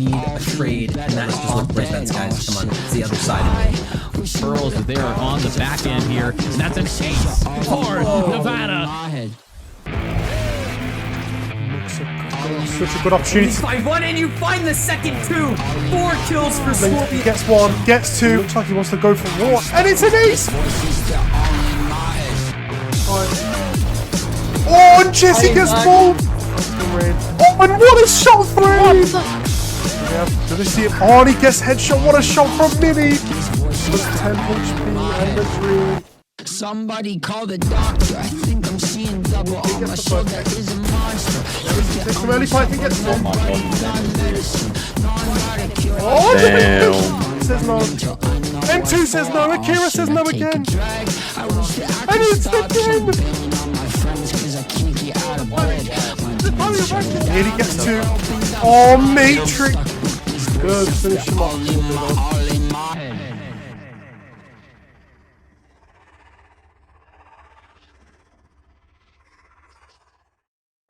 need a trade, and that's just what prevents guys to come on the other side of me. Pearls there on the back end here, and that's an ace for Nevada. Such a good opportunity. 5-1, and you find the second two. 4 kills for Scorpion. Gets one, gets two. Looks like he wants to go for more, and it's an ace. Oh, and Jesse gets ball. Oh, and what a shot for him! Yeah, do they see him? Oh, and he gets headshot. What a shot from Mini. With 10 HP and the dream. Somebody call the doctor. I think I'm seeing double on my shoulder is a monster. Takes some early fight, he gets one. Oh, damn. Says no. M2 says no. Akira says no again. And it's again. Here he gets two. Oh, Matrix. Good. Finish him off.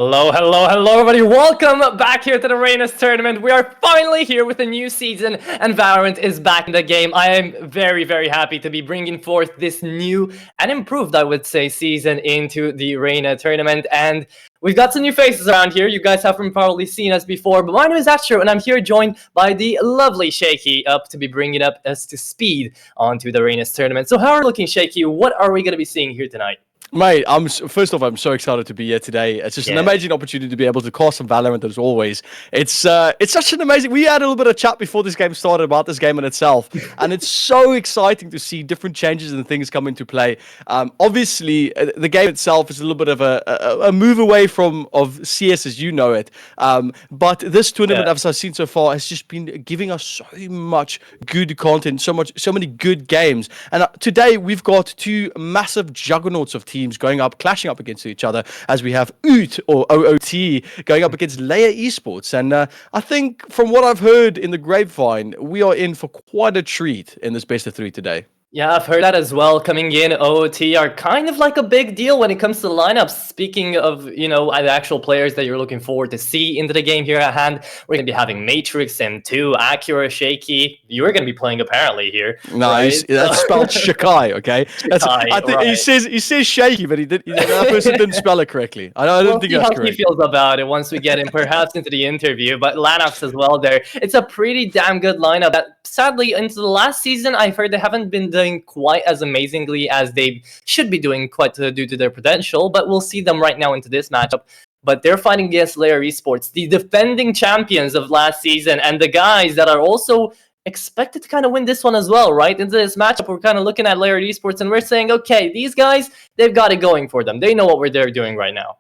Hello everybody, welcome back here to the Reyna's tournament. We are finally here with a new season and Valorant is back in the game. I am very happy to be bringing forth this new and improved, I would say, season into the Reyna tournament. And we've got some new faces around here. You guys haven't probably seen us before, but my name is Astro and I'm here joined by the lovely Shaky up to be bringing up us to speed onto the Reyna's tournament. So how are you looking, Shaky? What are we going to be seeing here tonight? Mate, first off, I'm so excited to be here today. It's just an amazing opportunity to be able to call some Valorant as always. It's such an amazing... We had a little bit of chat before this game started about this game in itself, and it's so exciting to see different changes and things come into play. Obviously, the game itself is a little bit of a move away of CS as you know it, but this tournament, as I've seen so far, has just been giving us so much good content, so many good games. And today, we've got two massive juggernauts of teams going up, clashing up against each other, as we have OOT or OOT going up against LYR Esports. And I think from what I've heard in the grapevine, we are in for quite a treat in this best of 3 today. Yeah, I've heard that as well. Coming in, OOT are kind of like a big deal when it comes to lineups. Speaking of, you know, the actual players that you're looking forward to see into the game here at hand, we're going to be having Matrix, M2, Acura, Shaky. You're going to be playing apparently here. Nice. Right? That's spelled Shakai, okay? I think he says Shaky, but that person didn't spell it correctly. I don't think that's correct. How he feels about it once we get in, perhaps into the interview. But Lanox as well there. It's a pretty damn good lineup that, sadly, into the last season, I've heard they haven't been doing quite as amazingly as they should be doing, quite due to their potential, but we'll see them right now into this matchup. But they're fighting against LYR Esports, the defending champions of last season, and the guys that are also expected to kind of win this one as well, right? Into this matchup, we're kind of looking at LYR Esports and we're saying, okay, these guys, they've got it going for them. They know what they're doing right now.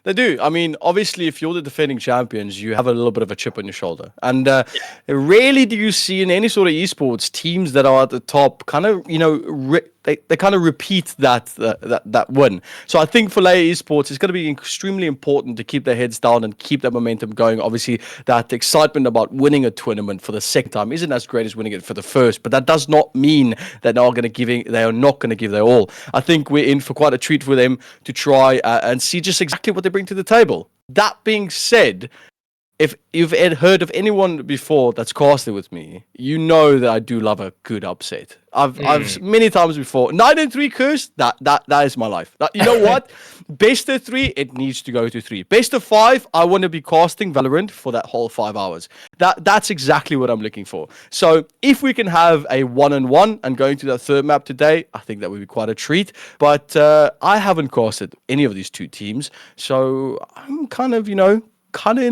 They do. I mean, obviously, if you're the defending champions, you have a little bit of a chip on your shoulder. And rarely do you see in any sort of esports teams that are at the top kind of, you know, they kind of repeat that win. So I think for LYR Esports, it's going to be extremely important to keep their heads down and keep that momentum going. Obviously, that excitement about winning a tournament for the second time isn't as great as winning it for the first, but that does not mean that they are not going to give their all. I think we're in for quite a treat for them to try and see just exactly what they bring to the table. That being said, if you've heard of anyone before that's casted with me, you know that I do love a good upset. I've many times before. 9-3 curse, that is my life. You know what? Best of 3, it needs to go to 3. Best of 5, I want to be casting Valorant for that whole 5 hours. That's exactly what I'm looking for. So if we can have a 1-on-1 and going to that third map today, I think that would be quite a treat. But I haven't casted any of these two teams, so I'm kind of in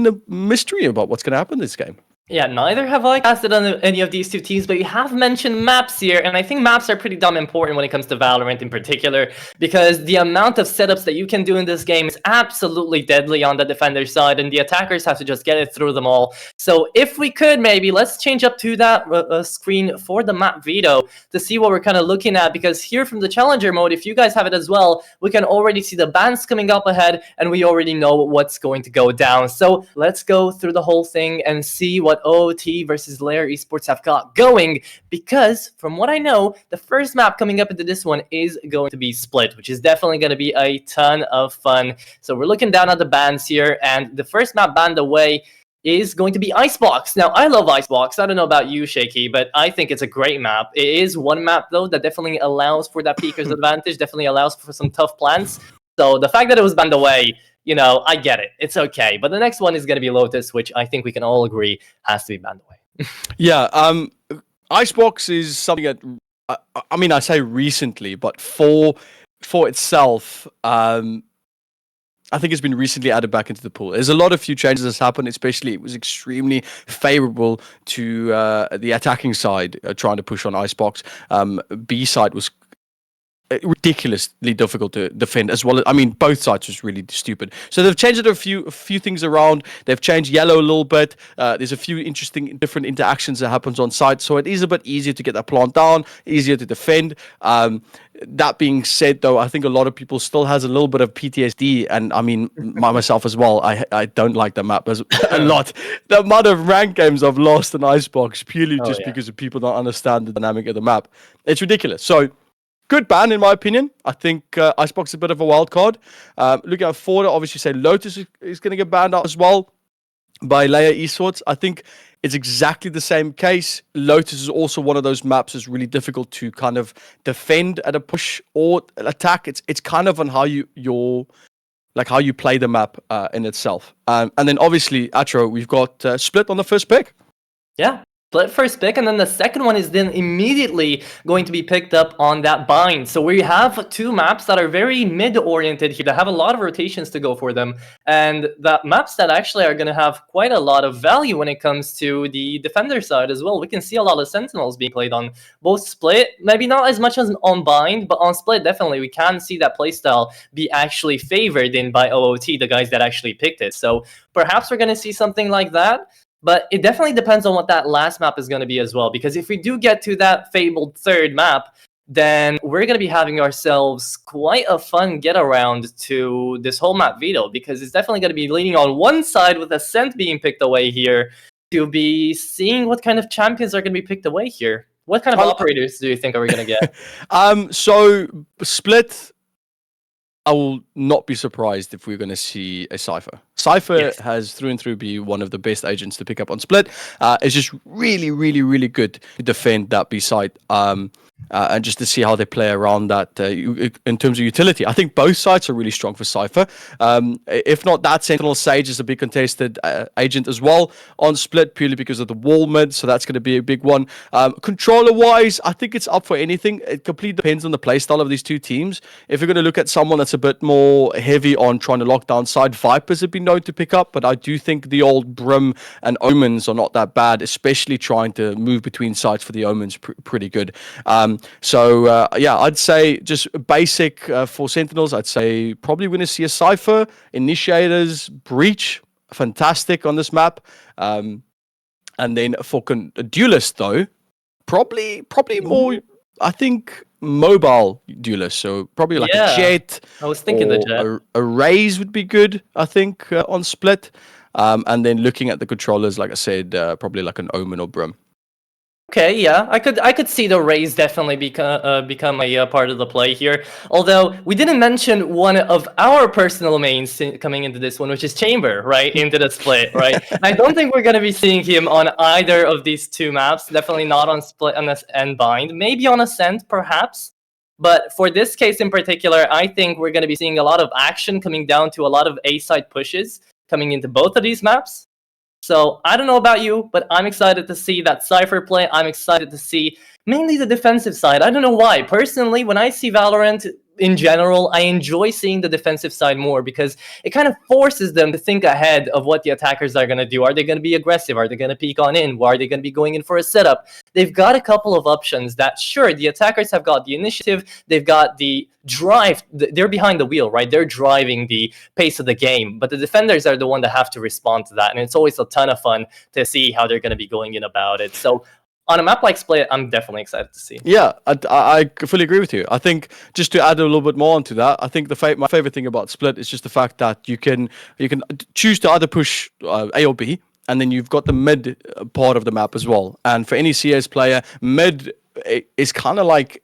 a mystery about what's going to happen in this game. Yeah, neither have I casted on any of these two teams, but you have mentioned maps here, and I think maps are pretty damn important when it comes to Valorant in particular, because the amount of setups that you can do in this game is absolutely deadly on the defender side, and the attackers have to just get it through them all. So if we could, maybe, let's change up to that screen for the map veto to see what we're kind of looking at, because here from the Challenger mode, if you guys have it as well, we can already see the bans coming up ahead, and we already know what's going to go down. So let's go through the whole thing and see what OOT versus LYR Esports have got going, because from what I know, the first map coming up into this one is going to be split, which is definitely going to be a ton of fun. So we're looking down at the bans here, and the first map banned away is going to be Icebox. Now, I love Icebox. I don't know about you, Shaky, but I think it's a great map. It is one map, though, that definitely allows for that Peeker's advantage, definitely allows for some tough plans. So the fact that it was banned away, you know, I get it. It's okay. But the next one is going to be Lotus, which I think we can all agree has to be banned away. Yeah, Icebox is something that I mean, I say recently, but for itself, I think it's been recently added back into the pool. There's a lot of few changes that's happened, especially it was extremely favorable to the attacking side trying to push on Icebox. B side was ridiculously difficult to defend as well. I mean, both sides was really stupid. So they've changed a few things around. They've changed yellow a little bit. There's a few interesting different interactions that happens on site, so it is a bit easier to get that plant down, easier to defend. That being said, though, I think a lot of people still has a little bit of PTSD, and I mean, myself as well. I don't like the map a lot. The amount of ranked games I've lost in Icebox purely because of people don't understand the dynamic of the map. It's ridiculous. So. Good ban, in my opinion. I think Icebox is a bit of a wild card. Looking at forward, obviously say Lotus is going to get banned out as well by LYR Esports. I think it's exactly the same case. Lotus is also one of those maps that's really difficult to kind of defend at a push or attack. It's kind of on how how you play the map in itself. And then obviously, Atro, we've got Split on the first pick. Yeah. Split first pick, and then the second one is then immediately going to be picked up on that bind. So we have two maps that are very mid-oriented here, that have a lot of rotations to go for them, and that maps that actually are going to have quite a lot of value when it comes to the defender side as well. We can see a lot of Sentinels being played on both Split, maybe not as much as on bind, but on Split definitely we can see that playstyle be actually favored in by OOT, the guys that actually picked it. So perhaps we're going to see something like that. But it definitely depends on what that last map is going to be as well. Because if we do get to that fabled third map, then we're going to be having ourselves quite a fun get around to this whole map veto. Because it's definitely going to be leaning on one side with Ascent being picked away here to be seeing what kind of champions are going to be picked away here. What kind of operators do you think are we going to get? So Split, I will not be surprised if we're going to see a Cypher. Cypher has through and through be one of the best agents to pick up on Split. It's just really, really, really good to defend that B side. And just to see how they play around that in terms of utility. I think both sides are really strong for Cypher. If not that, Sentinel Sage is a big contested agent as well on Split, purely because of the wall mid, so that's going to be a big one. Controller-wise, I think it's up for anything. It completely depends on the playstyle of these two teams. If you're going to look at someone that's a bit more heavy on trying to lock down side, Vipers have been known to pick up, but I do think the old Brim and Omens are not that bad, especially trying to move between sides for the Omens pretty good. So I'd say just basic for Sentinels. I'd say probably going to see a Cypher, Initiators, Breach, fantastic on this map. And then for Duelist though, probably more, I think, mobile Duelist. So probably like a Jet. I was thinking the Jet. A Raze would be good, I think, on Split. And then looking at the controllers, like I said, probably like an Omen or Brim. Okay, yeah, I could see the Raze definitely become a part of the play here. Although we didn't mention one of our personal mains coming into this one, which is Chamber, right, into the Split, right? I don't think we're gonna be seeing him on either of these two maps. Definitely not on Split and Bind. Maybe on Ascent, perhaps. But for this case in particular, I think we're gonna be seeing a lot of action coming down to a lot of A-side pushes coming into both of these maps. So I don't know about you, but I'm excited to see that Cypher play. I'm excited to see mainly the defensive side. I don't know why. Personally, when I see Valorant in general, I enjoy seeing the defensive side more because it kind of forces them to think ahead of what the attackers are going to do. Are they going to be aggressive? Are they going to peek on in? Are they going to be going in for a setup? They've got a couple of options that, sure, the attackers have got the initiative. They've got the drive. They're behind the wheel, right? They're driving the pace of the game. But the defenders are the one that have to respond to that. And it's always a ton of fun to see how they're going to be going in about it. So on a map like Split, I'm definitely excited to see. Yeah, I fully agree with you. I think just to add a little bit more onto that, I think my favorite thing about Split is just the fact that you can choose to either push A or B, and then you've got the mid part of the map as well. And for any CS player, mid is kind of like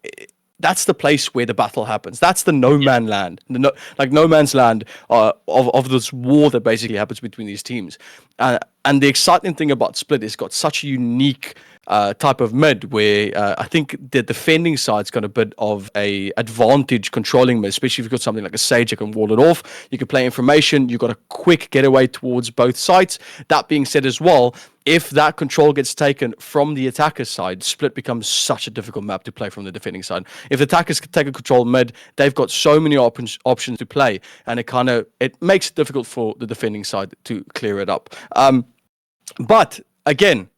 that's the place where the battle happens. That's the no man land, no man's land of this war that basically happens between these teams. And the exciting thing about Split is got such a unique type of mid where I think the defending side's got a bit of a advantage controlling mid, especially if you've got something like a Sage that can wall it off. You can play information. You've got a quick getaway towards both sides. That being said as well, if that control gets taken from the attacker side, Split becomes such a difficult map to play from the defending side. If the attackers can take a control mid, they've got so many options to play, and it makes it difficult for the defending side to clear it up. But again,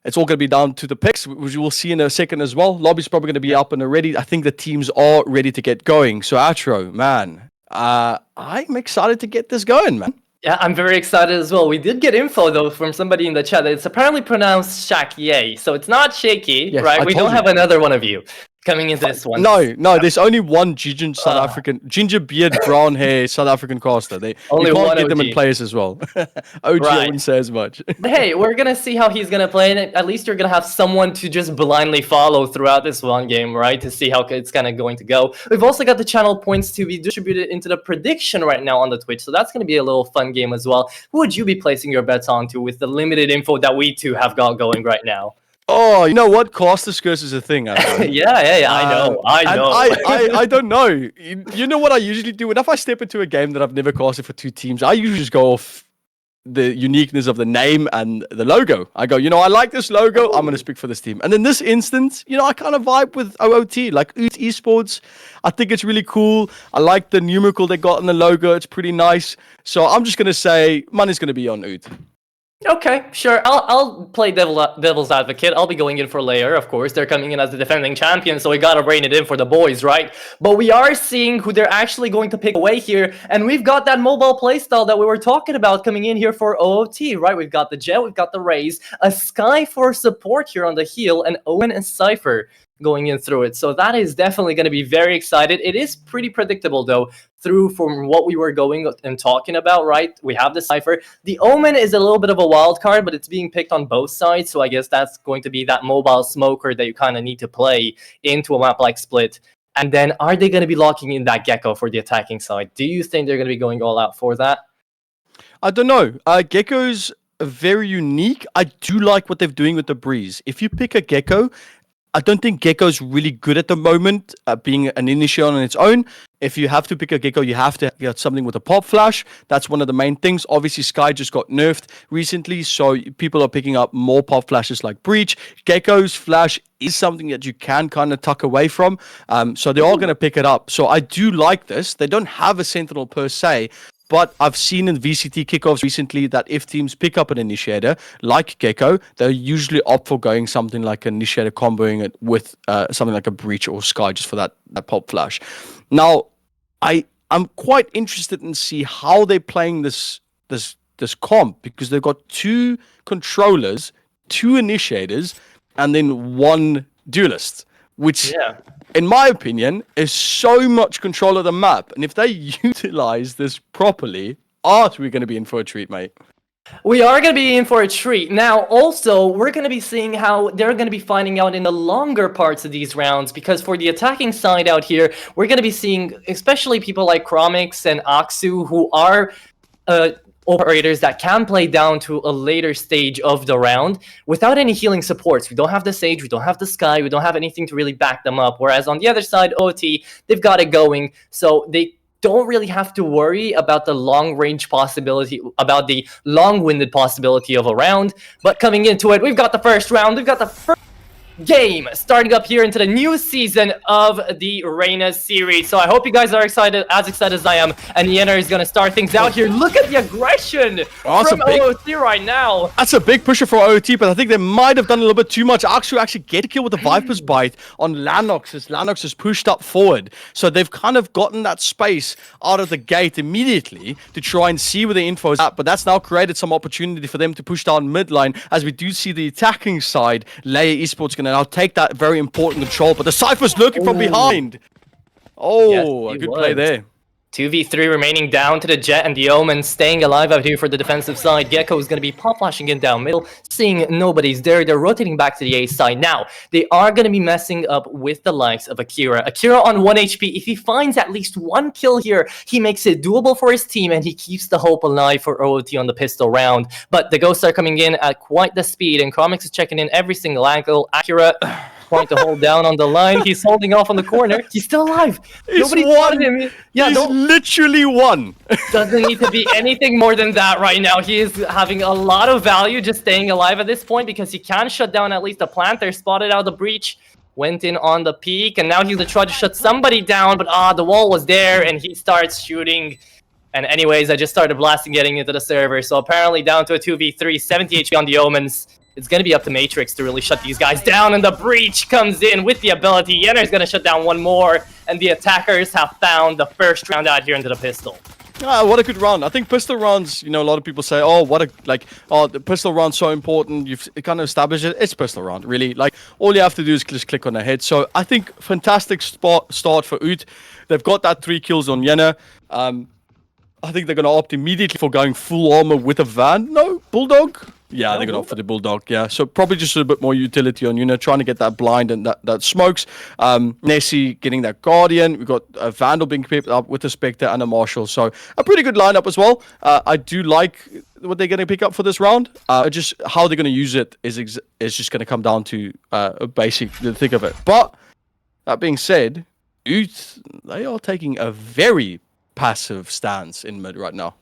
it's all going to be down to the picks, which we'll see in a second as well. Lobby's probably going to be up and ready. I think the teams are ready to get going. So, Atro, man, I'm excited to get this going, man. Yeah, I'm very excited as well. We did get info, though, from somebody in the chat that it's apparently pronounced Shaq-Ye. So it's not shaky, Yes, right? I We told don't you. have another one of you coming into this one. No, there's only one South African, ginger beard, brown hair, South African caster. Only you can't one get them in OG. players as well. OG, I wouldn't say as much. Hey, we're going to see how he's going to play, and at least you're going to have someone to just blindly follow throughout this one game, right? To see how it's kind of going to go. We've also got the channel points to be distributed into the prediction right now on the Twitch, so that's going to be a little fun game as well. Who would you be placing your bets onto with the limited info that we two have got going right now? Oh, you know what? Caster curse is a thing. I know. Yeah, I know. And I don't know. You know what I usually do? If I step into a game that I've never casted for two teams, I usually just go off the uniqueness of the name and the logo. I go, I like this logo. I'm going to speak for this team. And in this instance, I kind of vibe with OOT, like OOT Esports. I think it's really cool. I like the numerical they got in the logo. It's pretty nice. So I'm just going to say money's going to be on OOT. Okay, sure. I'll play devil's advocate. I'll be going in for LYR, of course. They're coming in as the defending champion, so we gotta rein it in for the boys, right? But we are seeing who they're actually going to pick away here, and we've got that mobile playstyle that we were talking about coming in here for OOT, right? We've got the Jet, we've got the Raze, a Sky for support here on the heel, and Owen and Cypher going in through it. So that is definitely going to be very excited. It is pretty predictable, though, from what we were going and talking about, right? We have the Cypher. The Omen is a little bit of a wild card, but it's being picked on both sides. So I guess that's going to be that mobile smoker that you kind of need to play into a map like Split. And then are they going to be locking in that Gecko for the attacking side? Do you think they're going to be going all out for that? I don't know. Gecko's very unique. I do like what they're doing with the Breeze. If you pick a Gecko, I don't think Gecko's really good at the moment, being an initiator on its own. If you have to pick a Gecko, you have to get something with a pop flash. That's one of the main things. Obviously, Sky just got nerfed recently, so people are picking up more pop flashes like Breach. Gecko's flash is something that you can kind of tuck away from, so they're all going to pick it up. So I do like this. They don't have a Sentinel per se, but I've seen in VCT kickoffs recently that if teams pick up an initiator like Gecko, they usually opt for going something like an initiator, comboing it with something like a Breach or Sky just for that pop flash. Now, I'm quite interested in see how they're playing this comp, because they've got two controllers, two initiators, and then one duelist, which, in my opinion, is so much control of the map. And if they utilize this properly, we're going to be in for a treat, mate. We are going to be in for a treat. Now, also, we're going to be seeing how they're going to be finding out in the longer parts of these rounds, because for the attacking side out here, we're going to be seeing especially people like Chromix and Aksu, who are operators that can play down to a later stage of the round without any healing supports. We don't have the Sage, we don't have the Sky, we don't have anything to really back them up. Whereas on the other side, OT, they've got it going, so they don't really have to worry about the long-range possibility, about the long-winded possibility of a round. But coming into it, we've got the first round, we've got the first game starting up here into the new season of the Reyna series. So I hope you guys are excited as I am, and Yenna is going to start things out here. Look at the aggression from OOT right now. That's a big pusher for OOT, but I think they might have done a little bit too much. Aksu actually get a kill with the Viper's Bite on Lanox as Lanox is pushed up forward. So they've kind of gotten that space out of the gate immediately to try and see where the info is at, but that's now created some opportunity for them to push down midline, as we do see the attacking side, LYR Esports going to now take that very important control, but the Cypher's looking from behind. Oh, Yes, a good play there. 2v3 remaining down to the Jet and the Omen staying alive out here for the defensive side. Gecko is going to be pop flashing in down middle, seeing nobody's there. They're rotating back to the A side. Now, they are going to be messing up with the likes of Akira. Akira on 1 HP. If he finds at least 1 kill here, he makes it doable for his team and he keeps the hope alive for OOT on the pistol round. But the ghosts are coming in at quite the speed and Chromix is checking in every single angle. Akira trying to hold down on the line. He's holding off on the corner. He's still alive. Nobody spotted him. Yeah, He's literally won. Doesn't need to be anything more than that right now. He is having a lot of value just staying alive at this point because he can shut down at least the plant. They're spotted out the breach. Went in on the peak, and now he's gonna try to shut somebody down, but the wall was there, and he starts shooting. And anyways, I just started blasting getting into the server, so apparently down to a 2v3, 70 HP on the Omens. It's going to be up to Matrix to really shut these guys down, and the breach comes in with the ability. Yenner's going to shut down one more, and the attackers have found the first round out here into the pistol. What a good round. I think pistol rounds, you know, a lot of people say, oh, the pistol round's so important. You've kind of established it. It's pistol round, really. Like, all you have to do is just click on the head. So I think fantastic start for OOT. They've got that 3 kills on Yenner. I think they're going to opt immediately for going full armor with a van. No, Bulldog? Yeah, they're going to opt for the Bulldog, yeah. So probably just a bit more utility on, you know, trying to get that blind and that smokes. Nessie getting that Guardian. We've got a Vandal being picked up with a Spectre and a Marshal. So a pretty good lineup as well. I do like what they're going to pick up for this round. Just how they're going to use it is just going to come down to basic the thick of it. But that being said, OOT, they are taking a very passive stance in mid right now.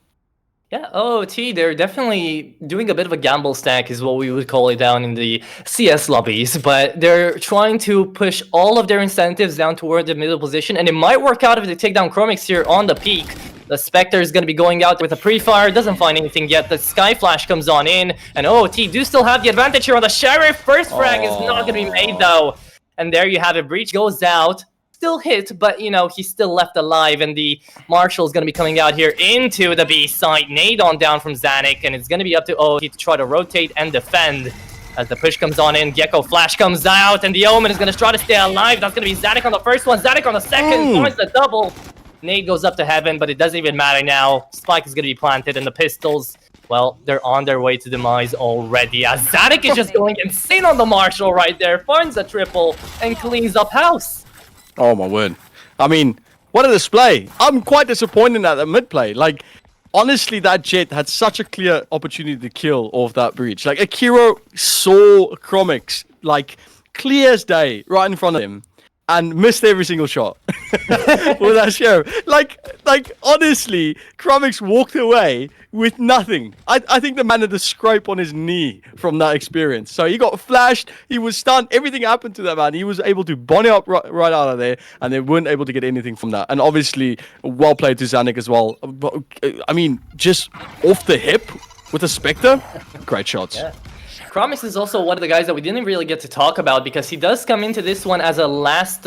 Yeah, OOT, they're definitely doing a bit of a gamble stack is what we would call it down in the CS lobbies, but they're trying to push all of their incentives down toward the middle position, and it might work out if they take down Chromix here on the peak. The Spectre is going to be going out with a pre-fire, doesn't find anything yet. The Sky Flash comes on in, and OOT do still have the advantage here on the Sheriff. First frag is not going to be made, though. And there you have it. Breach goes out. Still hit, but you know, he's still left alive, and the Marshal is going to be coming out here into the B site. Nade on down from Zanuck, and it's going to be up to OOT to try to rotate and defend. As the push comes on in, Gecko Flash comes out, and the Omen is going to try to stay alive. That's going to be Zanuck on the first one, Zanuck on the second, finds the double. Nade goes up to heaven, but it doesn't even matter now. Spike is going to be planted, and the pistols, well, they're on their way to demise already. As Zanuck is just going insane on the Marshal right there, finds a triple, and cleans up house. Oh my word. I mean, what a display. I'm quite disappointed at the mid play. Like, honestly, that Jet had such a clear opportunity to kill off that breach. Like, Akira saw Chromix, like, clear as day, right in front of him, and missed every single shot with that Sheriff. Like, honestly, Chromix walked away with nothing. I think the man had a scrape on his knee from that experience. So he got flashed, he was stunned, everything happened to that man. He was able to bonnie up right out of there, and they weren't able to get anything from that. And obviously, well played to Zanuck as well. But, I mean, just off the hip with a Spectre, great shots. Yeah. Chromix is also one of the guys that we didn't really get to talk about because he does come into this one as a last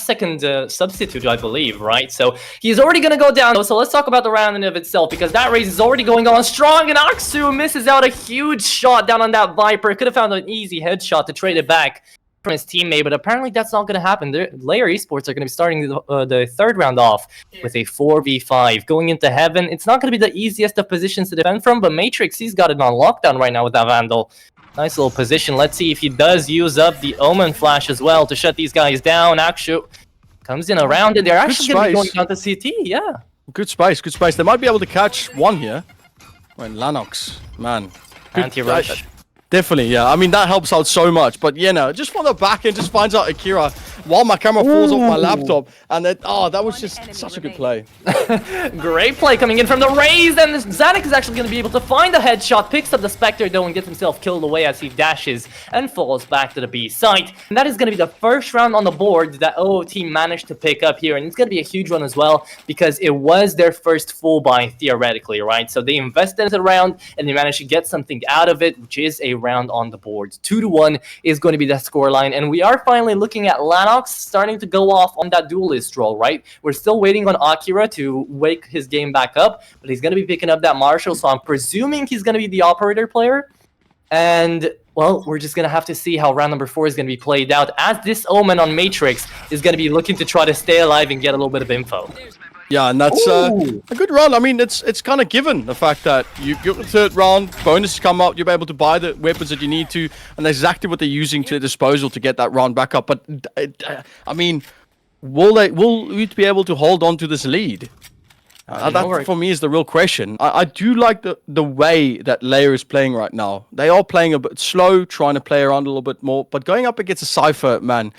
second substitute, I believe, right? So he's already going to go down. So let's talk about the round in of itself because that race is already going on strong, and Aksu misses out a huge shot down on that Viper. Could have found an easy headshot to trade it back from his teammate, but apparently that's not going to happen. LYR Esports are going to be starting the third round off with a 4v5 going into heaven. It's not going to be the easiest of positions to defend from, but Matrix, he's got it on lockdown right now with that Vandal. Nice little position. Let's see if he does use up the Omen Flash as well to shut these guys down. Akshu comes in around it. They're actually going to be going down to CT, yeah. Good space, good space. They might be able to catch one here. When Lanox, man. Anti-rush. Definitely, yeah. I mean, that helps out so much. But, yeah, no, just from the back end, just finds out Akira while my camera falls off my laptop. And then, that was just such a good play. Great play coming in from the Raze. And Zanuck is actually going to be able to find a headshot. Picks up the Spectre, though, and gets himself killed away as he dashes and falls back to the B site. And that is going to be the first round on the board that OOT managed to pick up here. And it's going to be a huge one as well because it was their first full buy, theoretically, right? So they invested in the round, and they managed to get something out of it, which is a round on the board. 2-1 is going to be that scoreline, and we are finally looking at Lanox starting to go off on that duelist role, right? We're still waiting on Akira to wake his game back up, but he's going to be picking up that Marshal, so I'm presuming he's going to be the operator player. And Well, we're just going to have to see how round number 4 is going to be played out, as this Omen on Matrix is going to be looking to try to stay alive and get a little bit of info. Yeah, and that's a good run. I mean, it's kind of given the fact that you get the third round, bonuses come up, you'll be able to buy the weapons that you need to, and that's exactly what they're using to their disposal to get that round back up. But, I mean, will we be able to hold on to this lead? That for me is the real question. I do like the way that LYR is playing right now. They are playing a bit slow, trying to play around a little bit more, but going up against a Cypher, man,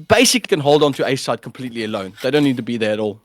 basically can hold on to A side completely alone. They don't need to be there at all.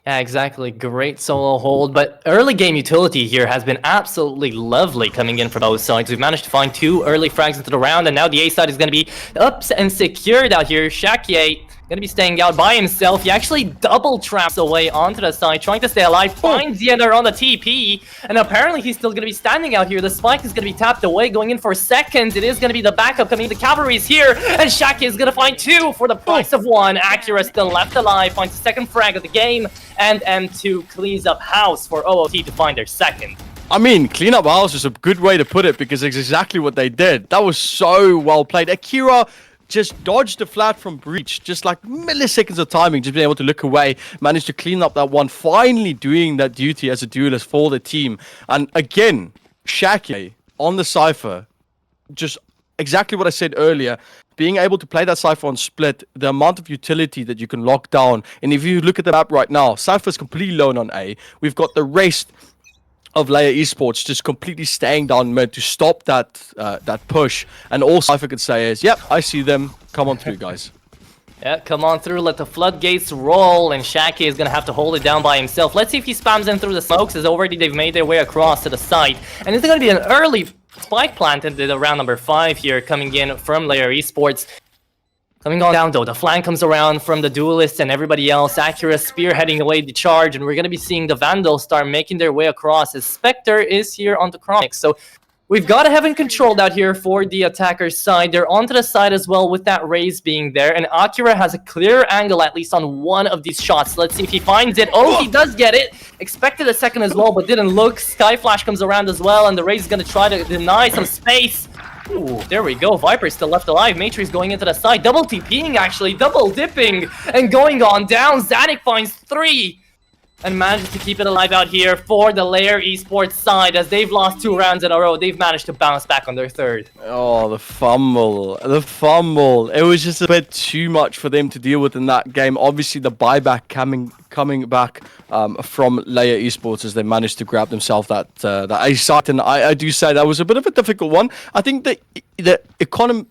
Yeah, exactly. Great solo hold, but early game utility here has been absolutely lovely coming in from both sides. We've managed to find 2 early frags into the round, and now the A side is going to be up and secured out here. Shakie going to be staying out by himself. He actually double traps away onto the side, trying to stay alive, finds Yener on the TP, and apparently he's still going to be standing out here. The spike is going to be tapped away, going in for seconds. It is going to be the backup coming. The cavalry is here, and Shakie is going to find 2 for the price of 1. Acura still left alive, finds the second frag of the game, and M2 cleans up house for OOT to find their second. I mean, clean up house is a good way to put it, because it's exactly what they did. That was so well played. Akira just dodged the flat from breach, just like milliseconds of timing, just being able to look away, managed to clean up that one, finally doing that duty as a duelist for the team. And again, Shakie on the Cypher, just exactly what I said earlier, being able to play that Cypher on split, the amount of utility that you can lock down. And if you look at the map right now, Cypher's completely alone on A. We've got the rest of LYR Esports just completely staying down mid to stop that that push, and all Cypher could say is, yep, I see them, come on through, guys. Yeah, come on through, let the floodgates roll, and Shakie is going to have to hold it down by himself. Let's see if he spams in through the smokes, as already they've made their way across to the site. And it's going to be an early spike plant into the round number 5 here, coming in from LYR Esports. Coming on down though, the flank comes around from the duelists and everybody else. Acura spearheading away the charge, and we're going to be seeing the Vandals start making their way across as Spectre is here on the Chronic. So we've got Heaven controlled out here for the attacker's side. They're onto the side as well with that raise being there, and Akira has a clear angle at least on one of these shots. Let's see if he finds it. Oh, he does get it. Expected a second as well, but didn't look. Sky Flash comes around as well, and the raise is going to try to deny some space. Ooh, there we go. Viper's still left alive. Matrix going into the side. Double TPing, actually. Double dipping. And going on down. Zanuck finds 3. And manages to keep it alive out here for the LYR Esports side. As they've lost 2 rounds in a row, they've managed to bounce back on their third. Oh, the fumble. The fumble. It was just a bit too much for them to deal with in that game. Obviously, the buyback coming back from LYR Esports as they managed to grab themselves that A site. And I do say that was a bit of a difficult one. I think the economy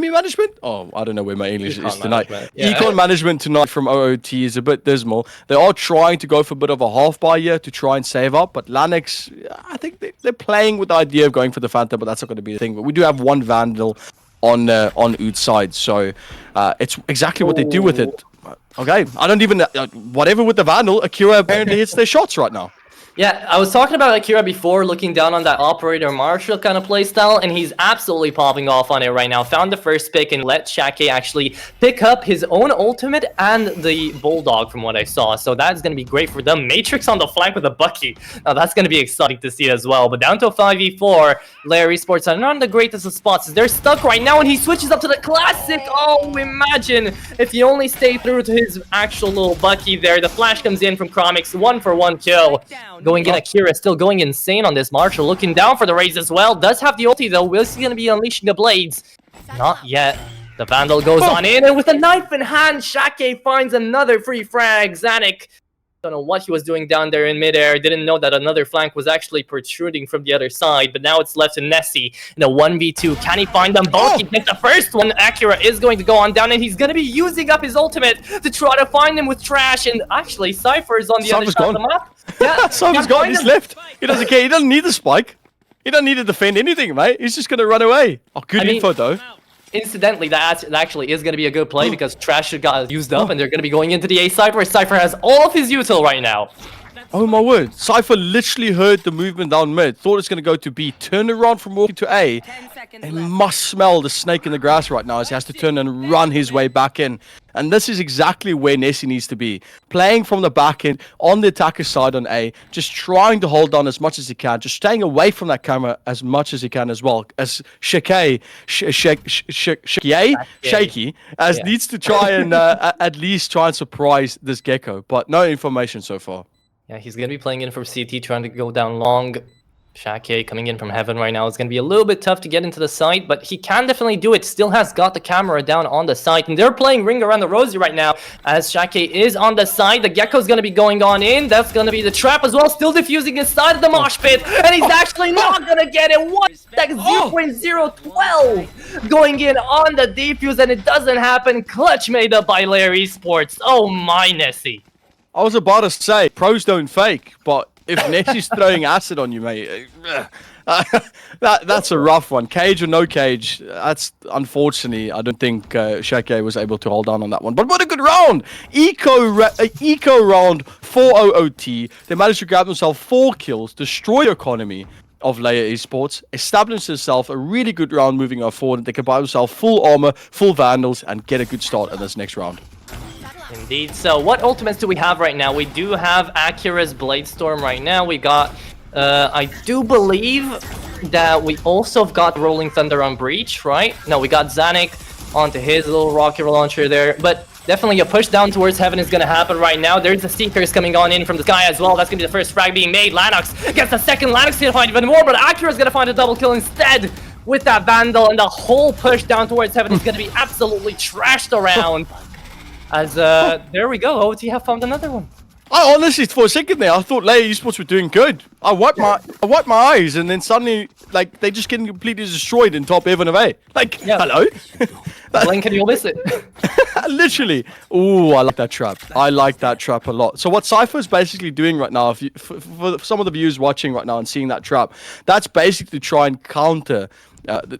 management? Oh, I don't know where my English is tonight. Yeah. Econ management tonight from OOT is a bit dismal. They are trying to go for a bit of a half buy here to try and save up, but Lanix, I think they're playing with the idea of going for the Phantom, but that's not going to be the thing. But we do have one Vandal on OOT's side, so it's exactly what they do with it. Okay, I don't even... whatever with the Vandal, Akira apparently hits their shots right now. Yeah, I was talking about Akira before, looking down on that Operator Marshall kind of playstyle, and he's absolutely popping off on it right now. Found the first pick and let Shakie actually pick up his own ultimate and the Bulldog from what I saw. So that's going to be great for them. Matrix on the flank with a Bucky. Now that's going to be exciting to see as well. But down to a 5v4, LYR Esports are not in the greatest of spots. They're stuck right now, and he switches up to the Classic. Oh, imagine if he only stayed through to his actual little Bucky there. The flash comes in from Chromix, 1-for-1 kill. Going in, Akira still going insane on this. Marshall looking down for the raise as well. Does have the ulti though. Will he going to be unleashing the blades? Not yet. The Vandal goes on in, and with a knife in hand, Shakie finds another free frag. Zanuck, don't know what he was doing down there in midair. Didn't know that another flank was actually protruding from the other side. But now it's left to Nessie in a 1v2. Can he find them both? He takes the first one. Acura is going to go on down, and he's going to be using up his ultimate to try to find him with trash. And actually, Cypher is on the other side of the map. Yeah, Cypher's gone. He's left. He doesn't care. He doesn't need the spike. He doesn't need to defend anything, mate. He's just going to run away. Oh, good info, though. Incidentally, that actually is going to be a good play because Trash got used up and they're going to be going into the A side where Cypher has all of his util right now. Oh my word. Cypher literally heard the movement down mid, thought it's going to go to B, turned around from walking to A, and must smell the snake in the grass right now as he has to turn and run his way back in. And this is exactly where Nessie needs to be. Playing from the back end, on the attacker side on A, just trying to hold on as much as he can, just staying away from that camera as much as he can as well. As Shaky needs to try and at least try and surprise this Gecko. But no information so far. Yeah, he's going to be playing in from CT, trying to go down long. Shake coming in from heaven right now. It's going to be a little bit tough to get into the site, but he can definitely do it. Still has got the camera down on the site, and they're playing Ring Around the Rosie right now as Shake is on the site. The Gecko's going to be going on in. That's going to be the trap as well. Still defusing inside of the mosh pit, and he's actually not going to get it. What? That's 0.012 going in on the defuse, and it doesn't happen. Clutch made up by LYR Esports. Oh my, Nessie. I was about to say, pros don't fake, but if Nessie's throwing acid on you, mate, that's a rough one. Cage or no cage, that's unfortunately, I don't think Shake was able to hold on that one. But what a good round! Eco round for OOT. They managed to grab themselves 4 kills, destroy the economy of LYR Esports, establish themselves a really good round moving forward. They can buy themselves full armor, full vandals, and get a good start in this next round. Indeed. So what ultimates do we have right now? We do have Acura's Bladestorm right now. We got, I do believe that we also have got Rolling Thunder on Breach, right? No, we got Zanuck onto his little rocket launcher there. But definitely a push down towards heaven is going to happen right now. There's the Seekers coming on in from the sky as well. That's going to be the first frag being made. Lanox gets the second. Lanox going to find even more, but Acura's going to find a double kill instead with that Vandal. And the whole push down towards heaven is going to be absolutely trashed around. As there we go, OOT have found another one. I honestly, for a second there, I thought LYR Esports were doing good. I wiped my eyes, and then suddenly, like, they just getting completely destroyed in top heaven of A. Like, hello? Blink and you'll miss it. Literally. Ooh, I like that trap. I like that trap a lot. So what Cypher's basically doing right now, if you, for some of the viewers watching right now and seeing that trap, that's basically to try and counter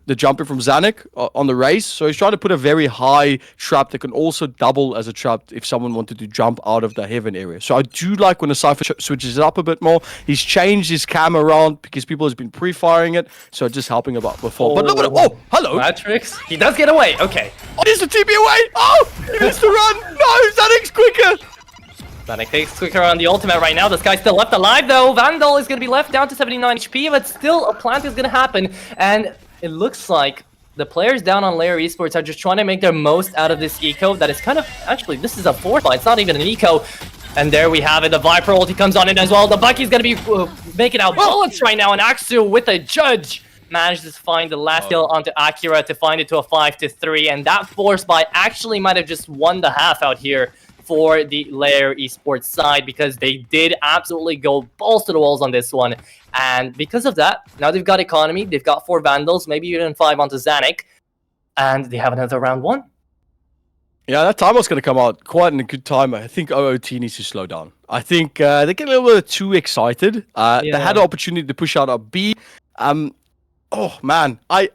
the jumper from Zanuck on the race. So he's trying to put a very high trap that can also double as a trap if someone wanted to jump out of the heaven area. So I do like when the Cypher switches it up a bit more. He's changed his cam around because people has been pre-firing it. So just helping about before. But look at it. Oh, hello. Matrix. He does get away. Okay. Oh, there's the TP away. Oh, he needs to run. No, Zanuck's quicker. Zanuck takes quicker on the ultimate right now. This guy's still left alive though. Vandal is going to be left down to 79 HP, but still a plant is going to happen. And it looks like the players down on LYR Esports are just trying to make their most out of this eco that is kind of, actually, this is a fortified, it's not even an eco. And there we have it, the Viper ulti comes on in as well. The Bucky's going to be making out bullets right now, and Axu with a judge manages to find the last kill onto Acura to find it to a 5-3, and that force buy actually might have just won the half out here for the LYR Esports side, because they did absolutely go balls to the walls on this one. And because of that, now they've got economy, they've got 4 Vandals, maybe even 5 onto Zanuck, and they have another round 1. Yeah, that timer's going to come out quite in a good time. I think OOT needs to slow down. I think they get a little bit too excited. They had the opportunity to push out a B. Oh man, I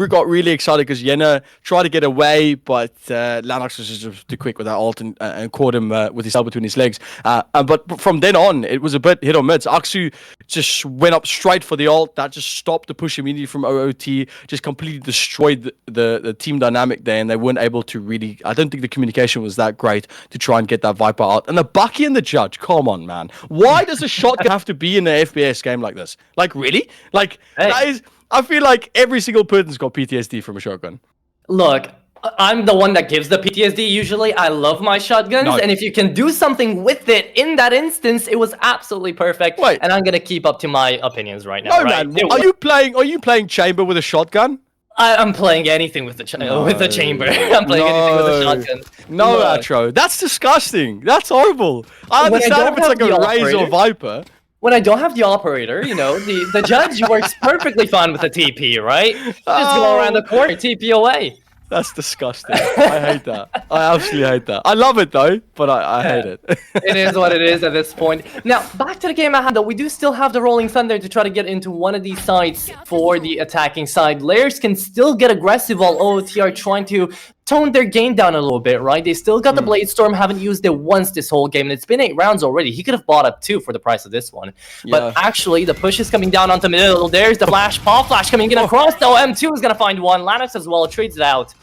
got really excited because Reyna tried to get away, but Lanox was just too quick with that ult and caught him with his tail between his legs. But from then on, it was a bit hit or miss. Axu just went up straight for the ult. That just stopped the push immediately from OOT. Just completely destroyed the team dynamic there, and they weren't able to really. I don't think the communication was that great to try and get that Viper out. And the Bucky and the Judge, come on, man. Why does a shotgun have to be in an FPS game like this? Like really? Like that is. I feel like every single person's got PTSD from a shotgun. Look, I'm the one that gives the PTSD usually. I love my shotguns, and if you can do something with it in that instance, it was absolutely perfect. Wait. And I'm gonna keep up to my opinions right now. No, right? Man. Are you playing chamber with a shotgun? I'm playing anything with the chamber. I'm playing anything with a shotgun. No, Atro. That's disgusting. That's horrible. I understand if it's like a Razor or Viper. When I don't have the operator, you know, the judge works perfectly fine with the TP, right? Just go around the corner, TP away. That's disgusting. I hate that. I absolutely hate that. I love it though, but I hate it. It is what it is at this point. Now, back to the game at hand though. We do still have the Rolling Thunder to try to get into one of these sides for the attacking side. LYRs can still get aggressive while OOT are trying to tone their game down a little bit, right? They still got the Bladestorm, haven't used it once this whole game, and it's been 8 rounds already. He could have bought up 2 for the price of this one. But actually, the push is coming down onto middle. There's the flash, Paw Flash coming in across, though. M2 is going to find one. Lanox as well trades it out.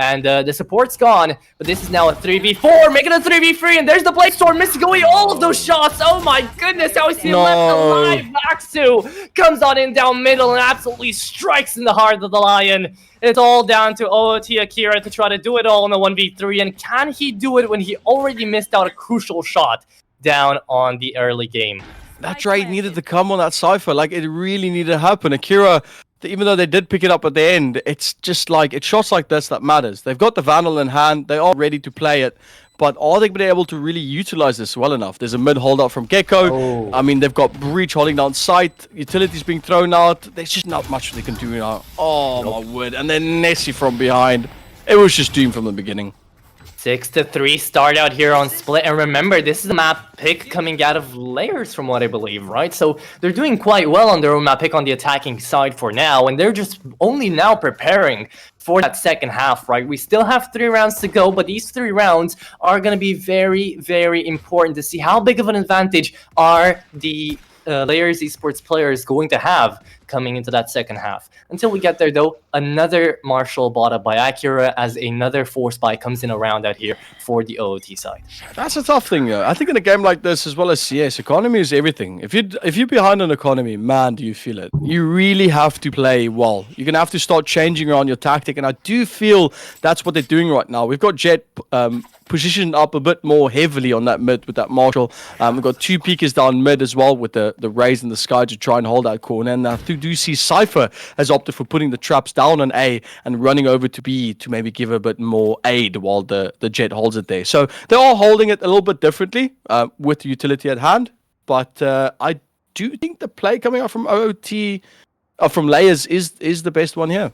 And the support's gone, but this is now a 3v4, making a 3v3, and there's the Blade Storm missing away all of those shots. Oh my goodness, how is he left alive? Maxu comes on in down middle and absolutely strikes in the heart of the Lion. It's all down to OOT Akira to try to do it all in the 1v3, and can he do it when he already missed out a crucial shot down on the early game? That trade needed to come on that Cypher. Like, it really needed to happen. Akira, even though they did pick it up at the end, it's just like, it's shots like this that matters. They've got the Vandal in hand. They are ready to play it. But are they going to be able to really utilize this well enough? There's a mid holdout from Gecko. Oh. I mean, they've got Breach holding down sight. Utilities being thrown out. There's just not much they can do now. Oh, my word. And then Nessie from behind. It was just doomed from the beginning. 6-3 start out here on Split, and remember, this is a map pick coming out of Layers from what I believe, right? So they're doing quite well on their own map pick on the attacking side for now, and they're just only now preparing for that second half, right? We still have 3 rounds to go, but these 3 rounds are going to be very, very important to see how big of an advantage are the Layers esports players going to have coming into that second half. Until we get there, though, another Marshall bought up by Acura as another force buy comes in around out here for the OOT side. That's a tough thing, though. I think in a game like this, as well as CS, economy is everything. If you're behind on economy, man, do you feel it? You really have to play well. You're gonna have to start changing around your tactic, and I do feel that's what they're doing right now. We've got Jet positioned up a bit more heavily on that mid with that Marshall. We've got 2 peekers down mid as well with the Rays in the sky to try and hold that corner. And I do see Cypher has opted for putting the traps down on A and running over to B to maybe give a bit more aid while the Jet holds it there. So they are holding it a little bit differently with the utility at hand. But I do think the play coming out from OOT, from Layers, is the best one here.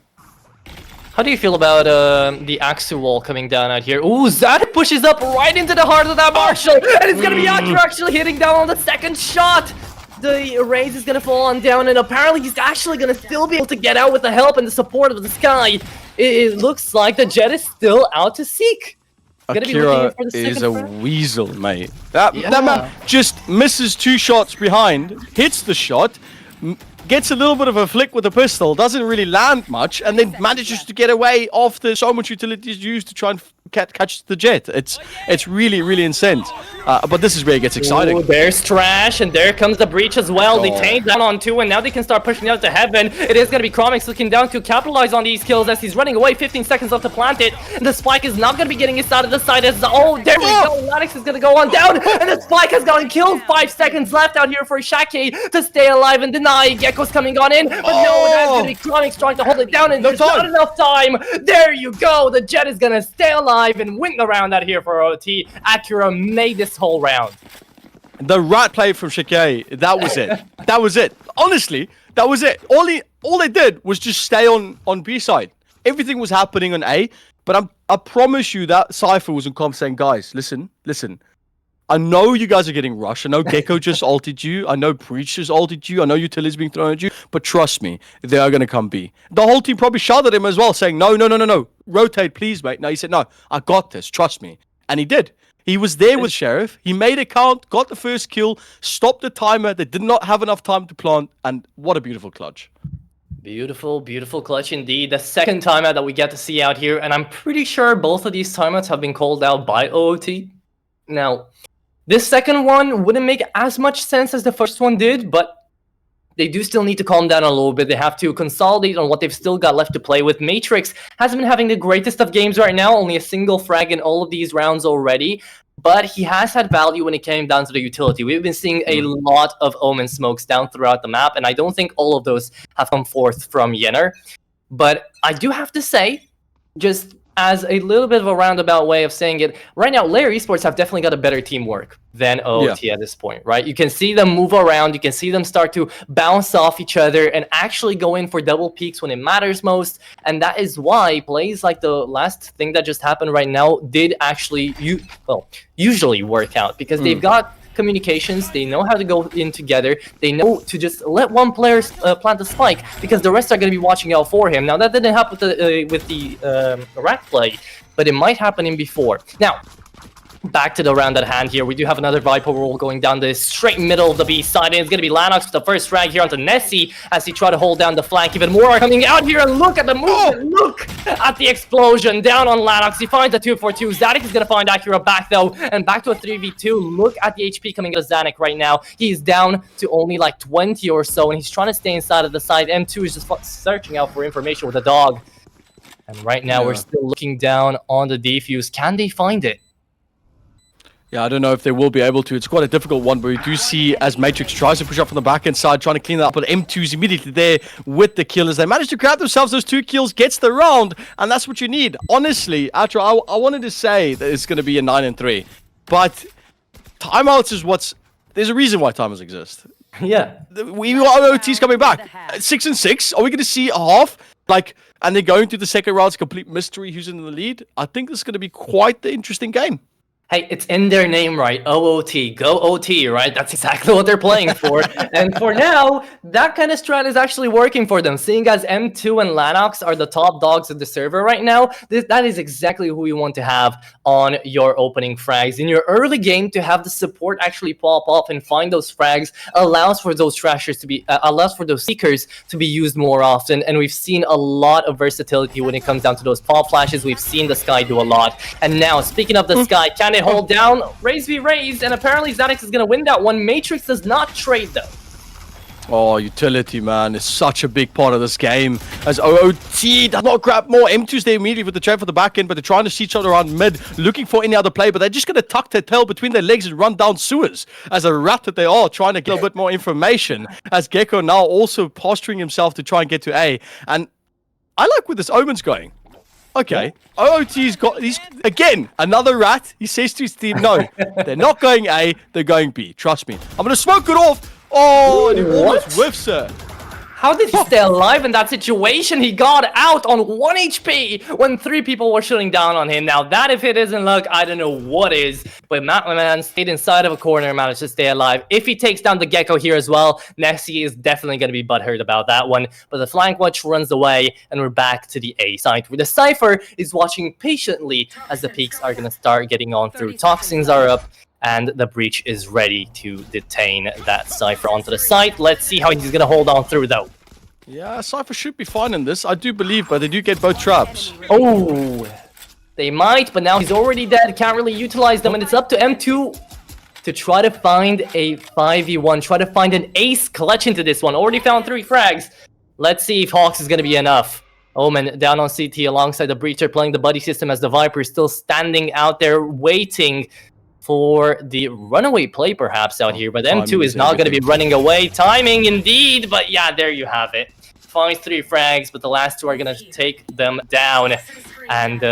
How do you feel about the Axu wall coming down out here? Ooh, Zad pushes up right into the heart of that Marshall, and it's gonna be Akira actually hitting down on the second shot. The Raze is gonna fall on down, and apparently he's actually gonna still be able to get out with the help and the support of the sky. It looks like the Jet is still out to seek. Akira is a weasel, mate. That man just misses 2 shots behind, hits the shot, gets a little bit of a flick with the pistol, doesn't really land much, and then manages to get away after so much utilities used to try and catch the Jet. It's really, really insane. But this is where it gets exciting. Ooh, there's Trash, and there comes the Breach as well. They tamed down on 2, and now they can start pushing out to heaven. It is going to be Chromix looking down to capitalize on these kills as he's running away. 15 seconds left to plant it. And the Spike is not going to be getting his side of the side. As there we go. Ladix is going to go on down, and the Spike has gotten killed. 5 seconds left out here for Shaki to stay alive and deny. Gecko's coming on in, but no, that's going to be Chromix trying to hold it down, and there's not enough time. There you go. The Jet is going to stay alive and win the round out here for OT. Acura made this whole round. The right play from Shake, that was it. That was it. Honestly, that was it. All they did was just stay on B side. Everything was happening on A, but I promise you that Cypher was in comp saying, guys, listen. I know you guys are getting rushed. I know Gecko just ulted you. I know Breach just ulted you. I know Utility's being thrown at you. But trust me, they are going to come B. The whole team probably shouted at him as well, saying, no. Rotate, please, mate. No, he said, no, I got this. Trust me. And he did. He was there with Sheriff. He made a count, got the first kill, stopped the timer. They did not have enough time to plant. And what a beautiful clutch. Beautiful, beautiful clutch indeed. The second timeout that we get to see out here. And I'm pretty sure both of these timeouts have been called out by OOT. Now, this second one wouldn't make as much sense as the first one did, but they do still need to calm down a little bit. They have to consolidate on what they've still got left to play with. Matrix hasn't been having the greatest of games right now, only a single frag in all of these rounds already, but he has had value when it came down to the utility. We've been seeing a lot of Omen smokes down throughout the map, and I don't think all of those have come forth from Yenner. But I do have to say, just as a little bit of a roundabout way of saying it, right now, LYR Esports have definitely got a better teamwork than OOT at this point, right? You can see them move around. You can see them start to bounce off each other and actually go in for double peaks when it matters most. And that is why plays like the last thing that just happened right now did actually, usually work out, because they've got communications, they know how to go in together, they know to just let one player plant the spike, because the rest are going to be watching out for him. Now that didn't happen with the rack play, but it might happen in before. Now, Back to the round at hand here. We do have another Viper roll going down the straight middle of the B side. And it's going to be Lanox with the first frag here onto Nessie as he try to hold down the flank. Even more are coming out here. And look at the movement. Look at the explosion down on Lanox. He finds a 2-4-2. Zanik is going to find Acura back though. And back to a 3v2. Look at the HP coming out of Zanik right now. He's down to only like 20 or so. And he's trying to stay inside of the side. M2 is just searching out for information with a dog. And right now we're still looking down on the defuse. Can they find it? Yeah, I don't know if they will be able to. It's quite a difficult one, but we do see as Matrix tries to push up from the back end side, trying to clean that up, but M2's immediately there with the killers. They managed to grab themselves those 2 kills, gets the round, and that's what you need. Honestly, Atra, I wanted to say that it's going to be a 9-3, but timeouts is what's... There's a reason why timeouts exist. Yeah. We got OOTs coming back. 6-6. Are we going to see a half? And they're going to the second round. It's a complete mystery who's in the lead. I think this is going to be quite the interesting game. Hey, it's in their name, right? OOT, go OT, right? That's exactly what they're playing for. And for now, that kind of strat is actually working for them. Seeing as M2 and Lanox are the top dogs of the server right now, that is exactly who you want to have on your opening frags. In your early game, to have the support actually pop up and find those frags allows for those trashers to be, allows for those seekers to be used more often. And we've seen a lot of versatility when it comes down to those pop flashes. We've seen the Sky do a lot. And now, speaking of the Sky, can they hold down? Raise v raised, and apparently Xanax is going to win that one. Matrix does not trade though. Oh, utility, man, is such a big part of this game. As OOT does not grab more. M2's there immediately with the trade for the back end, but they're trying to see each other around mid, looking for any other play, but they're just going to tuck their tail between their legs and run down sewers. As a rat that they are, trying to get a little bit more information. As Gecko now also posturing himself to try and get to A. And I like where this Omen's going. Okay, OOT's got, he's, again, another rat. He says to his team, no, they're not going A, they're going B. Trust me. I'm going to smoke it off. Oh, and he almost whiffs it. How did he stay alive in that situation? He got out on 1 HP when 3 people were shooting down on him. Now that, if it isn't luck, I don't know what is. But Man stayed inside of a corner and managed to stay alive. If he takes down the Gecko here as well, Nessie is definitely going to be butthurt about that one. But the flank watch runs away, and we're back to the A side, where the Cypher is watching patiently as the peaks are going to start getting on through. Toxins are up, and the breach is ready to detain that Cypher onto the site. Let's see how he's going to hold on through, though. Yeah, Cypher should be fine in this, I do believe, but they do get both traps. Oh, they might, but now he's already dead. Can't really utilize them, and it's up to M2 to try to find a 5v1, try to find an ace clutch into this one. Already found 3 frags. Let's see if Hawks is going to be enough. Omen down on CT alongside the Breacher, playing the buddy system as the Viper is still standing out there waiting for the runaway play perhaps out here, but M2 is not going to be running away. Timing indeed, but yeah, there you have it. Finds 3 frags, but the last 2 are going to take them down. And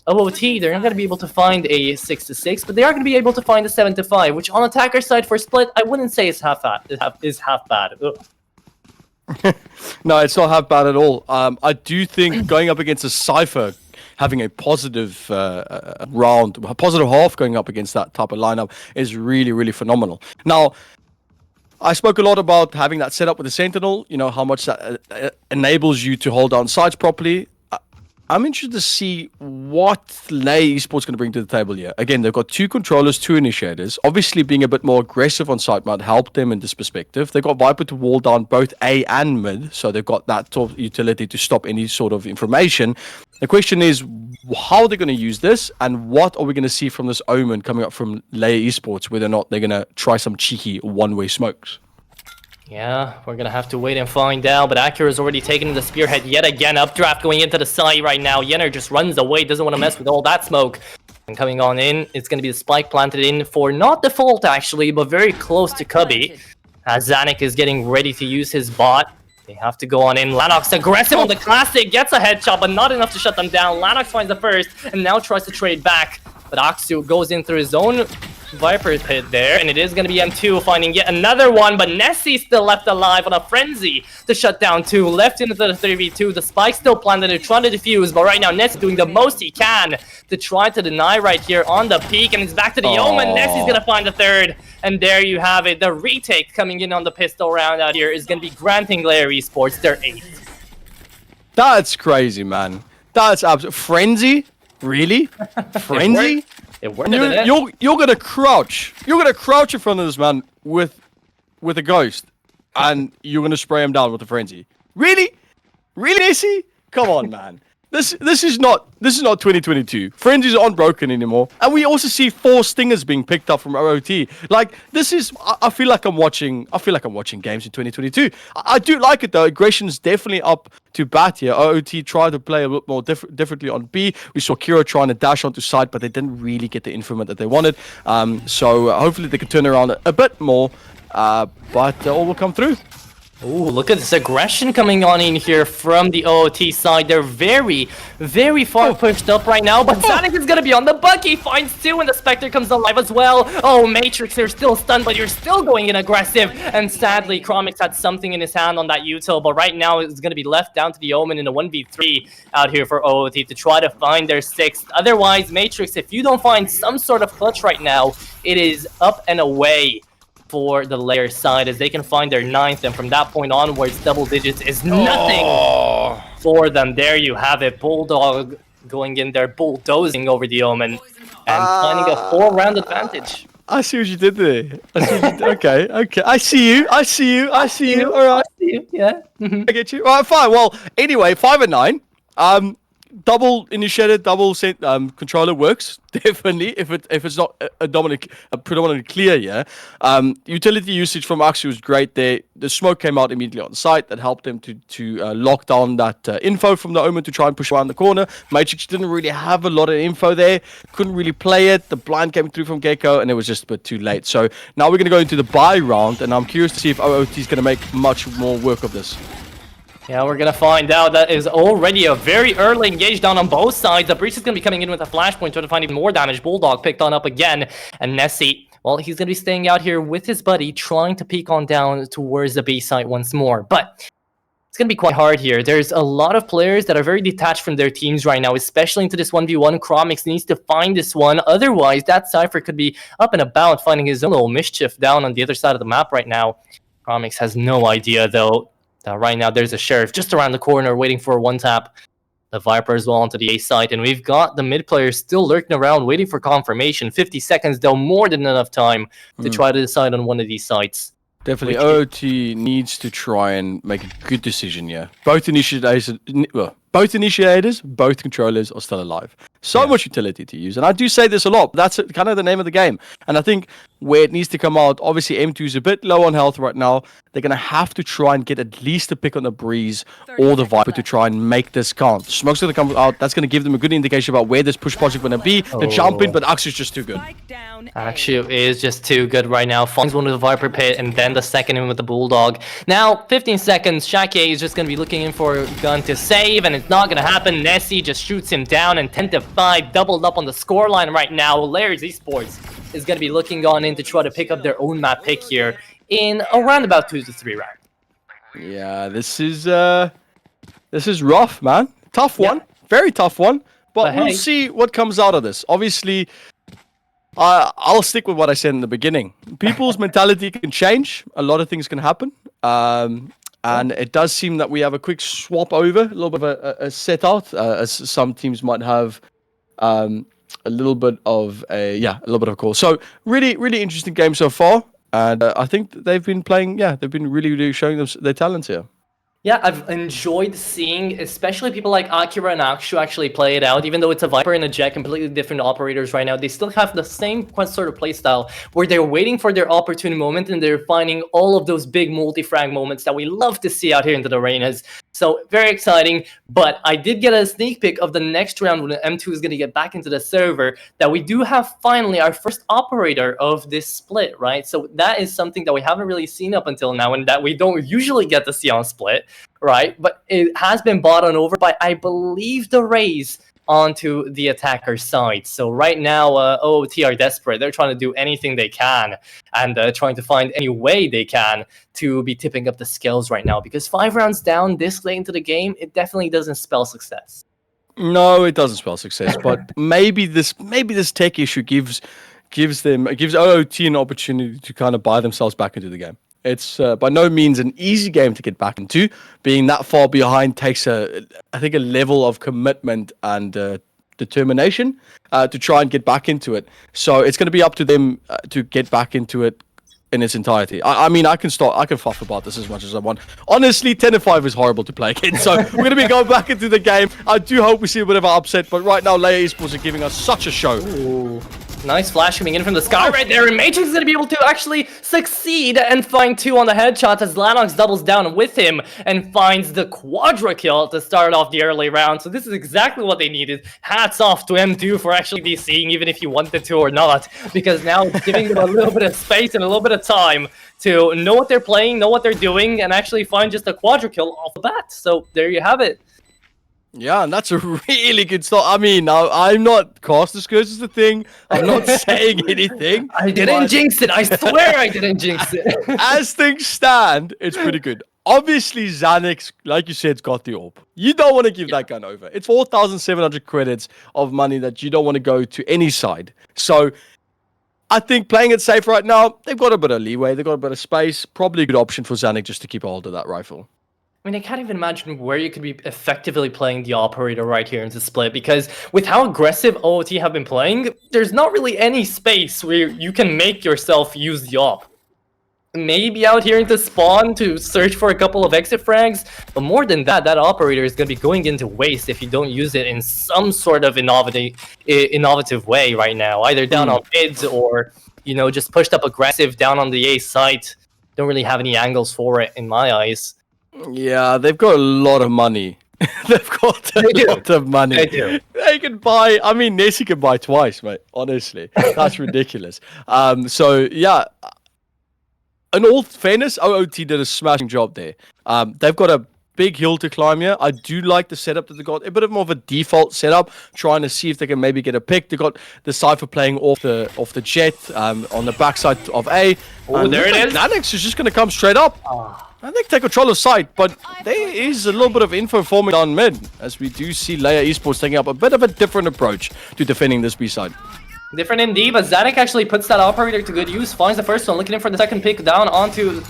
OOT, they're not going to be able to find a 6-6, but they are going to be able to find a 7-5, which on attacker side for split, I wouldn't say is half bad. No, it's not half bad at all. I do think going up against a Cypher, having a positive round, a positive half going up against that type of lineup is really, really phenomenal. Now, I spoke a lot about having that set up with the Sentinel, you know, how much that enables you to hold down sides properly. I'm interested to see what LYR Esports going to bring to the table here. Again, they've got 2 controllers, 2 initiators. Obviously, being a bit more aggressive on site might help them in this perspective. They've got Viper to wall down both A and mid, so they've got that sort of utility to stop any sort of information. The question is, how are they going to use this, and what are we going to see from this Omen coming up from LYR Esports, whether or not they're going to try some cheeky one-way smokes? Yeah, we're going to have to wait and find out, but Acura's already taken the spearhead yet again. Updraft going into the side right now. Yenner just runs away, doesn't want to mess with all that smoke. And coming on in, it's going to be the spike planted in for not default actually, but very close to Cubby. As Zanik is getting ready to use his bot. They have to go on in. Lanox aggressive on the classic, gets a headshot, but not enough to shut them down. Lanox finds the first, and now tries to trade back. But Aksu goes in through his own Viper pit there, and it is going to be M2 finding yet another one, but Nessie still left alive on a frenzy to shut down 2. Left into the 3v2, the spike still planted, they're trying to defuse, but right now Nessie doing the most he can to try to deny right here on the peak, and it's back to the Omen. Nessie's going to find the 3rd, and there you have it. The retake coming in on the pistol round out here is going to be granting LYR Esports their 8th. That's crazy, man. That's absolute frenzy. Really? Frenzy? It worked. And you're gonna crouch. You're gonna crouch in front of this man with a ghost, and you're gonna spray him down with a frenzy. Really, Messi? Come on, man. This is not 2022. Frenzies aren't broken anymore, and we also see 4 stingers being picked up from OOT. Like this is, I feel like I'm watching games in 2022. I do like it though. Aggression's definitely up to bat here. OOT tried to play a bit more differently on B. We saw Kira trying to dash onto side, but they didn't really get the informant that they wanted. So hopefully they can turn around a bit more, but all will come through. Ooh, look at this aggression coming on in here from the OOT side. They're very, very far pushed up right now, but Sonic is gonna be on the buck. He finds 2, and the Spectre comes alive as well. Oh, Matrix, they're still stunned, but you're still going in aggressive. And sadly, Chromix had something in his hand on that util, but right now it's gonna be left down to the Omen in a 1v3 out here for OOT to try to find their 6th. Otherwise, Matrix, if you don't find some sort of clutch right now, it is up and away for the LYR side, as they can find their 9th, and from that point onwards, double digits is nothing for them. There you have it. Bulldog going in there, bulldozing over the Omen, and finding a 4-round advantage. I see what you did there. Okay. I see you. All right. I see you. Yeah. I get you. All right, fine. Well, anyway, 5 and 9. Double initiated, double sent controller works definitely if it's not predominantly clear. Yeah. Utility usage from Axie was great there. The smoke came out immediately on site that helped them to lock down that info from the Omen to try and push around the corner. Matrix didn't really have a lot of info there. Couldn't really play it. The blind came through from Gecko, and it was just a bit too late. So now we're gonna go into the buy round, and I'm curious to see if OOT is gonna make much more work of this. Yeah, we're gonna find out. That is already a very early engage down on both sides. The Breach is gonna be coming in with a flashpoint, trying to find even more damage. Bulldog picked on up again, and Nessie, well, he's gonna be staying out here with his buddy, trying to peek on down towards the B site once more. But it's gonna be quite hard here. There's a lot of players that are very detached from their teams right now, especially into this 1v1. Chromix needs to find this one. Otherwise, that Cypher could be up and about, finding his own little mischief down on the other side of the map right now. Chromix has no idea, though. Right now, there's a Sheriff just around the corner waiting for a 1-tap. The Viper as well onto the A site, and we've got the mid players still lurking around waiting for confirmation. 50 seconds, though, more than enough time to try to decide on one of these sites. Definitely, OOT needs to try and make a good decision, yeah. Both initiators, both controllers are still alive. So much utility to use, and I do say this a lot, but that's kind of the name of the game. And I think where it needs to come out, obviously M2 is a bit low on health right now. They're going to have to try and get at least a pick on the Breeze or the Viper to try and make this count. Smoke's going to come out. That's going to give them a good indication about where this push project going to be. The jump in, but Axie is just too good. Axie is just too good right now. Finds one with the Viper pit, and then the second in with the Bulldog. Now, 15 seconds. Shake is just going to be looking in for a gun to save, and it's not going to happen. Nessie just shoots him down, and 10-5 doubled up on the scoreline right now. LYR's Esports is going to be looking on in to try to pick up their own map pick here in around about 2 to 3 rounds. Yeah, this is rough, man. Tough one. Very tough one. But we'll see what comes out of this. Obviously, I'll stick with what I said in the beginning. People's mentality can change. A lot of things can happen. And it does seem that we have a quick swap over, a little bit of a set out, as some teams might have a little bit of a call. So really, really interesting game so far. And I think they've been playing, they've been really showing their talents here. Yeah, I've enjoyed seeing, especially people like Akira and Akshu actually play it out. Even though it's a Viper and a Jet, completely different operators right now, they still have the same sort of playstyle where they're waiting for their opportune moment and they're finding all of those big multi-frag moments that we love to see out here into the Reynas. So very exciting, but I did get a sneak peek of the next round when M2 is going to get back into the server, that we do have finally our first operator of this split, right? So that is something that we haven't really seen up until now and that we don't usually get to see on split, right? But it has been bought on over by, I believe, the Rays onto the attacker side. So right now, OOT are desperate. They're trying to do anything they can and trying to find any way they can to be tipping up the scales right now, because 5 rounds down this late into the game, it definitely doesn't spell success. No, it doesn't spell success, but maybe this tech issue gives OOT an opportunity to kind of buy themselves back into the game. It's by no means an easy game to get back into. Being that far behind takes I think a level of commitment and determination to try and get back into it. So it's going to be up to them to get back into it in its entirety. I mean, I can fuff about this as much as I want. Honestly, 10-5 is horrible to play against. So we're going to be going back into the game. I do hope we see a bit of an upset, but right now, LYR Esports are giving us such a show. Ooh. Nice flash coming in from the sky right there, and Matrix is going to be able to actually succeed and find 2 on the headshots as Lanox doubles down with him and finds the quadra kill to start off the early round. So this is exactly what they needed. Hats off to M2 for actually be seeing, even if he wanted to or not, because now it's giving them a little bit of space and a little bit of time to know what they're playing, know what they're doing, and actually find just a quadra kill off the bat. So there you have it. Yeah, and that's a really good start. I mean, I'm not caster curse is the thing. I'm not saying anything. I didn't jinx it. I swear I didn't jinx it. As things stand, it's pretty good. Obviously, Xanax, like you said, got the AWP. You don't want to give that gun over. It's 4,700 credits of money that you don't want to go to any side. So I think playing it safe right now, they've got a bit of leeway. They've got a bit of space. Probably a good option for Xanax just to keep a hold of that rifle. I mean, I can't even imagine where you could be effectively playing the operator right here in the split, because with how aggressive OOT have been playing, there's not really any space where you can make yourself use the op. Maybe out here into spawn to search for a couple of exit frags, but more than that, that operator is going to be going into waste if you don't use it in some sort of innovative way right now, either down on mids or, you know, just pushed up aggressive down on the A site. Don't really have any angles for it in my eyes. Yeah, they've got a lot of money. They've got a lot of money. They do. They can buy, I mean, Nessie can buy twice, mate. Honestly, that's ridiculous. So, yeah, in all fairness, OOT did a smashing job there. They've got a big hill to climb here. I do like the setup that they got. A bit of more of a default setup, trying to see if they can maybe get a pick. They got the Cypher playing off the jet on the backside of A. Oh, there it is. Nanix is just going to come straight up. I think take control of site, but there is a little bit of info forming down mid, as we do see LYR Esports taking up a bit of a different approach to defending this B side. Different indeed, but Xanax actually puts that operator to good use, finds the first one, looking in for the second pick down onto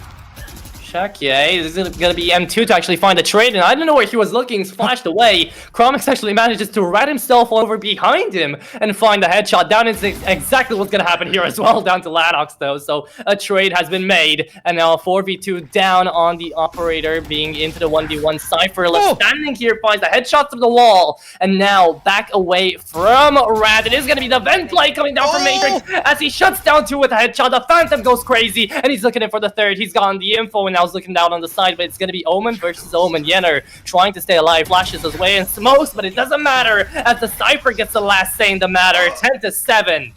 Shaq. Yeah, this is gonna be M2 to actually find a trade, and I don't know where he was looking. He's flashed away. Chromix actually manages to rat himself over behind him and find the headshot down. It's exactly what's gonna happen here as well, down to Lanox though. So a trade has been made, and now a 4v2 down on the operator, being into the 1v1 Cypher. Standing here, finds the headshot to the wall, and now back away from Rat. It is gonna be the vent play coming down from Matrix as he shuts down 2 with a headshot. The Phantom goes crazy, and he's looking in for the third. He's gotten the info, and now he's looking down on the side, but it's going to be Omen versus Omen. Yenner trying to stay alive, flashes his way and smokes, but it doesn't matter as the Cypher gets the last say in the matter. 10-7.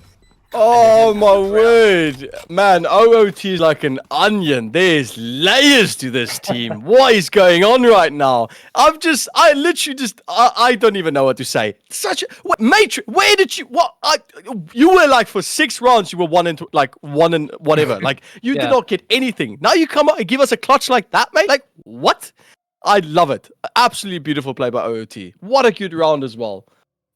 Oh my word, man! OOT is like an onion. There's layers to this team. What is going on right now? I don't even know what to say. Matrix, where did you? You were like for 6 rounds, you were one and whatever. Like you did not get anything. Now you come out and give us a clutch like that, mate. Like what? I love it. Absolutely beautiful play by OOT. What a good round as well.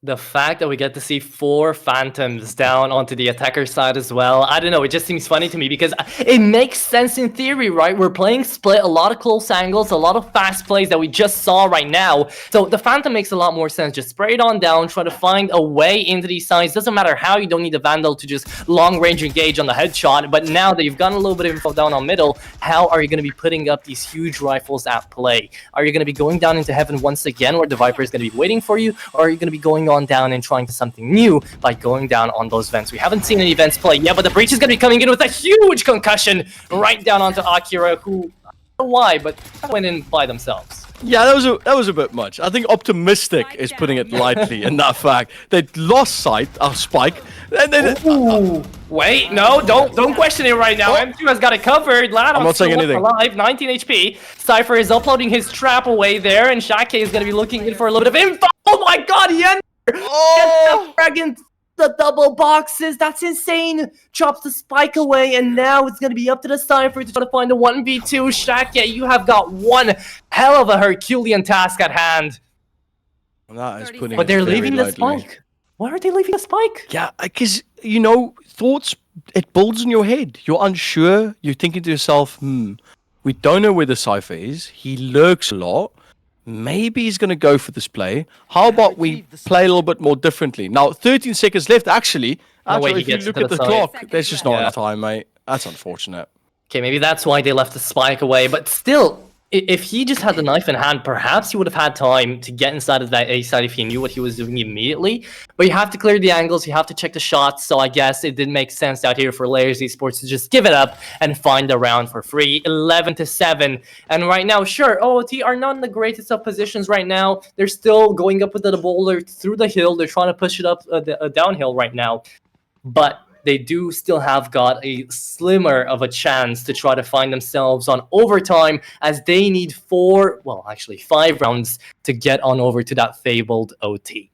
The fact that we get to see 4 Phantoms down onto the attacker side as well, I don't know, it just seems funny to me because it makes sense in theory, right? We're playing split, a lot of close angles, a lot of fast plays that we just saw right now. So the Phantom makes a lot more sense. Just spray it on down, try to find a way into these sides. Doesn't matter how, you don't need a Vandal to just long range engage on the headshot. But now that you've gotten a little bit of info down on middle, how are you going to be putting up these huge rifles at play? Are you going to be going down into heaven once again where the Viper is going to be waiting for you? Or are you going to be going on down and trying to something new by going down on those vents? We haven't seen any vents play yet, but the Breach is going to be coming in with a huge concussion right down onto Akira, who, I don't know why, but went in by themselves. Yeah, that was a bit much. I think optimistic is putting it lightly in that fact. They lost sight of Spike. And then, wait, no, don't question it right now. M2 has got it covered. I'm not saying anything. Alive, 19 HP. Cypher is uploading his trap away there, and Shaq is going to be looking in for a little bit of info. Oh my god, Yen! Oh! The double boxes, that's insane. Chops the Spike away, and now it's going to be up to the Cypher to try to find the 1v2. Shaq, you have got one hell of a Herculean task at hand. That is putting but they're leaving the lightly. Spike. Why are they leaving the Spike? Yeah, because, you know, thoughts, it builds in your head. You're unsure. You're thinking to yourself, we don't know where the Cypher is. He lurks a lot. maybe he's going to go for this play. How about we play a little bit more differently? Now, 13 seconds left, actually. No way he If you gets look to at the the side. clock, there's just not Yeah. enough time, mate. That's unfortunate. Okay, maybe that's why they left the spike away. But still, if he just had the knife in hand, perhaps he would have had time to get inside of that A side if he knew what he was doing immediately. But you have to clear the angles, you have to check the shots. So I guess it did make sense out here for LYR Esports to just give it up and find the round for free. 11-7. And right now, sure, OOT are not in the greatest of positions right now. They're still going up with the boulder through the hill. They're trying to push it up a downhill right now. But they do still have got a slimmer of a chance to try to find themselves on overtime, as they need 5 rounds to get on over to that fabled OT.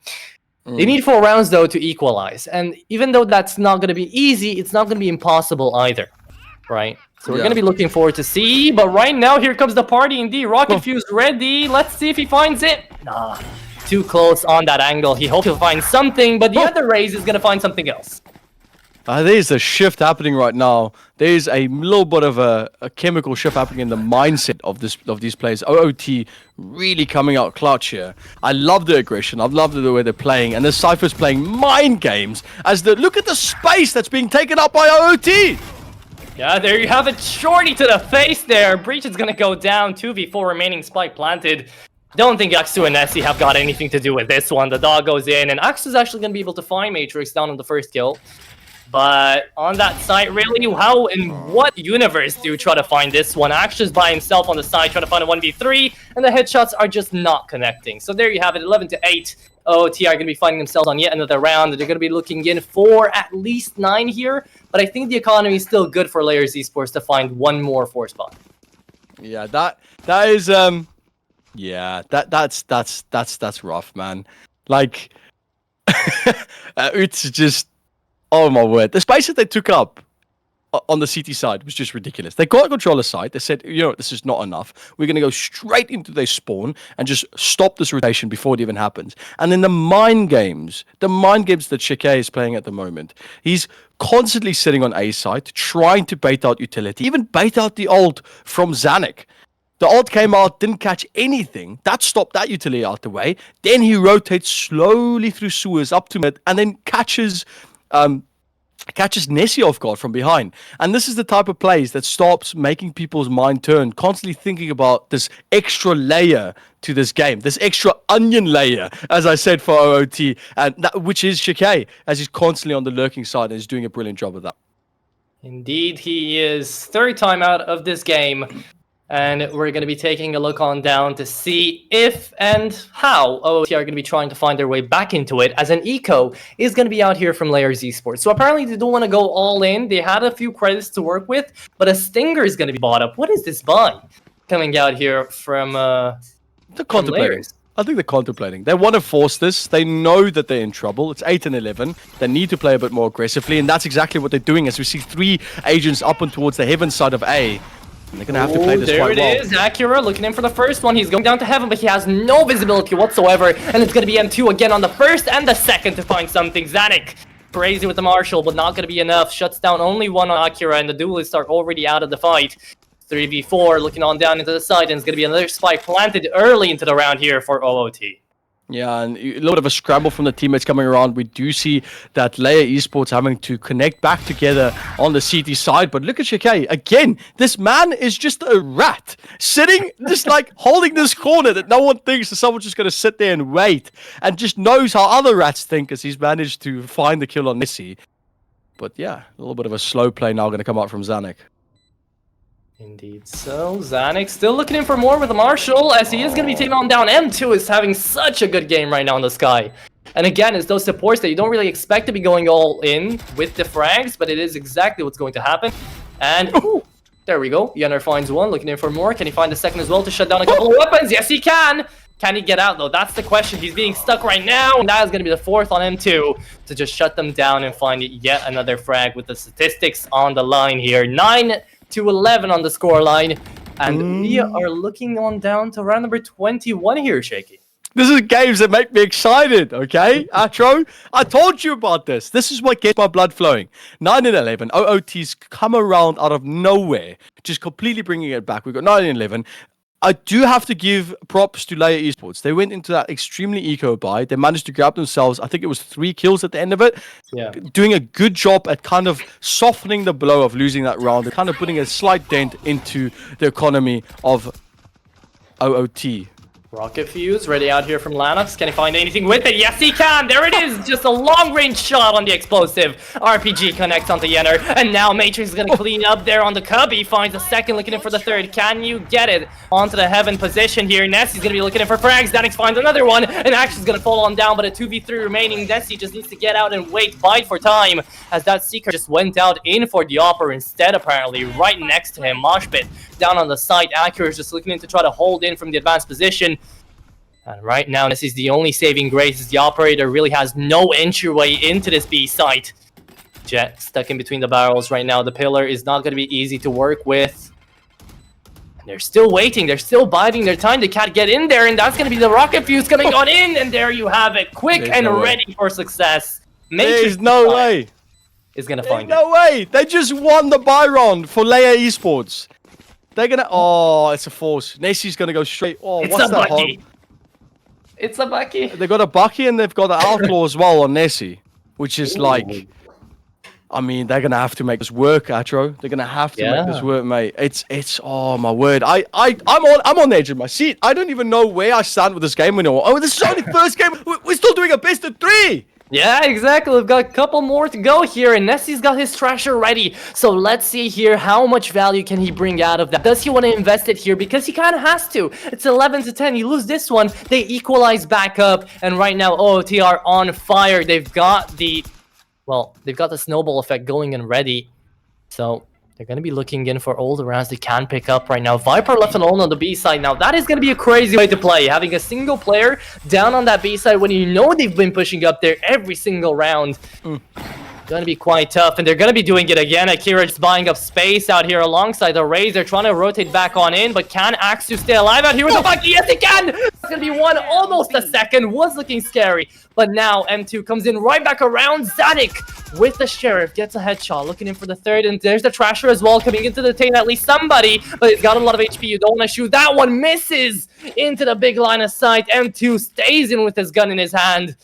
They need 4 rounds, though, to equalize. And even though that's not going to be easy, it's not going to be impossible either, right? So we're going to be looking forward to see. But right now, here comes the party indeed. Rocket Fuse ready. Let's see if he finds it. Nah, too close on that angle. He hopes he'll find something, but the other Raze is going to find something else. There's a shift happening right now. There's a little bit of a chemical shift happening in the mindset of these players. OOT really coming out clutch here. I love the aggression. I love the way they're playing. And the Cypher's playing mind games look at the space that's being taken up by OOT. Yeah, there you have it. Shorty to the face there. Breach is going to go down. 2v4 remaining, spike planted. Don't think Axu and Nessie have got anything to do with this one. The dog goes in, and Axu is actually going to be able to find Matrix down on the first kill. But on that side, really, how in what universe do you try to find this one? Axu's by himself on the side trying to find a 1v3, and the headshots are just not connecting. So there you have it, 11-8. OOT are going to be finding themselves on yet another round. They're going to be looking in for at least 9 here, but I think the economy is still good for LYR Esports to find one more 4 spot. Yeah, that is yeah, that's rough, man. Like it's just, oh my word. The space that they took up on the CT side was just ridiculous. They got controller side. They said, you know, this is not enough. We're going to go straight into their spawn and just stop this rotation before it even happens. And then the mind games that Shike is playing at the moment. He's constantly sitting on A side, trying to bait out utility, even bait out the ult from Zanuck. The ult came out, didn't catch anything. That stopped that utility out the way. Then he rotates slowly through sewers up to mid and then catches Nessie off guard from behind. And this is the type of plays that stops making people's mind turn, constantly thinking about this extra layer to this game, this extra onion layer, as I said, for OOT, and which is Shike, as he's constantly on the lurking side and is doing a brilliant job of that. Indeed, he is. Third time out of this game. And we're going to be taking a look on down to see if and how OOT are going to be trying to find their way back into it, as an eco is going to be out here from LYR Esports. So apparently they don't want to go all in. They had a few credits to work with, but a Stinger is going to be bought up. What is this buy coming out here from They're contemplating. I think they're contemplating. They want to force this. They know that they're in trouble. It's 8 and 11. They need to play a bit more aggressively, and that's exactly what they're doing, as we see 3 agents up and towards the heaven side of A. And they're going to have to play this quite well. There it is, Acura looking in for the first one. He's going down to heaven, but he has no visibility whatsoever. And it's going to be M2 again on the first and the second to find something. Zanuck, crazy with the Marshall, but not going to be enough. Shuts down only one on Acura, and the duelists are already out of the fight. 3v4, looking on down into the side, and it's going to be another spike planted early into the round here for OOT. Yeah, and a little bit of a scramble from the teammates coming around. We do see that LYR Esports having to connect back together on the CT side. But look at Shike. Again, this man is just a rat. Sitting, just like holding this corner that no one thinks that someone's just going to sit there and wait. And just knows how other rats think, as he's managed to find the kill on Nessie. But yeah, a little bit of a slow play now going to come out from Zanuck. Indeed. So Zanuck still looking in for more with the Marshall, as he is going to be taking on down. M2 is having such a good game right now in the sky. And again, it's those supports that you don't really expect to be going all in with the frags, but it is exactly what's going to happen. And there we go. Yenner finds one, looking in for more. Can he find the second as well to shut down a couple of weapons? Yes, he can. Can he get out, though? That's the question. He's being stuck right now, and that is going to be the 4th on M2 to just shut them down and find yet another frag with the statistics on the line here. 9-11 on the scoreline, and we are looking on down to round number 21 here, Shaky. This is games that make me excited, okay? Atro, I told you about this. This is what gets my blood flowing. 9 and 11, OOT's come around out of nowhere, just completely bringing it back. We've got 9 and 11. I do have to give props to LYR Esports. They went into that extremely eco buy. They managed to grab themselves, I think it was 3 kills at the end of it. Yeah. Doing a good job at kind of softening the blow of losing that round and kind of putting a slight dent into the economy of OOT. Rocket Fuse ready out here from Lanox. Can he find anything with it? Yes, he can. There it is. Just a long-range shot on the explosive. RPG connects onto Yenner. And now Matrix is going to clean up there on the Cubby. Finds a second, looking in for the third. Can you get it onto the Heaven position here? Nessie's going to be looking in for frags. Danix finds another one. And Action's going to fall on down, but a 2v3 remaining. Nessie just needs to get out and wait, bide for time. As that Seeker just went out in for the Opera instead, apparently. Right next to him. Moshpit down on the site. Acura is just looking in to try to hold in from the advanced position. And right now, this is the only saving grace, as the Operator really has no entryway into this B site. Jet stuck in between the barrels right now. The Pillar is not going to be easy to work with. And they're still waiting. They're still biding their time. They can't get in there, and that's going to be the Rocket Fuse coming on in. And there you have it. Quick and ready for success. There's no way. Is going to find it. No way. They just won the buy round for LYR Esports. They're going to... Oh, it's a force. Nessie's going to go straight... Oh, It's what's a that? Bucky. It's a Bucky. They've got a Bucky and they've got an Outlaw as well on Nessie, which is like, I mean, they're gonna have to make this work, Atro. They're gonna have to make this work, mate. It's oh my word. I'm on the edge of my seat. I don't even know where I stand with this game anymore. Oh, this is only first game. We're still doing a best of 3. Yeah, exactly. We've got a couple more to go here, and Nessie's got his Thrasher ready. So let's see here, how much value can he bring out of that? Does he want to invest it here? Because he kind of has to. It's 11 to 10. You lose this one, they equalize back up, and right now OOT are on fire. They've got the, well, they've got the snowball effect going and ready. So they're going to be looking in for all the rounds they can pick up right now. Viper left alone on the B side now. That is going to be a crazy way to play. Having a single player down on that B side when you know they've been pushing up there every single round. Going to be quite tough, and they're going to be doing it again. Akira just buying up space out here alongside the Rays. They're trying to rotate back on in, but can Axu stay alive out here with the Bucky? Yes, he can! It's going to be one, almost a second. Was looking scary, but now M2 comes in right back around. Zanik with the Sheriff gets a headshot, looking in for the third, and there's the Thrasher as well coming into the taint. At least somebody, but he's got a lot of HP. You don't want to shoot. That one misses into the big line of sight. M2 stays in with his gun in his hand.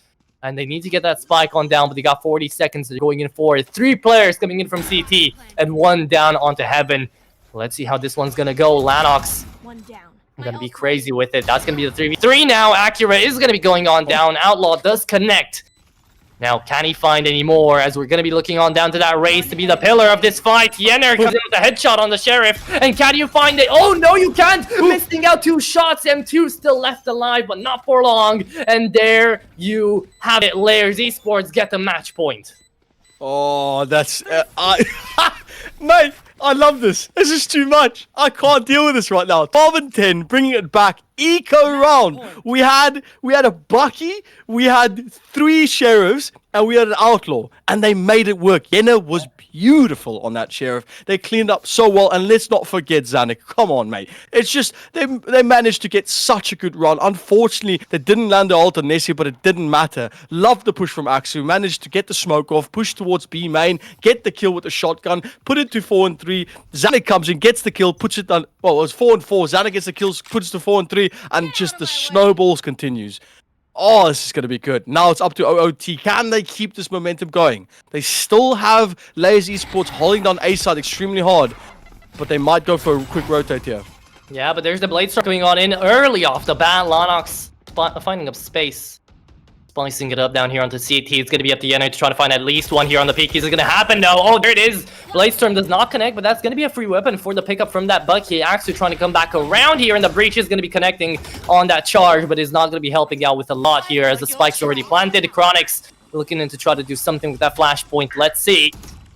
And they need to get that spike on down, but they got 40 seconds. They're going in for 3 players coming in from CT and 1 down onto Heaven. Let's see how this one's going to go. Lanox, I'm going to be crazy with it. That's going to be the 3v3 now. Acura is going to be going on down. Outlaw does connect. Now, can he find any more? As we're going to be looking on down to that race to be the pillar of this fight. Yenner comes in with a headshot on the Sheriff. And can you find it? Oh, no, you can't. Missing out 2 shots. M2 still left alive, but not for long. And there you have it. LYR Esports get the match point. Oh, that's... Mate, I love this. This is too much. I can't deal with this right now. 12 and 10, bringing it back. Eco round. We had a Bucky, we had 3 Sheriffs, and we had an Outlaw. And they made it work. Yenner was beautiful on that Sheriff. They cleaned up so well. And let's not forget Zanik. Come on, mate. It's just, they managed to get such a good run. Unfortunately, they didn't land the ult on Nessie, but it didn't matter. Loved the push from Axu. Managed to get the smoke off, push towards B main, get the kill with the shotgun, put it to 4 and 3. Zanik comes in, gets the kill, puts it on. Well, it was 4 and 4. Zanik gets the kills, puts it to 4 and 3, and just the snowballs continues. Oh, this is going to be good. Now it's up to OOT. Can they keep this momentum going? They still have LYR Esports holding down A side extremely hard, but they might go for a quick rotate here. Yeah, but there's the Blade Storm coming on in early off the bat. Lanox finding up space. Splicing it up down here onto CT. It's going to be up to Yenner to try to find at least one here on the peak. Is it going to happen? No. Oh, there it is. Blade Storm does not connect, but that's going to be a free weapon for the pickup from that Bucky. Actually trying to come back around here, and the Breach is going to be connecting on that charge, but is not going to be helping out with a lot here as the spike's already planted. Chronix looking in to try to do something with that flashpoint. Let's see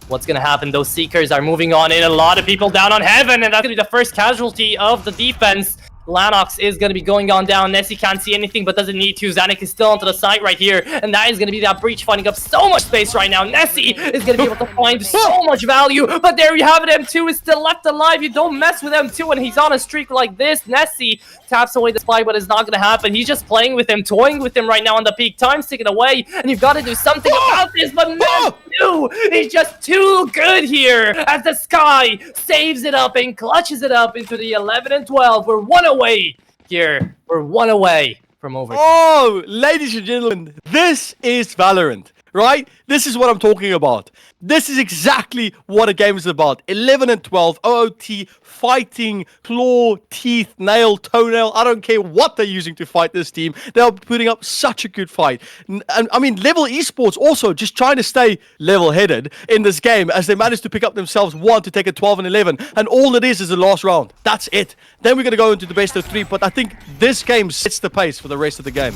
what's going to happen. Those Seekers are moving on in. A lot of people down on Heaven, and that's going to be the first casualty of the defense. Lanox is going to be going on down. Nessie can't see anything, but doesn't need to. Zanik is still onto the side right here, and that is going to be that Breach finding up so much space right now. Nessie is going to be able to find so much value, but there you have it. M2 is still left alive. You don't mess with M2 when he's on a streak like this. Nessie taps away the spike, but it's not gonna happen. He's just playing with him, toying with him right now on the peak. Time's ticking away, and you've got to do something about this, but M2 is just too good here as the Sky saves it up and clutches it up into the 11 and 12. We're one away here. We're one away from overtime. Oh, ladies and gentlemen, this is Valorant, right? This is what I'm talking about. This is exactly what a game is about. 11 and 12, OOT, fighting, claw, teeth, nail, toenail. I don't care what they're using to fight this team. They're putting up such a good fight. And I mean, Level Esports also just trying to stay level-headed in this game as they managed to pick up themselves one to take a 12 and 11. And all it is the last round. That's it. Then we're going to go into the best of 3. But I think this game sets the pace for the rest of the game.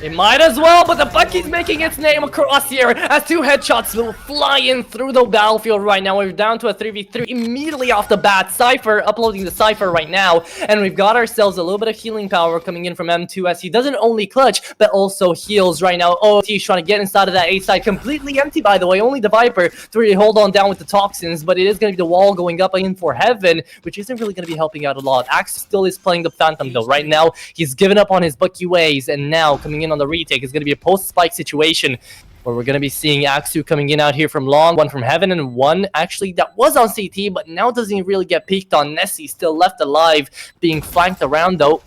It might as well, but the Bucky's making its name across here as 2 headshots will fly in through the battlefield right now. We're down to a 3v3 immediately off the bat. Cypher uploading the Cypher right now, and we've got ourselves a little bit of healing power coming in from M2 as he doesn't only clutch, but also heals right now. OOT is trying to get inside of that A side, completely empty by the way. Only the Viper to really hold on down with the toxins, but it is going to be the wall going up in for Heaven, which isn't really going to be helping out a lot. Axe still is playing the Phantom though. Right now, he's given up on his Bucky ways, and now coming in on the retake is going to be a post-spike situation where we're going to be seeing Aksu coming in out here from long, one from Heaven, and one actually that was on CT, but now doesn't really get peeked on. Nessie still left alive, being flanked around though.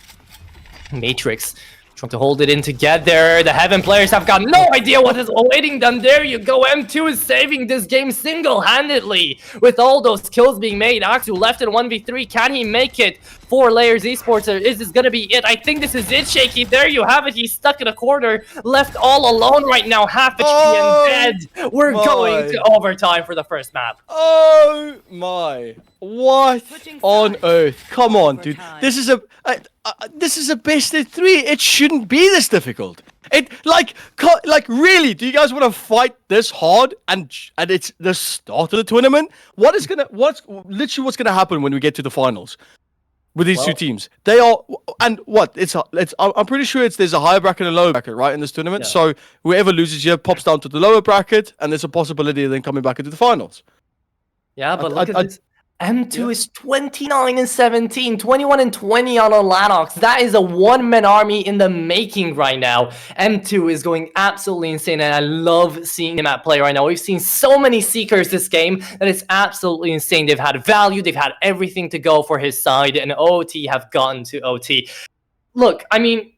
Matrix trying to hold it in together. The Heaven players have got no idea what is awaiting them. There you go. M2 is saving this game single-handedly with all those kills being made. Aksu left in 1v3. Can he make it for Layers Esports, or is this gonna be it? I think this is it, Shaky. There you have it. He's stuck in a corner, left all alone right now, half HP and dead. We're going to overtime for the first map. Oh my! What on earth? Come on, dude. This is a best of 3. It shouldn't be this difficult. It like really? Do you guys want to fight this hard? And it's the start of the tournament. What's gonna happen when we get to the finals? With these two teams, they are, and what I'm pretty sure there's a higher bracket and a lower bracket, right, in this tournament. Yeah. So whoever loses here pops down to the lower bracket, and there's a possibility of them coming back into the finals. Yeah, but look at this. M2 is 29 and 17, 21 and 20 on Lanox. That is a one-man army in the making right now. M2 is going absolutely insane, and I love seeing him at play right now. We've seen so many Seekers this game that it's absolutely insane. They've had value, they've had everything to go for his side, and OOT have gotten to OT. Look, I mean,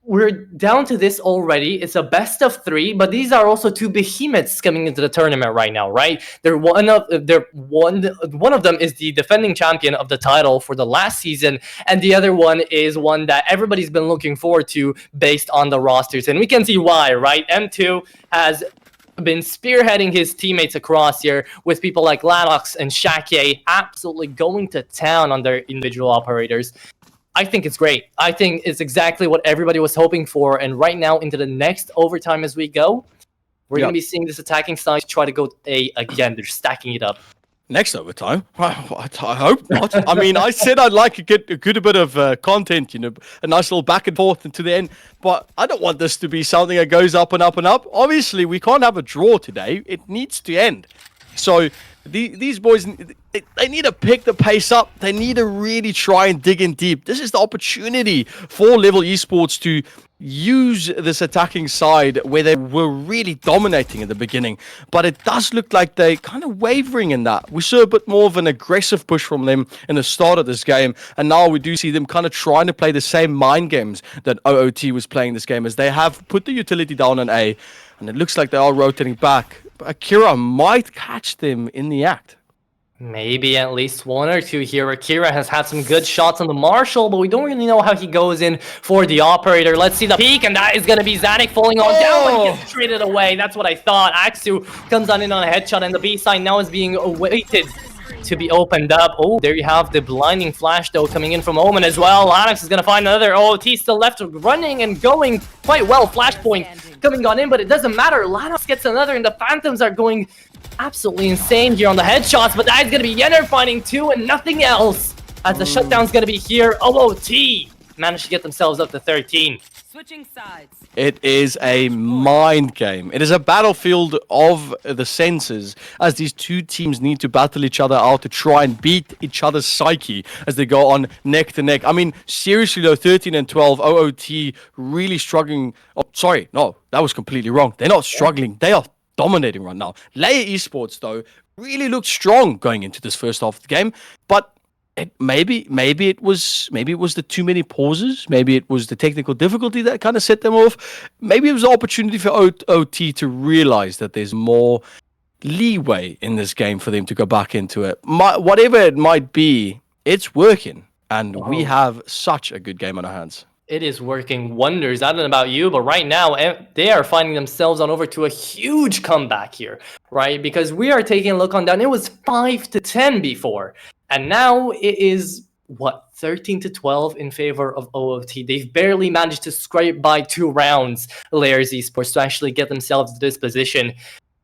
we're down to this already. It's a best of 3, but these are also 2 behemoths coming into the tournament right now, right? One of them is the defending champion of the title for the last season, and the other one is one that everybody's been looking forward to based on the rosters, and we can see why, right? M2 has been spearheading his teammates across here with people like Lanox and Shake absolutely going to town on their individual operators. I think it's great. I think it's exactly what everybody was hoping for. And right now, into the next overtime as we go, we're going to be seeing this attacking side try to go A again. They're stacking it up. Next overtime? I hope not. I mean, I said I'd like to get a good bit of content, you know, a nice little back and forth into the end. But I don't want this to be something that goes up and up and up. Obviously, we can't have a draw today. It needs to end. So these boys, they need to pick the pace up. They need to really try and dig in deep. This is the opportunity for Level Esports to use this attacking side where they were really dominating in the beginning. But it does look like they're kind of wavering in that. We saw a bit more of an aggressive push from them in the start of this game. And now we do see them kind of trying to play the same mind games that OOT was playing this game, as they have put the utility down on A. And it looks like they are rotating back. But Akira might catch them in the act. Maybe at least 1 or 2 here. Akira has had some good shots on the Marshall, but we don't really know how he goes in for the operator. Let's see the peak, and that is going to be Zanuck falling on down, but he gets traded away. That's what I thought. Aksu comes on in on a headshot, and the B side now is being awaited to be opened up. Oh, there you have the blinding flash, though, coming in from Omen as well. Lanox is going to find another. OOT still left running and going quite well. Flashpoint coming on in, but it doesn't matter. Lanox gets another, and the Phantoms are going absolutely insane here on the headshots, but that is going to be Yenner finding 2 and nothing else, as the shutdown's going to be here. OOT managed to get themselves up to 13. Switching sides. It is a mind game. It is a battlefield of the senses as these two teams need to battle each other out to try and beat each other's psyche as they go on neck to neck. I mean, seriously though, 13 and 12, OOT really struggling. Oh, sorry, no, that was completely wrong. They're not struggling. They are dominating right now. LYR Esports, though, really looked strong going into this first half of the game, but maybe it was the too many pauses. Maybe it was the technical difficulty that kind of set them off. Maybe it was an opportunity for OT to realize that there's more leeway in this game for them to go back into it. Whatever it might be, it's working, and we have such a good game on our hands. It is working wonders. I don't know about you, but right now they are finding themselves on over to a huge comeback here, right? Because we are taking a look on down. It was 5-10 before. And now it is, 13-12 in favor of OOT. They've barely managed to scrape by 2 rounds, LYR Esports, to actually get themselves to this position.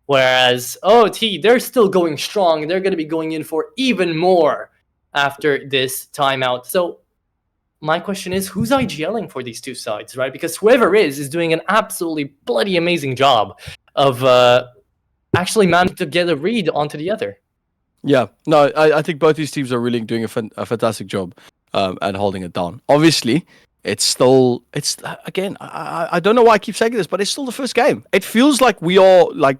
Whereas OOT, they're still going strong. They're going to be going in for even more after this timeout. So my question is, who's IGLing for these two sides, right? Because whoever is doing an absolutely bloody amazing job of actually managing to get a read onto the other. Yeah, no, I think both these teams are really doing a fantastic job at holding it down. Obviously, again, I don't know why I keep saying this, but it's still the first game. It feels like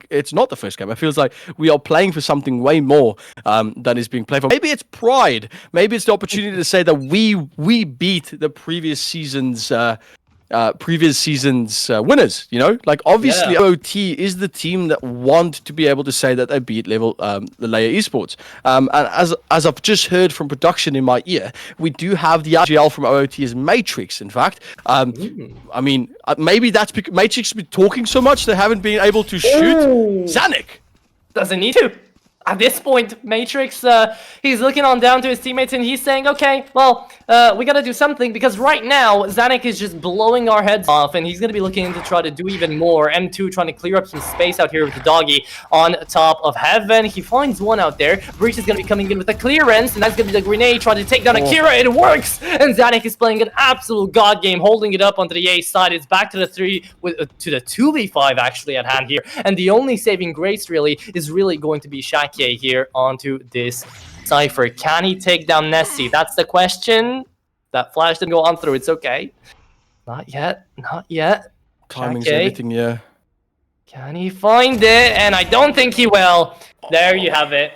it's not the first game. It feels like we are playing for something way more than is being played for. Maybe it's pride. Maybe it's the opportunity to say that we beat the previous season's winners, you know, like obviously OT is the team that want to be able to say that they beat the LYR Esports. And as I've just heard from production in my ear, we do have the IGL from OOT as Matrix. In fact, I mean, maybe that's because Matrix has been talking so much they haven't been able to shoot. Zanik doesn't need to. At this point, Matrix, he's looking on down to his teammates and he's saying, okay, well, we gotta do something, because right now, Zanik is just blowing our heads off and he's gonna be looking to try to do even more. M2 trying to clear up some space out here with the doggy on top of Heaven. He finds one out there. Breach is gonna be coming in with a clearance, and that's gonna be the grenade trying to take down Akira. It works! And Zanik is playing an absolute god game, holding it up onto the A side. It's back to the 2v5 actually at hand here. And the only saving grace really is really going to be Shaq here onto this Cypher. Can he take down Nessie? That's the question. That flash didn't go on through. It's okay. Not yet. Not yet. Timing's everything, yeah. Can he find it? And I don't think he will. There you have it.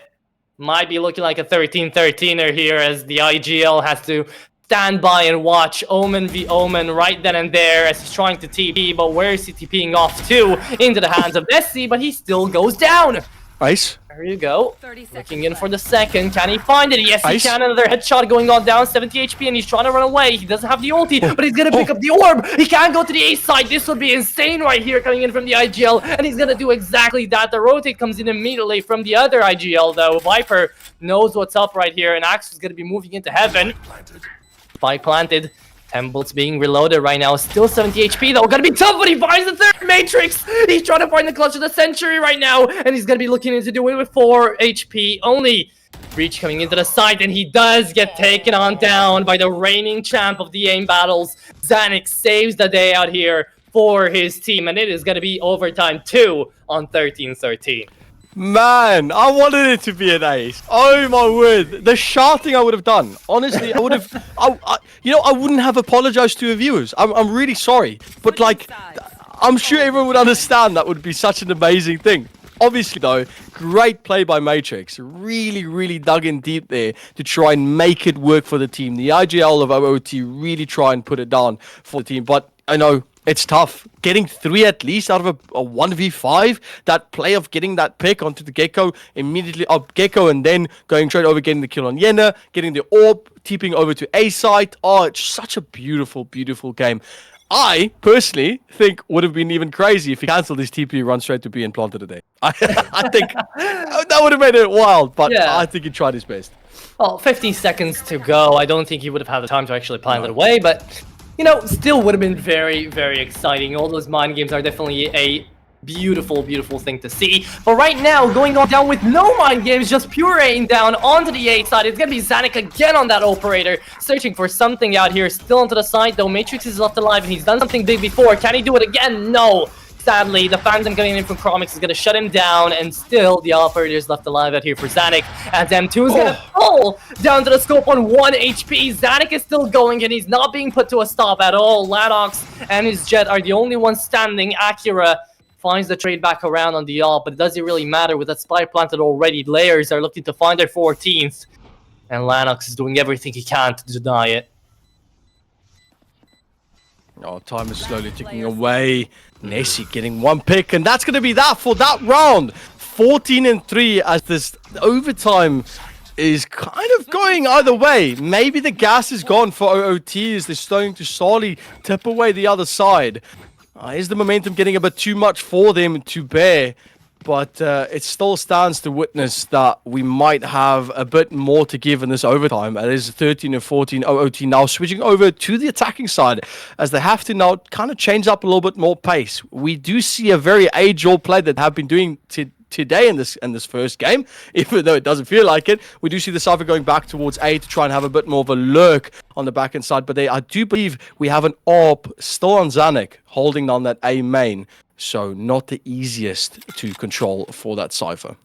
Might be looking like a 13-13er here as the IGL has to stand by and watch Omen v Omen right then and there as he's trying to TP. But where is he TPing off to? Into the hands of Nessie, but he still goes down. Nice. There you go. Looking in for the second. Can he find it? Yes, he can. Another headshot going on down. 70 HP, and he's trying to run away. He doesn't have the ulti, but he's going to pick up the orb. He can't go to the A side. This would be insane right here coming in from the IGL, and he's going to do exactly that. The rotate comes in immediately from the other IGL, though. Viper knows what's up right here, and Axe is going to be moving into Heaven. Spike planted. 10 bullets being reloaded right now. Still 70 HP though. Gonna be tough, but he finds the third Matrix. He's trying to find the clutch of the century right now. And he's gonna be looking to do it with 4 HP only. Breach coming into the site, and he does get taken on down by the reigning champ of the aim battles. Zanik saves the day out here for his team. And it is gonna be overtime 2 on 13-13. Man, I wanted it to be an ace. Oh my word. The shouting I would have done. Honestly, I would have... I wouldn't have apologized to your viewers. I'm really sorry. But, like, I'm sure everyone would understand that would be such an amazing thing. Obviously, though, great play by Matrix. Really, really dug in deep there to try and make it work for the team. The IGL of OOT really try and put it down for the team. But I know... it's tough. Getting 3 at least out of a 1v5. That play of getting that pick onto the Gecko immediately up Gecko and then going straight over, getting the kill on Reyna, getting the orb, tipping over to A site. Oh, it's such a beautiful, beautiful game. I personally think would have been even crazy if he cancelled his TP run straight to B and planted today. I think that would have made it wild, but yeah. I think he tried his best. Well, 15 seconds to go. I don't think he would have had the time to actually plant it away, but... you know, still would have been very, very exciting. All those mind games are definitely a Beautiful, beautiful thing to see. But right now, going on down with no mind games, just pure rain down onto the A side. It's going to be Zanik again on that operator, searching for something out here. Still onto the side, though. Matrix is left alive, and he's done something big before. Can he do it again? No. Sadly, the Phantom coming in from Chromix is going to shut him down, and still the operator is left alive out here for Zanik. As M2 is going to fall down to the scope on 1 HP. Zanik is still going, and he's not being put to a stop at all. Lanox and his Jet are the only ones standing. Akira finds the trade back around on the AWP, but it doesn't really matter with that spy planted already. Layers are looking to find their 14th, and Lanox is doing everything he can to deny it. Oh, time is slowly ticking away. Nessie getting one pick, and that's going to be that for that round. 14-3 as this overtime is kind of going either way. Maybe the gas is gone for OOT as they're starting to slowly tip away the other side. Is the momentum getting a bit too much for them to bear? But it still stands to witness that we might have a bit more to give in this overtime. It is 13-14 OOT now switching over to the attacking side as they have to now kind of change up a little bit more pace. We do see a very age-old play that have been doing today in this first game, even though it doesn't feel like it. We do see the Cypher going back towards A to try and have a bit more of a lurk on the back end side, but I do believe we have an AWP still on Zanik holding on that A main. So not the easiest to control for that Cypher.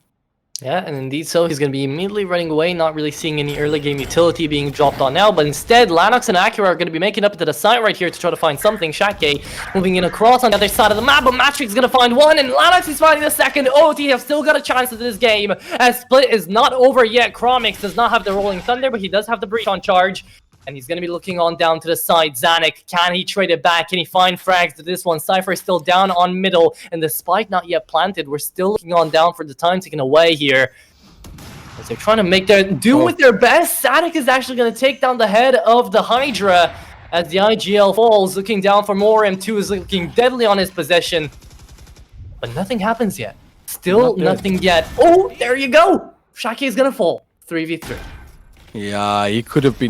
Yeah, and indeed so. He's going to be immediately running away, not really seeing any early game utility being dropped on now, but instead, Lanox and Akira are going to be making up to the side right here to try to find something. Shake moving in across on the other side of the map, but Matrix is going to find one, and Lanox is finding the second. OOT have still got a chance at this game, as Split is not over yet. Chromix does not have the Rolling Thunder, but he does have the Breach on charge. And he's going to be looking on down to the side. Zanik, can he trade it back? Can he find frags to this one? Cypher is still down on middle, and the spike not yet planted. We're still looking on down for the time taken away here. As they're trying to make with their best. Zanik is actually going to take down the head of the Hydra as the IGL falls. Looking down for more. M2 is looking deadly on his possession. But nothing happens yet. Still nothing yet. Oh, there you go. Shaki is going to fall. 3v3. Yeah, he could have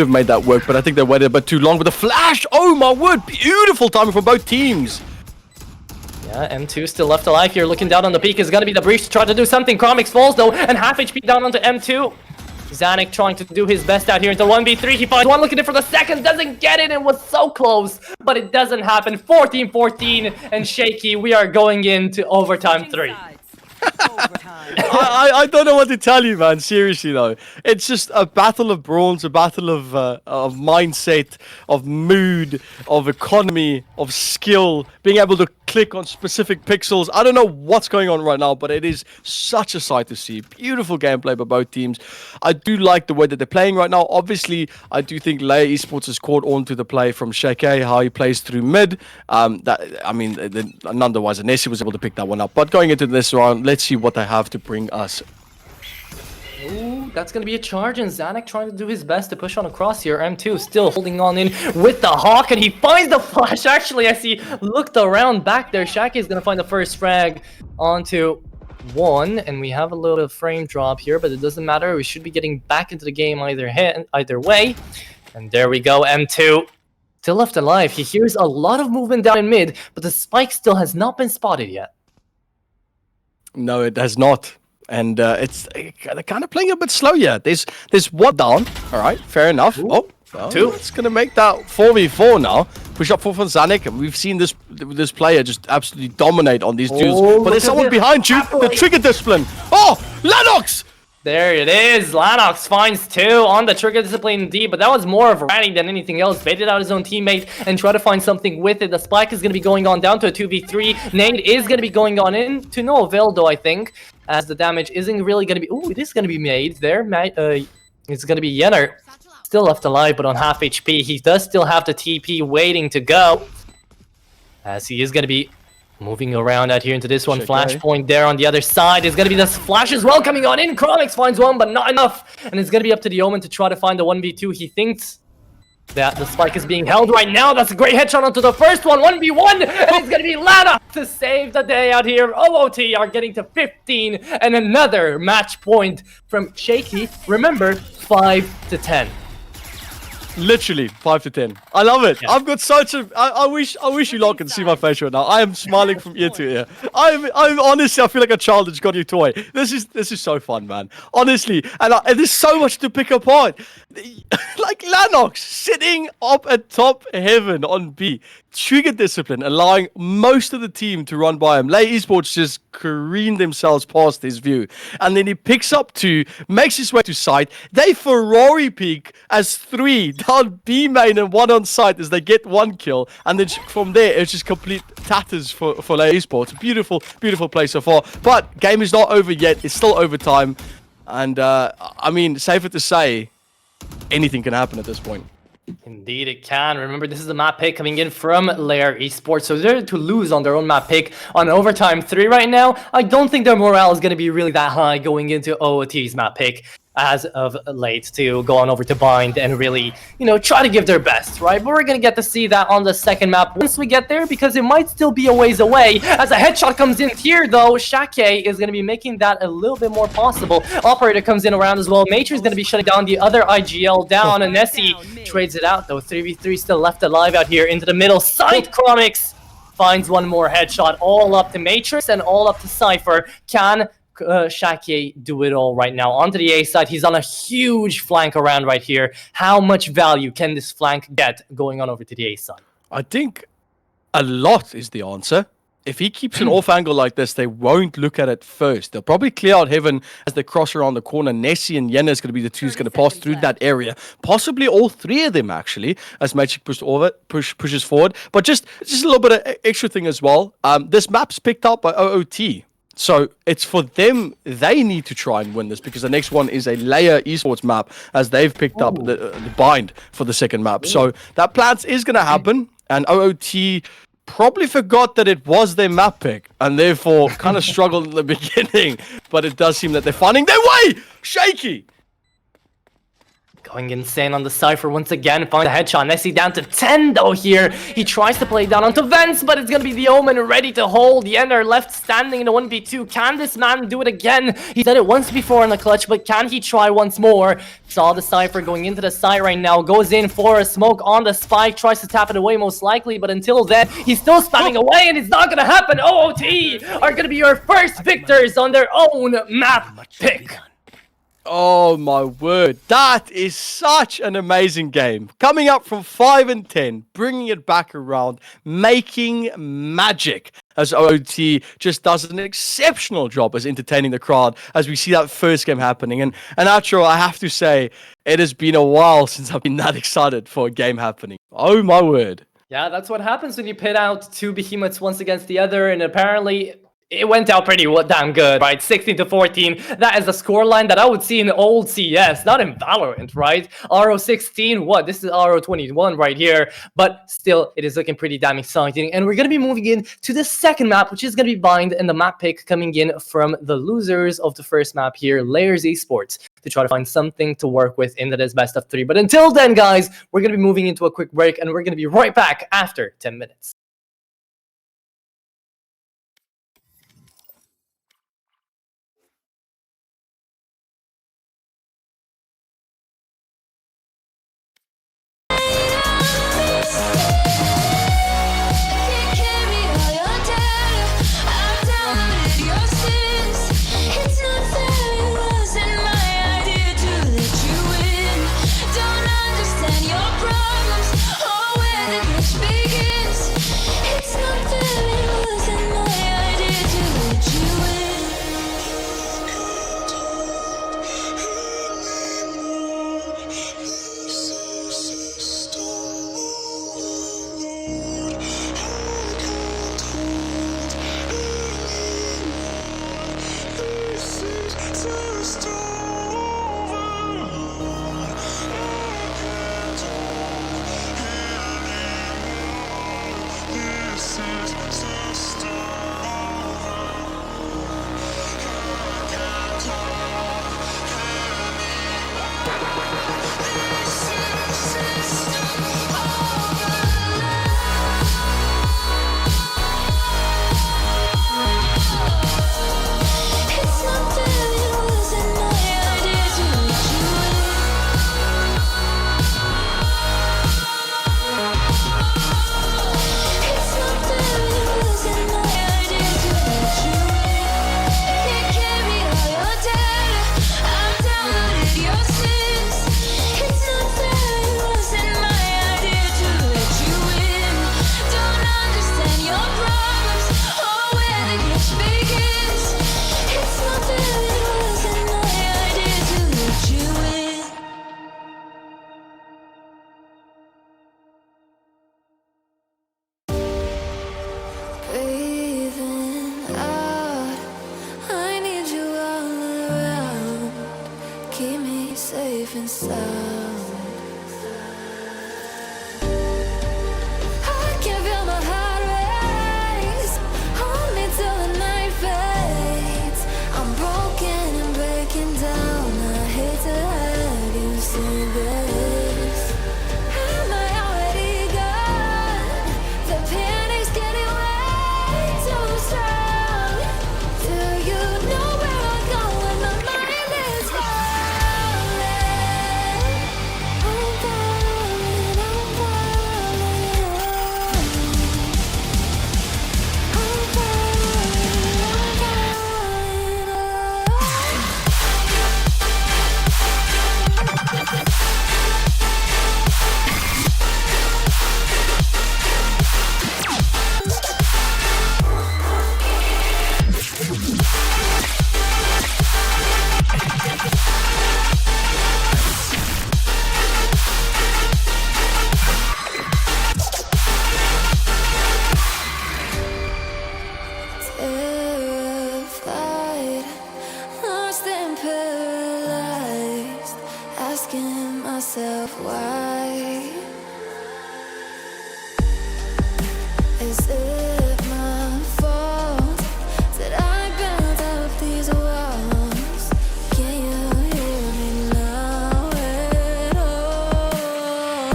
made that work, but I think they waited a bit too long with the flash. Oh my word, beautiful timing from both teams. Yeah, M2 still left alive here, looking down on the peak. Is going to be the breach to try to do something. Chromix falls though, and half HP down onto M2. Zanik trying to do his best out here into 1v3. He finds one, looking in for the second, doesn't get it. It was so close, but it doesn't happen. 14-14, and Shaky, we are going into overtime 3. I don't know what to tell you, man. Seriously, though, it's just a battle of brawls, a battle of mindset, of mood, of economy, of skill, being able to click on specific pixels. I don't know what's going on right now, but it is such a sight to see. Beautiful gameplay by both teams. I do like the way that they're playing right now. Obviously, I do think LYR Esports has caught on to the play from Shake, how he plays through mid. None otherwise, Nessie was able to pick that one up. But going into this round, let's see what they have to bring us. Ooh, that's going to be a charge, and Zanik trying to do his best to push on across here. M2 still holding on in with the Hawk, and he finds the flash. Actually, as he looked around back there, Shaki is going to find the first frag onto 1, and we have a little bit of frame drop here, but it doesn't matter. We should be getting back into the game either way. And there we go, M2 still left alive. He hears a lot of movement down in mid, but the spike still has not been spotted yet. No, it has not. And they're kind of playing a bit slow here. There's one down. All right, fair enough. Ooh. Oh, well, 2. It's going to make that 4v4 now. Push up for Zanik. And we've seen this player just absolutely dominate on these dudes. But there's someone behind you. The trigger discipline. Oh, Lanox! There it is. Lanox finds 2 on the trigger discipline indeed, but that was more of a ratting than anything else. Baited out his own teammate and try to find something with it. The spike is going to be going on down to a 2v3. Nade is going to be going on in to no avail though, I think, as the damage isn't really going to be... Ooh, it is going to be made there. It's going to be Yenner. Still left alive, but on half HP. He does still have the TP waiting to go, as he is going to be moving around out here into this one. Flashpoint there on the other side. Is going to be this flash as well coming on in. Chromix finds one, but not enough. And it's going to be up to the Omen to try to find the 1v2. He thinks that the spike is being held right now. That's a great headshot onto the first one. 1v1. And it's going to be Lana to save the day out here. OOT are getting to 15. And another match point from Shaky. Remember, 5-10. Literally 5 to 10. I love it. I've got such a. I wish you lot can see my face right now. I am smiling from ear to ear. I'm honestly, I feel like a child that just got a toy. This is so fun, man. Honestly, and there's so much to pick apart. Like Lanox sitting up at top heaven on B, trigger discipline, allowing most of the team to run by him. LYR Esports just careened themselves past his view, and then he picks up 2, makes his way to site. They Ferrari peak as 3 down B main and 1 on site as they get 1 kill, and then from there it's just complete tatters for LYR Esports. Beautiful play so far, but game is not over yet. It's still overtime, and I mean, safer to say, anything can happen at this point. Indeed, it can. Remember, this is a map pick coming in from LYR Esports, so they're to lose on their own map pick on overtime 3 right now. I don't think their morale is going to be really that high going into OOT's map pick as of late to go on over to Bind and really, you know, try to give their best, right? But we're going to get to see that on the second map once we get there, because it might still be a ways away. As a headshot comes in here, though, Shake is going to be making that a little bit more possible. Operator comes in around as well. Matrix is going to be shutting down the other IGL down, and Nessie trades it out, though. 3v3 still left alive out here into the middle. Side Chromix finds one more headshot, all up to Matrix and all up to Cypher. Can Shake do it all right now? Onto the A side, he's on a huge flank around right here. How much value can this flank get going on over to the A side? I think a lot is the answer. If he keeps an off angle like this, they won't look at it first. They'll probably clear out heaven as they cross around the corner. Nessie and Reyna is going to be the 2 who's going to pass through that area. Possibly all 3 of them, actually, as Magic pushes forward. But just a little bit of extra thing as well. This map's picked up by OOT. So it's for them, they need to try and win this, because the next one is a LYR Esports map, as they've picked up the Bind for the second map. So that plans is going to happen, and OOT probably forgot that it was their map pick, and therefore kind of struggled in the beginning. But it does seem that they're finding their way. Shaky going insane on the Cypher once again. Finds a headshot. Nessie down to 10 though here. He tries to play down onto Vents, but it's going to be the Omen ready to hold. The Ender left standing in a 1v2. Can this man do it again? He's done it once before in the clutch, but can he try once more? Saw the Cypher going into the site right now. Goes in for a smoke on the spike. Tries to tap it away most likely, but until then, he's still spamming away, and it's not going to happen. OOT are going to be your first victors on their own map pick. Oh my word, that is such an amazing game. Coming up from 5 and 10, bringing it back around, making magic, as OOT just does an exceptional job as entertaining the crowd as we see that first game happening. And Atro, I have to say, it has been a while since I've been that excited for a game happening. Oh my word. Yeah, that's what happens when you pit out 2 behemoths once against the other, and apparently it went out pretty damn good, right? 16-14. That is the scoreline that I would see in old CS, not in Valorant, right? RO16, what? This is RO21 right here. But still, it is looking pretty damn exciting. And we're going to be moving in to the second map, which is going to be Bind, and the map pick coming in from the losers of the first map here, LYR Esports, to try to find something to work with in this best of 3. But until then, guys, we're going to be moving into a quick break, and we're going to be right back after 10 minutes. safe and sound. I can feel my heart race. Hold me till the night fades. I'm broken and breaking down. I hate to have you see this. Am I already gone? The panic's getting way too strong. Do you know where I'm going? My mind is falling. I'm falling, I'm falling. I'm terrified, lost and paralyzed, asking myself why. Is it my fault that I built up these walls? Can you hear me now at all?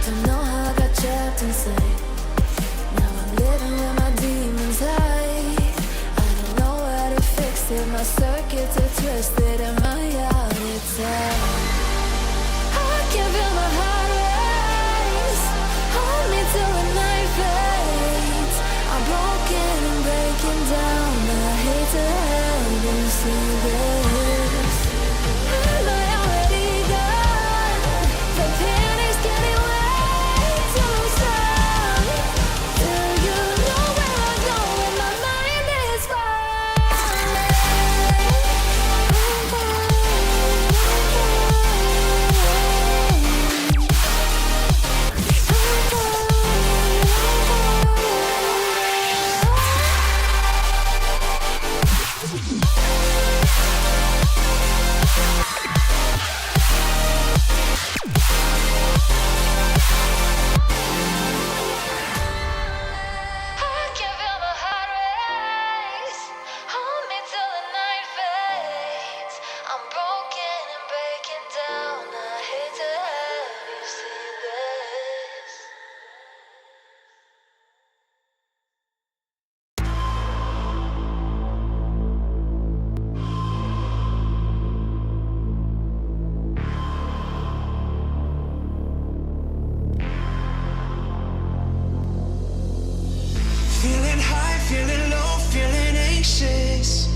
Don't know how I got trapped inside. Now I'm living with my demons hide. I don't know how to fix it. My circuits are twisted and my heart is tight. I can feel my heart race. Hold me till the night fades. I'm broken and breaking down. I hate to have you see this. Am I already gone? The panic's getting way too strong. Do you know where I'm going? My mind is falling. I'm falling, I'm I can feel my heart race. Hold me till the night fades. I'm broken and breaking down. I hate to have you see this. Feeling high, feeling low, feeling anxious.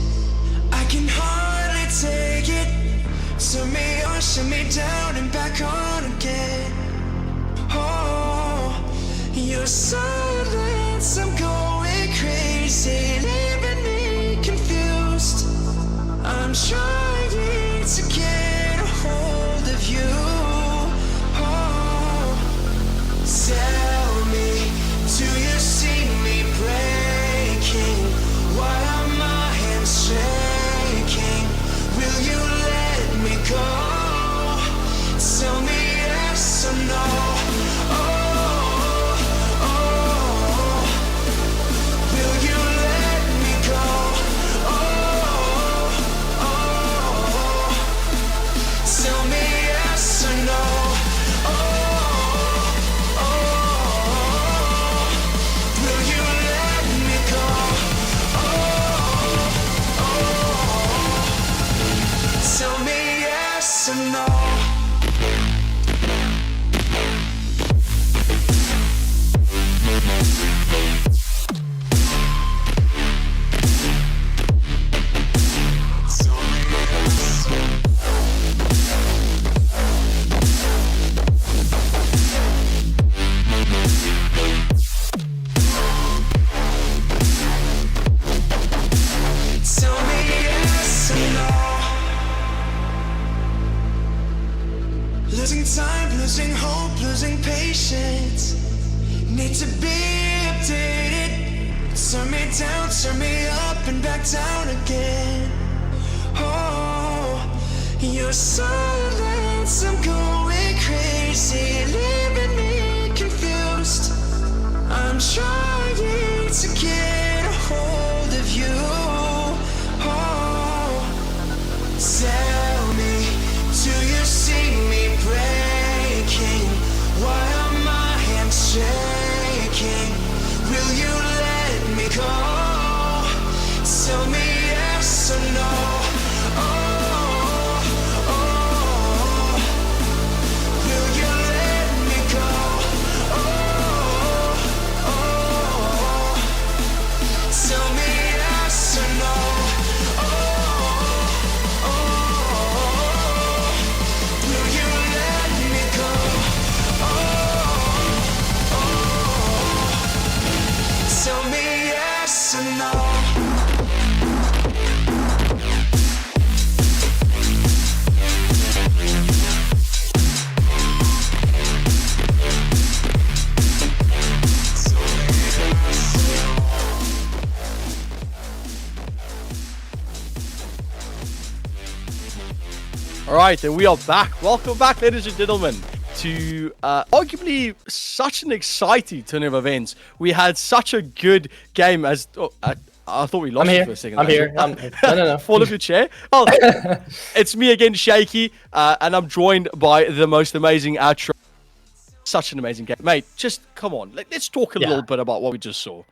I can hardly take it. Turn me on, shut me down, and back on again. Oh, your silence, I'm going crazy, leaving me confused. I'm trying to get a hold of you. Oh, tell me, do you see me breaking? Why are my hands shaking? Will you let me go? Tell me yes or no. Oh, oh, will you let me go? Oh, oh, tell me yes or no. Oh, oh, will you let me go? Oh, oh, tell me yes or no. Tell me yes or no. Losing time, losing hope, losing patience. Need to be updated. Turn me down, turn me up and back down again. Oh, Your silence, I'm going crazy, leaving me confused. I'm trying to get a hold of you. Oh, tell me, do you see me breaking? Why are my hands shaking? Will you let me go? Tell me yes or no. Oh, oh, will you let me go? Oh, oh, tell me yes or no. Oh, oh, will you let me go? Oh, oh, tell me yes or no. All right, and we are back. Welcome back, ladies and gentlemen, to arguably such an exciting turn of events. We had such a good game as... Oh, I thought we lost I'm you here. for a second. I'm here. No. Fall off your chair. Well, it's me again, Shaky, and I'm joined by the most amazing outro. Such an amazing game. Mate, just come on. Let's talk a little bit about what we just saw.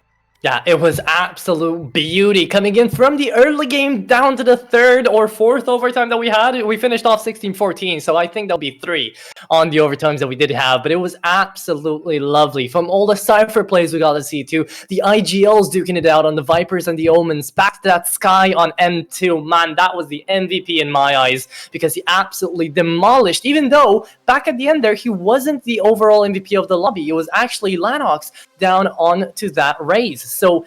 Yeah, it was absolute beauty coming in from the early game down to the third or fourth overtime that we had. We finished off 16-14, so I think there'll be 3 on the overtimes that we did have. But it was absolutely lovely. From all the Cypher plays we got to see to the IGLs duking it out on the Vipers and the Omens. Back to that Sky on M2. Man, that was the MVP in my eyes because he absolutely demolished. Even though back at the end there, he wasn't the overall MVP of the lobby. It was actually Lanox down onto that race. So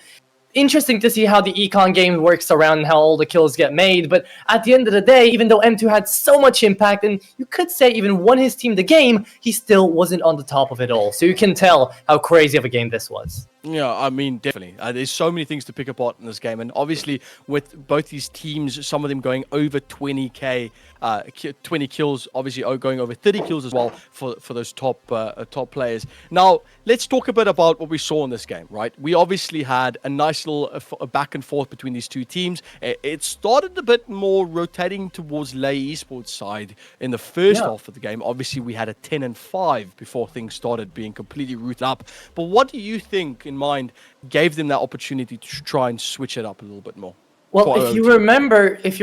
interesting to see how the econ game works around and how all the kills get made. But at the end of the day, even though M2 had so much impact and you could say even won his team the game, he still wasn't on the top of it all. So you can tell how crazy of a game this was. Yeah, I mean, definitely. There's so many things to pick apart in this game. And obviously, with both these teams, some of them going over 20k, 20 kills, obviously going over 30 kills as well for those top players. Now, let's talk a bit about what we saw in this game, right? We obviously had a nice little back and forth between these two teams. It started a bit more rotating towards LYR Esports side in the first half of the game. Obviously, we had a 10-5 before things started being completely rooted up. But what do you think, in mind, gave them that opportunity to try and switch it up a little bit more? Well, if you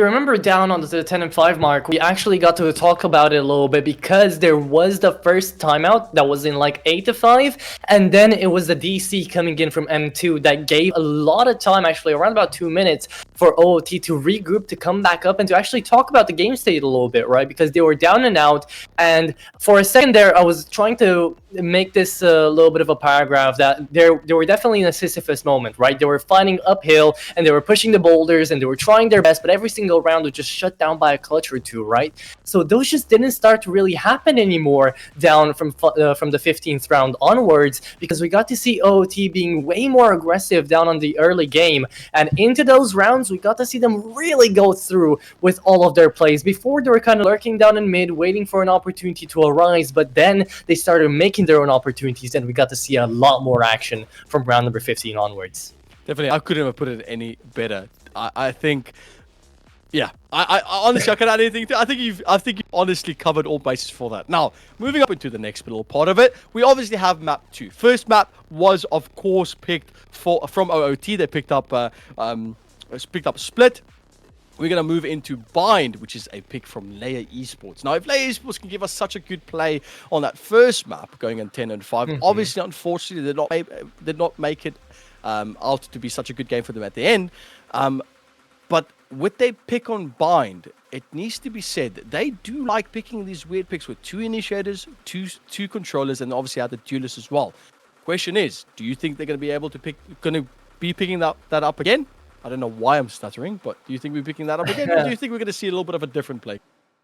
remember down on the 10-5 mark, we actually got to talk about it a little bit because there was the first timeout that was in like 8-5, and then it was the DC coming in from M2 that gave a lot of time, actually around about 2 minutes, for OOT to regroup, to come back up, and to actually talk about the game state a little bit, right? Because they were down and out, and for a second there, I was trying to make this a little bit of a paragraph that they were definitely in a Sisyphus moment, right? They were fighting uphill, and they were pushing the boulders, and they were trying their best, but every single round was just shut down by a clutch or two, right? So those just didn't start to really happen anymore down from the 15th round onwards, because we got to see OOT being way more aggressive down on the early game, and into those rounds we got to see them really go through with all of their plays. Before, they were kind of lurking down in mid, waiting for an opportunity to arise, but then they started making their own opportunities, and we got to see a lot more action from round number 15 onwards. Definitely, I couldn't have put it any better. I think, yeah. I honestly, I can't add anything to. I think you've honestly covered all bases for that. Now, moving up into the next little part of it, we obviously have map 2. First map was, of course, picked from OOT. They picked up Split. We're going to move into Bind, which is a pick from LYR Esports. Now, if LYR Esports can give us such a good play on that first map, going in 10-5, obviously, unfortunately, did not make it out to be such a good game for them at the end. But with their pick on Bind, it needs to be said that they do like picking these weird picks with 2 initiators, two controllers, and obviously other duelists as well. Question is, do you think they're going to be able to picking that up again? I don't know why I'm stuttering, but do you think we're picking that up again, or do you think we're going to see a little bit of a different play?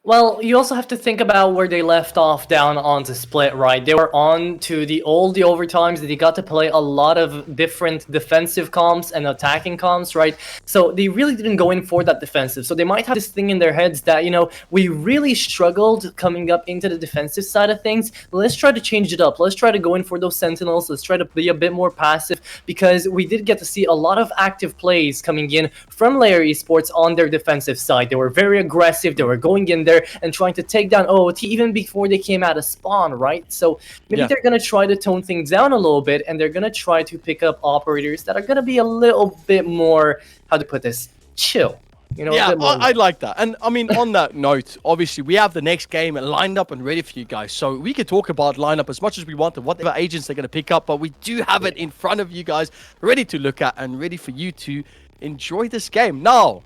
Well, you also have to think about where they left off down onto Split, right? They were on to the overtimes. They got to play a lot of different defensive comps and attacking comps, right? So they really didn't go in for that defensive. So they might have this thing in their heads that, we really struggled coming up into the defensive side of things. Let's try to change it up. Let's try to go in for those sentinels. Let's try to be a bit more passive, because we did get to see a lot of active plays coming in from LYR Esports on their defensive side. They were very aggressive. They were going in there and trying to take down OOT even before they came out of spawn, right? So maybe they're going to try to tone things down a little bit, and they're going to try to pick up operators that are going to be a little bit more, how to put this, chill. Yeah, I like that. And I mean, on that note, obviously, we have the next game lined up and ready for you guys. So we can talk about lineup as much as we want and whatever agents they're going to pick up, but we do have it in front of you guys, ready to look at and ready for you to enjoy this game. Now,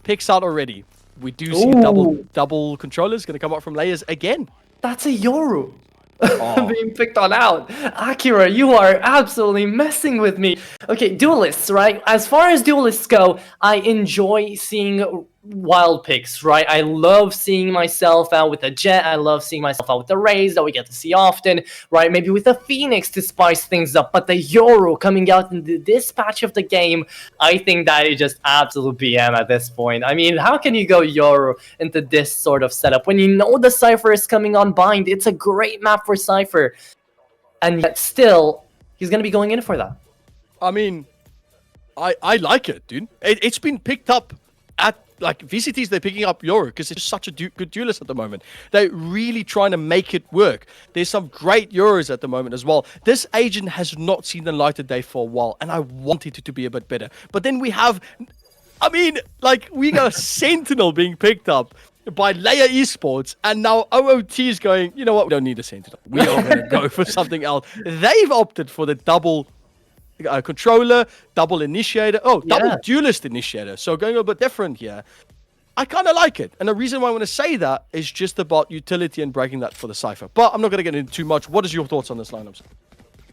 picks out already. We do see double controllers going to come out from layers again. That's a Yoru being picked on out. Akira, you are absolutely messing with me. Okay, duelists, right? As far as duelists go, I enjoy seeing wild picks, right? I love seeing myself out with a Jet. I love seeing myself out with the Rays that we get to see often, right? Maybe with a Phoenix to spice things up. But the Yoru coming out in this patch of the game, I think that is just absolute BM at this point. I mean, how can you go Yoru into this sort of setup when you know the Cypher is coming on Bind? It's a great map for Cypher. And yet still, he's going to be going in for that. I mean, I like it, dude. It's been picked up at like VCTs. They're picking up Yoru because it's such a good duelist at the moment. They're really trying to make it work. There's some great Yorus at the moment as well. This agent has not seen the light of day for a while, and I wanted it to be a bit better. But then we have, I mean, like, we got a Sentinel being picked up by LYR Esports, and now OOT is going, you know what, we don't need a Sentinel. We are going to go for something else. They've opted for the double controller, double initiator, double duelist initiator. So going a bit different here. I kind of like it. And the reason why I want to say that is just about utility and breaking that for the Cypher. But I'm not going to get into too much. What is your thoughts on this lineup?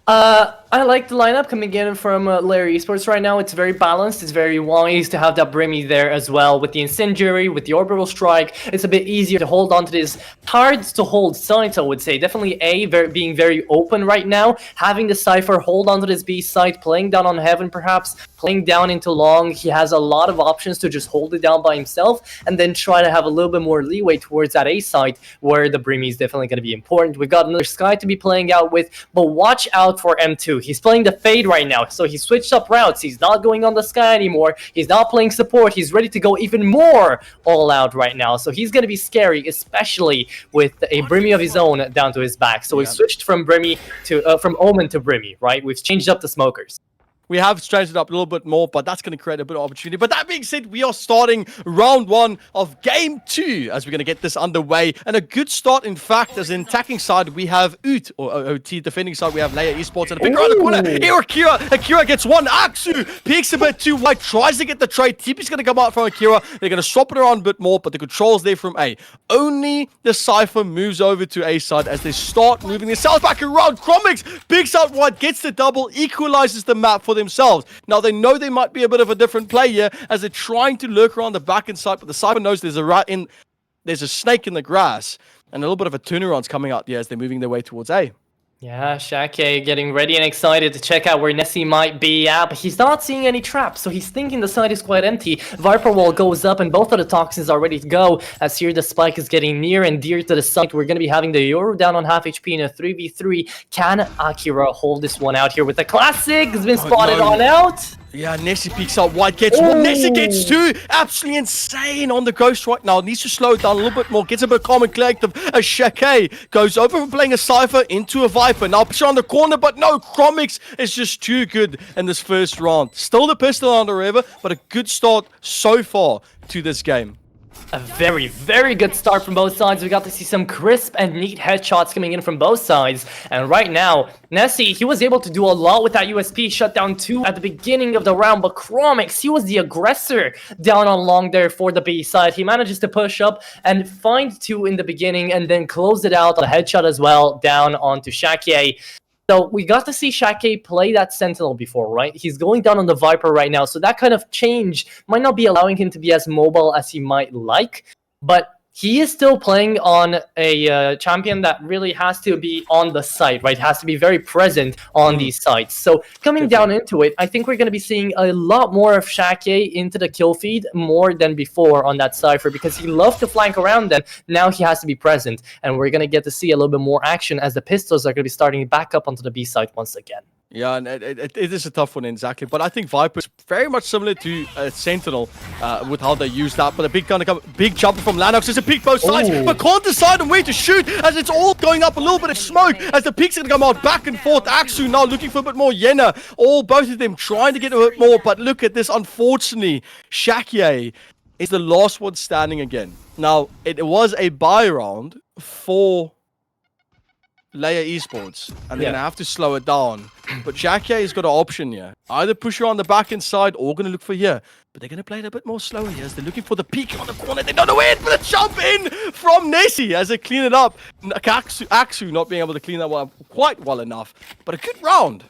I like the lineup coming in from LYR Esports right now. It's very balanced. It's very wise to have that Brimmy there as well. With the Incendiary, with the Orbital Strike, it's a bit easier to hold on to this hard to hold site, I would say. Definitely being very open right now. Having the Cypher hold on to this B site, playing down on Heaven perhaps, playing down into Long. He has a lot of options to just hold it down by himself and then try to have a little bit more leeway towards that A site where the Brimmy is definitely going to be important. We've got another Sky to be playing out with, but watch out for M2. He's playing the Fade right now, so he switched up routes. He's not going on the Sky anymore. He's not playing support. He's ready to go even more all out right now, so he's going to be scary, especially with a Brimmy of his own down to his back. So we've switched from Brimmy to from Omen to Brimmy, right? We've changed up the smokers. We have stretched it up a little bit more, but that's going to create a bit of opportunity. But that being said, we are starting round 1 of game 2 as we're going to get this underway. And a good start, in fact, as in attacking side, we have OOT, or OOT. Defending side, we have LYR Esports. And a pick around the corner. Here, Akira gets one. Aksu peeks a bit too wide, tries to get the trade. TP's going to come out from Akira. They're going to swap it around a bit more, but the control's there from A. Only the Cypher moves over to A side as they start moving themselves back around. Chromix picks out wide, gets the double, equalizes the map for themselves. Now they know they might be a bit of a different play here as they're trying to lurk around the back end side, but the Cypher knows there's a snake in the grass, and a little bit of a turnaround's coming out there as they're moving their way towards A. Yeah, Shake getting ready and excited to check out where Nessie might be at, but he's not seeing any traps, so he's thinking the side is quite empty. Viper Wall goes up and both of the toxins are ready to go, as here the spike is getting near and dear to the site. We're going to be having the Yoru down on half HP in a 3v3. Can Akira hold this one out here with the classic? Has been spotted on out. Yeah, Nessie peeks out wide, gets one, Nessie gets 2, absolutely insane on the Ghost right now, needs to slow it down a little bit more, gets a bit calm and collective, as Shake goes over from playing a Cypher into a Viper, now push on the corner, but no, Chromix is just too good in this first round. Still the pistol on the river, but a good start so far to this game. A very, very good start from both sides. We got to see some crisp and neat headshots coming in from both sides. And right now, Nessie, he was able to do a lot with that USP, shut down 2 at the beginning of the round. But Chromix, he was the aggressor down on long there for the B side. He manages to push up and find 2 in the beginning and then close it out on a headshot as well down onto Shake. So we got to see Shake play that Sentinel before, right? He's going down on the Viper right now, so that kind of change might not be allowing him to be as mobile as he might like, but he is still playing on a champion that really has to be on the site, right? Has to be very present on these sites. So coming down into it, I think we're going to be seeing a lot more of Shaqye into the kill feed more than before on that Cypher, because he loved to flank around them. Now he has to be present, and we're going to get to see a little bit more action as the pistols are going to be starting back up onto the B site once again. Yeah, and it is a tough one, exactly. But I think Viper's very much similar to Sentinel with how they use that. But a big jumper from Lanox is a peek both sides, but can't decide on where to shoot as it's all going up. A little bit of smoke as the peaks are going to come out back and forth. Axu now looking for a bit more. Yena, both of them trying to get a bit more. But look at this, unfortunately, Shaqye is the last one standing again. Now, it was a buy round for LYR Esports, and they're going to have to slow it down. But Shaqye has got an option here. Either push her on the back end side or going to look for here. But they're going to play it a bit more slower here as they're looking for the peak on the corner. They don't know where, but a jump in from Nessie as they clean it up. Axu not being able to clean that one up quite well enough. But a good round.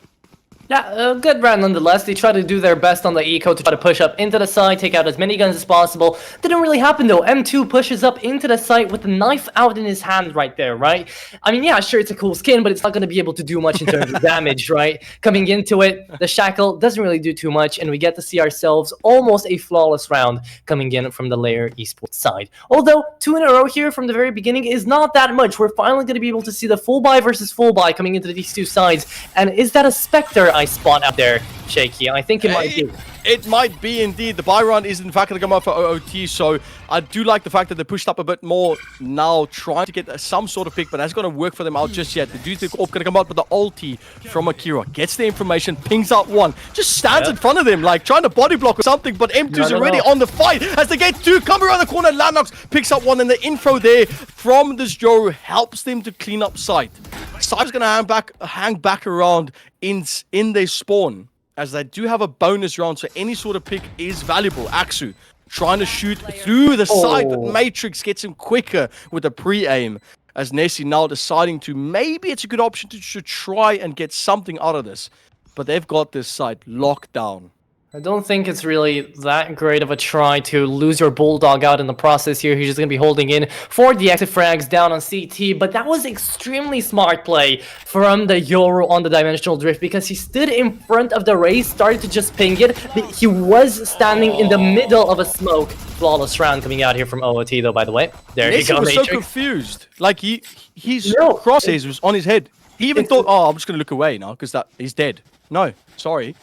Yeah, a good round nonetheless. They try to do their best on the eco to try to push up into the side, take out as many guns as possible. Didn't really happen though. M2 pushes up into the site with the knife out in his hand right there, right? I mean, yeah, sure, it's a cool skin, but it's not going to be able to do much in terms of damage, right? Coming into it, the shackle doesn't really do too much, and we get to see ourselves almost a flawless round coming in from the LYR Esports side. Although, 2 in a row here from the very beginning is not that much. We're finally going to be able to see the full buy versus full buy coming into these two sides. And is that a Spectre I spot out there, Shaky? I think it might be. It might be indeed. The buy run is in fact going to come out for OOT, so I do like the fact that they pushed up a bit more now, trying to get some sort of pick, but that's going to work for them out just yet. The dude is going to come out with the ulti from Akira, gets the information, pings out one, just stands in front of them, like trying to body block or something, but M2's already on the fight as they get two, come around the corner. Lanox picks up one, and the info there from this Joe helps them to clean up sight. Sight's going to hang back around in their spawn, as they do have a bonus round, so any sort of pick is valuable. Axu trying to shoot through the side, but Matrix gets him quicker with a pre-aim, as Nessie now deciding to maybe it's a good option to try and get something out of this. But they've got this site locked down. I don't think it's really that great of a try to lose your Bulldog out in the process here. He's just going to be holding in for the exit frags down on CT, but that was extremely smart play from the Yoru on the Dimensional Drift, because he stood in front of the Raze, started to just ping it, but he was standing in the middle of a smoke. Flawless round coming out here from OOT though, by the way. There you go, was Matrix. so confused. Like, his crosshairs was on his head. He even thought, oh, I'm just going to look away now because he's dead. No, sorry.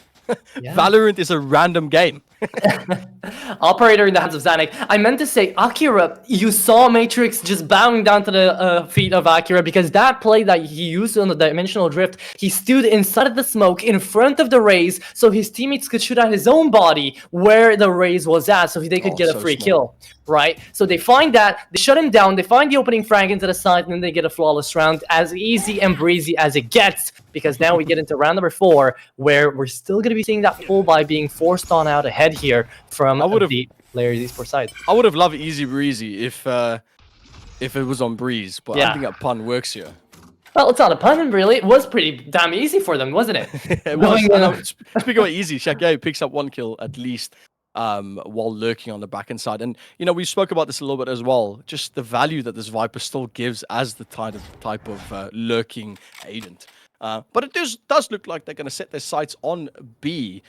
Yeah. Valorant is a random game. Operator in the hands of Zanuck. I meant to say, Akira, you saw Matrix just bowing down to the feet of Akira, because that play that he used on the Dimensional Drift, he stood inside of the smoke in front of the Raze, so his teammates could shoot at his own body where the Raze was at, so they could get a free kill, right? So they find that, they shut him down, they find the opening frag into the side, and then they get a flawless round, as easy and breezy as it gets, because now we get into round number 4, where we're still going to be seeing that full buy being forced on out ahead here from the LYR Esports side. I would have loved easy breezy if it was on breeze, but I don't think that pun works here. Well, it's not a pun, really. It was pretty damn easy for them, wasn't it? It was. Speaking of easy, Shaqye picks up 1 kill at least while lurking on the back end side. And, you know, we spoke about this a little bit as well. Just the value that this Viper still gives as the type of lurking agent. But it does look like they're going to set their sights on B.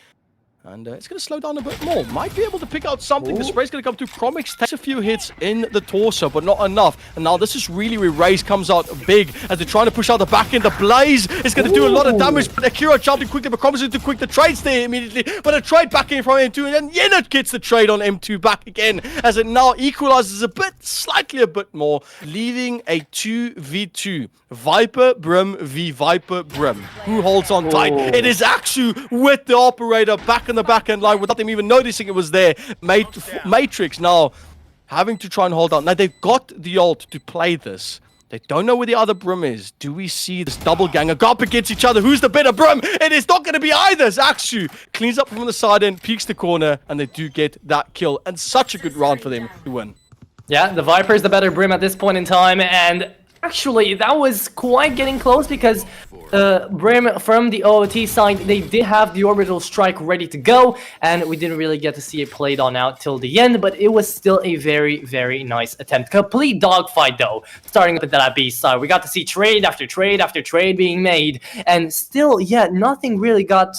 And it's going to slow down a bit more. Might be able to pick out something. The spray's going to come through. Chromix takes a few hits in the torso, but not enough. And now this is really where Raze comes out big as they're trying to push out the back end. The Blaze is going to do a lot of damage, but Akira jumping quickly, but Chromix is too quick. The trade's there immediately, but a trade back in from M2, and then Yena gets the trade on M2 back again, as it now equalizes slightly a bit more, leaving a 2v2. Viper Brim v Viper Brim. Who holds on tight? It is Axu with the operator back in the back end line without them even noticing it was there. Matrix now having to try and hold on. Now they've got the ult to play this. They don't know where the other Brim is. Do we see this double ganger go up against each other? Who's the better Brim? It is not going to be either. Axu cleans up from the side end, peeks the corner, and they do get that kill. And such a good round for them to win. Yeah, the Viper is the better Brim at this point in time, and Actually, that was quite getting close because Brim from the OOT side, they did have the orbital strike ready to go, and we didn't really get to see it played on out till the end, but it was still a very, very nice attempt. Complete dogfight though, starting up at that B side. We got to see trade after trade after trade being made, and still, yeah, nothing really got...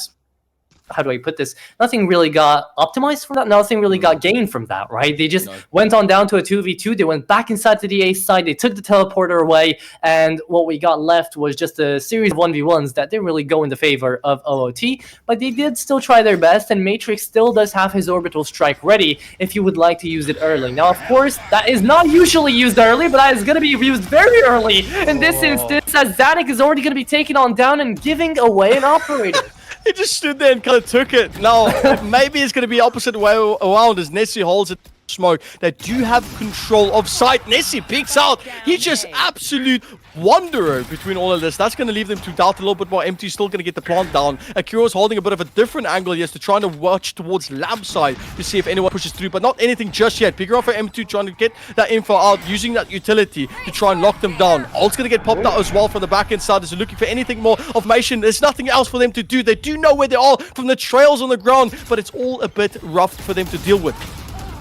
How do I put this? Nothing really got optimized from that. Nothing really got gained from that, right? They just went on down to a 2v2. They went back inside to the A side. They took the teleporter away. And what we got left was just a series of 1v1s that didn't really go in the favor of OOT. But they did still try their best. And Matrix still does have his orbital strike ready if you would like to use it early. Now, of course, that is not usually used early, but that is going to be used very early in this instance, as Zanik is already going to be taken on down and giving away an operator. He just stood there and kind of took it. Now, maybe it's going to be opposite way around as Nessie holds it. Smoke. They do have control of sight. Nessie peeks out. He's just absolute wanderer between all of this. That's going to leave them to doubt a little bit more. M2 still going to get the plant down. Akira's holding a bit of a different angle. He has to try to watch towards lab side to see if anyone pushes through, but not anything just yet. Bigger off for M2 trying to get that info out, using that utility to try and lock them down. Ult's going to get popped out as well from the back end side. They're looking for anything more information. There's nothing else for them to do. They do know where they are from the trails on the ground, but it's all a bit rough for them to deal with.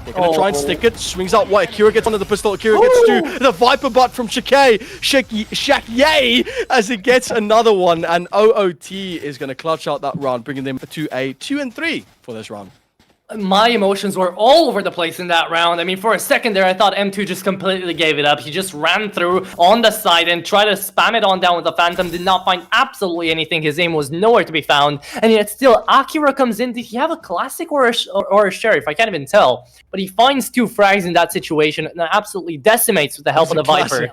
They're going to try and stick it. Swings out white. Akira gets onto the pistol. Akira gets to the Viper butt from Shakye as he gets another one. And OOT is going to clutch out that round, bringing them to a 2 and 3 for this round. My emotions were all over the place in that round. I mean, for a second there, I thought M2 just completely gave it up. He just ran through on the side and tried to spam it on down with the Phantom. Did not find absolutely anything. His aim was nowhere to be found. And yet still, Akira comes in. Did he have a classic or a sheriff? I can't even tell. But he finds 2 frags in that situation and absolutely decimates with the help of the Viper.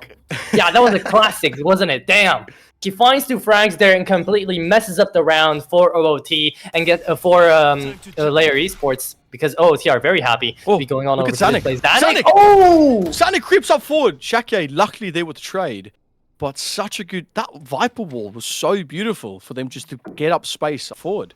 Yeah, that was a classic, wasn't it? Damn. He finds 2 frags there and completely messes up the round for OOT and for LYR Esports, because OOT are very happy to be going on over to this place. Zanik! Oh! Zanik creeps up forward. Shakye, luckily there with the trade. But such a good... That Viper wall was so beautiful for them just to get up space forward.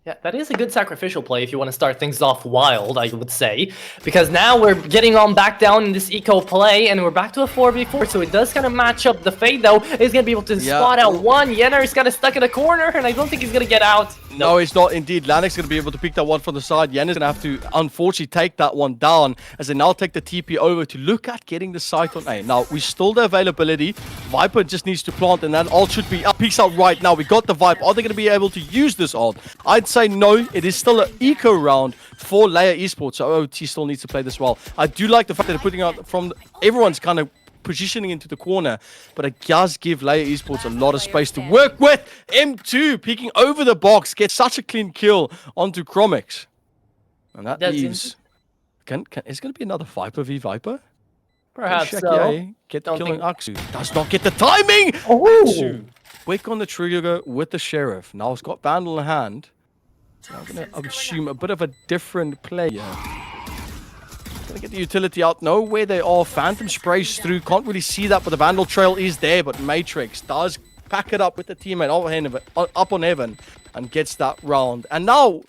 Yeah, that is a good sacrificial play if you want to start things off wild, I would say. Because now we're getting on back down in this eco play, and we're back to a 4v4, so it does kind of match up. The Fade, though, is going to be able to spot out one. Yenner is kind of stuck in a corner, and I don't think he's going to get out. No, he's not indeed. Lannick's going to be able to pick that one from the side. Yenner's going to have to, unfortunately, take that one down, as they now take the TP over to look at getting the sight on A. Now, we still the availability. Viper just needs to plant, and that ult should be up. Peeks out right now. We got the Viper. Are they going to be able to use this ult? I'd say no. It is still an eco round for LYR Esports, so OOT still needs to play this well. I do like the fact that they're putting out from... Everyone's kind of positioning into the corner, but it does give LYR Esports a lot of space to work with. M2 peeking over the box, gets such a clean kill onto Chromix. And that leaves... Is going to be another Viper v Viper? Perhaps so. Get the killing Aksu. Does not get the timing! Aksu, quick on the trigger with the Sheriff. Now it's got Vandal in hand. So I'm going to assume a bit of a different player. Going to get the utility out. Know where they are. Phantom sprays through. Can't really see that, but the Vandal trail is there. But Matrix does pack it up with the teammate up on Heaven and gets that round. And now,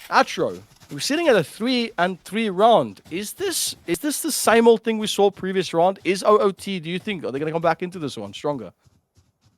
Atro, we're sitting at a 3 and 3 round. Is this the same old thing we saw previous round? Is OOT, do you think, are they going to come back into this one stronger?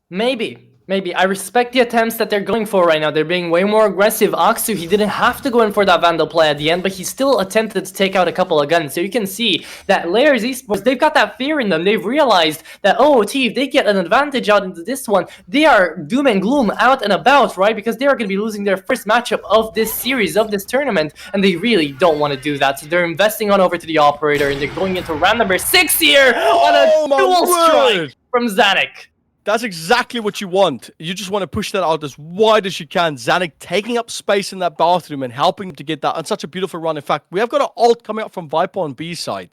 Maybe. I respect the attempts that they're going for right now. They're being way more aggressive. Aksu, he didn't have to go in for that Vandal play at the end, but he still attempted to take out a couple of guns. So you can see that LYR Esports, they've got that fear in them. They've realized that OOT, if they get an advantage out into this one, they are doom and gloom out and about, right? Because they are going to be losing their first matchup of this series, of this tournament, and they really don't want to do that. So they're investing on over to the operator, and they're going into round number 6 here on a dual strike from Zanik. That's exactly what you want. You just want to push that out as wide as you can. Zanik taking up space in that bathroom and helping to get that on such a beautiful run. In fact, we have got an ult coming up from Viper on B side.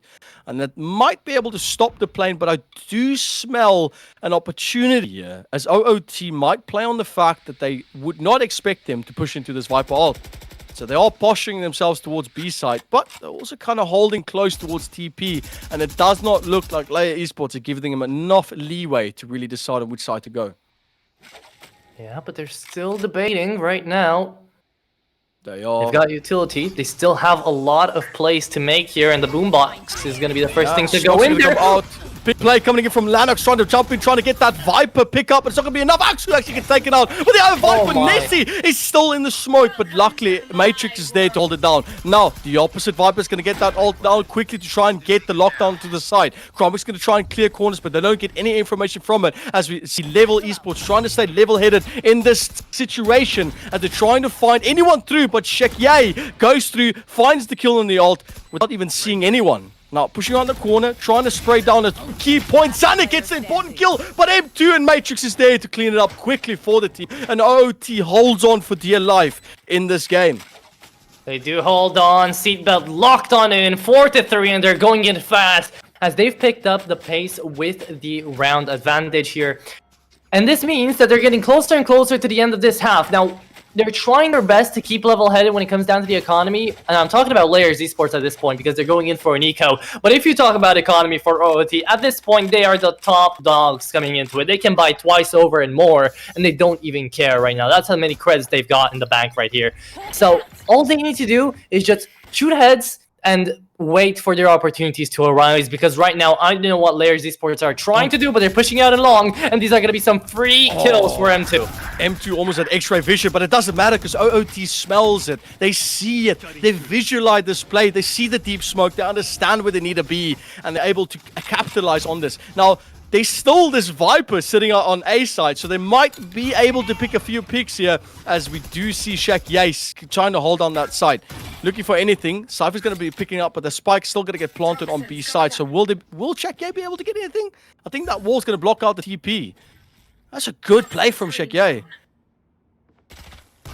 And that might be able to stop the plane, but I do smell an opportunity here, as OOT might play on the fact that they would not expect them to push into this Viper ult. So they are posturing themselves towards B side, but they're also kind of holding close towards TP. And it does not look like LYR Esports are giving them enough leeway to really decide on which side to go. Yeah, but they're still debating right now. They are. They've got utility. They still have a lot of plays to make here, and the boombox is going to be the first thing to go in there. Big play coming in from Lennox, trying to jump in, trying to get that Viper pick up. It's not going to be enough. Actually get taken out. But the other Viper, Nessie, is still in the smoke. But luckily, Matrix is there to hold it down. Now, the opposite Viper is going to get that ult down quickly to try and get the lockdown to the side. Chromic's going to try and clear corners, but they don't get any information from it. As we see Level Esports trying to stay level-headed in this situation. And they're trying to find anyone through, but Shekye goes through, finds the kill on the ult without even seeing anyone. Now, pushing on the corner, trying to spray down a key point. Zanik gets the important kill, but M2 and Matrix is there to clean it up quickly for the team. And OOT holds on for dear life in this game. They do hold on. Seatbelt locked on in. 4-3, and they're going in fast as they've picked up the pace with the round advantage here. And this means that they're getting closer and closer to the end of this half. Now, they're trying their best to keep level-headed when it comes down to the economy. And I'm talking about LYR Esports at this point because they're going in for an eco. But if you talk about economy for OOT, at this point, they are the top dogs coming into it. They can buy twice over and more, and they don't even care right now. That's how many credits they've got in the bank right here. So all they need to do is just shoot heads and wait for their opportunities to arise, because right now I don't know what LYR Esports are trying to do, but they're pushing out along, and these are going to be some free kills for M2. M2 almost had X-ray vision, but it doesn't matter because OOT smells it. They see it. They visualize this play. They see the deep smoke. They understand where they need to be, and they're able to capitalize on this. Now, they stole this Viper sitting on A side, so they might be able to pick a few picks here, as we do see Shekye trying to hold on that side. Looking for anything. Cypher's going to be picking up, but the spike's still going to get planted on B side. So will Shekye be able to get anything? I think that wall's going to block out the TP. That's a good play from Shekye.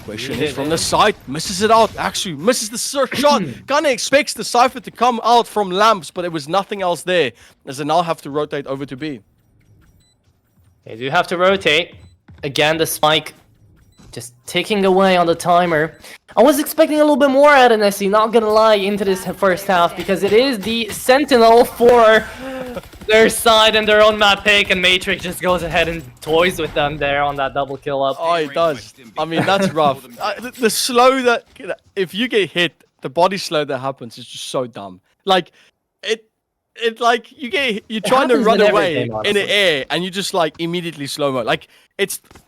Question is from the side, misses it out. Actually, misses the shot. Kind of expects the Cypher to come out from lamps, but there was nothing else there, as they now have to rotate over to B. They do have to rotate. Again, the spike just ticking away on the timer. I was expecting a little bit more out of Nessie, not gonna lie, into this first half, because it is the Sentinel for their side and their own map pick, and Matrix just goes ahead and toys with them there on that double kill up. Oh, it does. I mean, that's rough. The slow that, if you get hit, the body slow that happens is just so dumb. Like, it's like you're trying to run away in the air, and you just like immediately slow-mo. Like,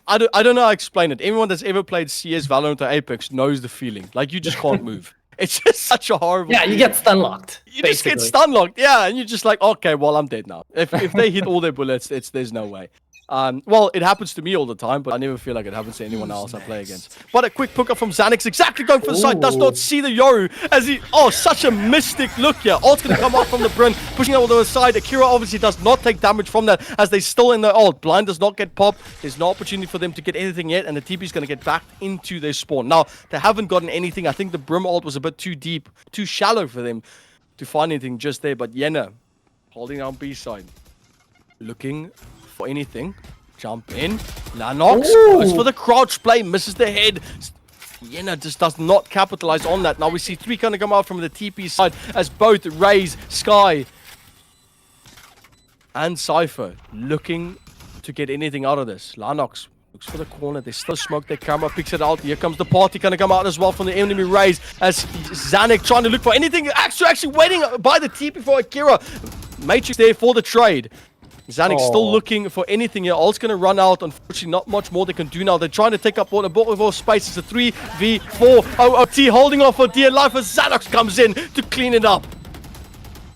I don't know how to explain it. Everyone that's ever played CS, Valorant, or Apex knows the feeling. Like, you just can't move. It's just such a horrible Yeah, you get stun locked. You just get stun locked, yeah, and you're just like, okay, well, I'm dead now. If they hit all their bullets, there's no way. Well, it happens to me all the time, but I never feel like it happens to anyone else I play against. But a quick pick up from Xanax, exactly going for the side, does not see the Yoru, as he, such a mystic look here. Ult's going to come out from the brim, pushing out to the side. Akira obviously does not take damage from that, as they still in the ult. Blind does not get popped. There's no opportunity for them to get anything yet, and the TP is going to get back into their spawn. Now, they haven't gotten anything. I think the brim ult was a bit too deep, too shallow for them to find anything just there, but Reyna, holding down B side, looking for anything. Jump in. Lennox goes for the crouch play, misses the head. Reyna just does not capitalize on that. Now we see three kind of come out from the TP side, as both Raze, Sky, and Cypher looking to get anything out of this. Lennox looks for the corner. They still smoke their camera, picks it out. Here comes the party going to come out as well from the enemy Raze, as Zanik trying to look for anything. Actually waiting by the TP for Akira. Matrix there for the trade. Zanik's still looking for anything here. Ult's going to run out. Unfortunately, not much more they can do now. They're trying to take up a bit more space. It's a 3v4. OOT holding off for dear life as Xanax comes in to clean it up.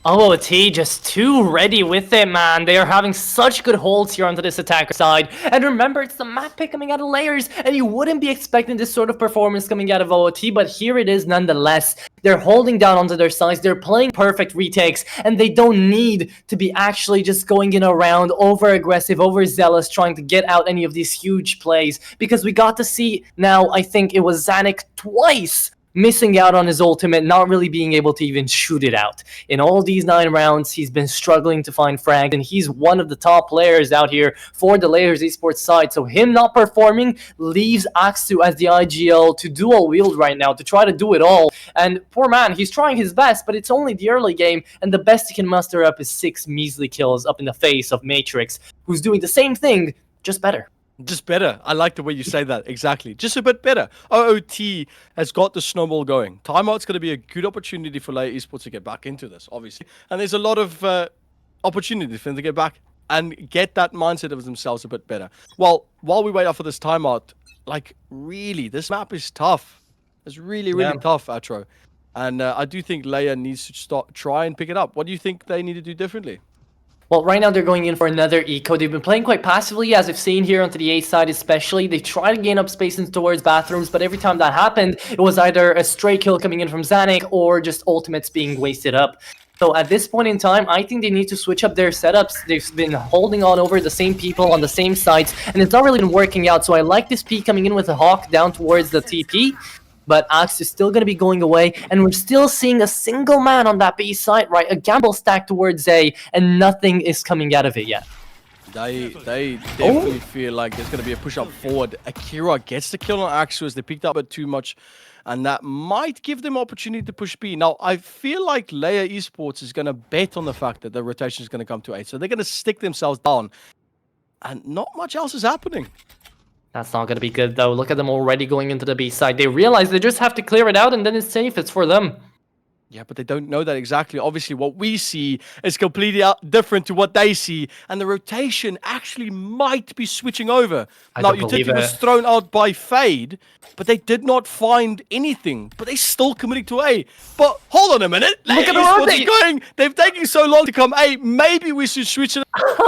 OOT just too ready with it, man. They are having such good holds here onto this attacker side. And remember, it's the map pick coming out of LYRs, and you wouldn't be expecting this sort of performance coming out of OOT, but here it is nonetheless. They're holding down onto their sides. They're playing perfect retakes, and they don't need to be actually just going in around over-aggressive, overzealous, trying to get out any of these huge plays, because we got to see now, I think it was Zanik twice missing out on his ultimate, not really being able to even shoot it out. In all these 9 rounds, he's been struggling to find frags, and he's one of the top players out here for the LYR Esports side. So him not performing leaves Aksu as the IGL to dual wield right now, to try to do it all. And poor man, he's trying his best, but it's only the early game, and the best he can muster up is 6 measly kills up in the face of Matrix, who's doing the same thing, just better. Just better. I like the way you say that. Exactly. Just a bit better. OOT has got the snowball going. Timeout's going to be a good opportunity for LYR Esports to get back into this, obviously. And there's a lot of opportunity for them to get back and get that mindset of themselves a bit better. Well, while we wait out for this timeout, like, really, this map is tough. It's really, really tough, Atro. And I do think LYR needs to try and pick it up. What do you think they need to do differently? Well, right now they're going in for another eco. They've been playing quite passively, as we've seen here onto the A side especially. They try to gain up space in towards bathrooms, but every time that happened, it was either a stray kill coming in from Zanuck or just ultimates being wasted up. So at this point in time, I think they need to switch up their setups. They've been holding on over the same people on the same sides, and it's not really been working out. So I like this P coming in with a Hawk down towards the TP. But Axe is still going to be going away, and we're still seeing a single man on that B side, right? A gamble stack towards A, and nothing is coming out of it yet. They definitely feel like there's going to be a push up forward. Akira gets the kill on Axu as they picked up a bit too much, and that might give them opportunity to push B. Now, I feel like LYR Esports is going to bet on the fact that the rotation is going to come to A, so they're going to stick themselves down, and not much else is happening. That's not going to be good, though. Look at them already going into the B side. They realize they just have to clear it out, and then it's safe. It's for them. Yeah, but they don't know that exactly. Obviously, what we see is completely different to what they see, and the rotation actually might be switching over. Now, Utility was thrown out by Fade, but they did not find anything. But they still committing to A. But hold on a minute. Look at the going. They've taken so long to come A. Maybe we should switch it.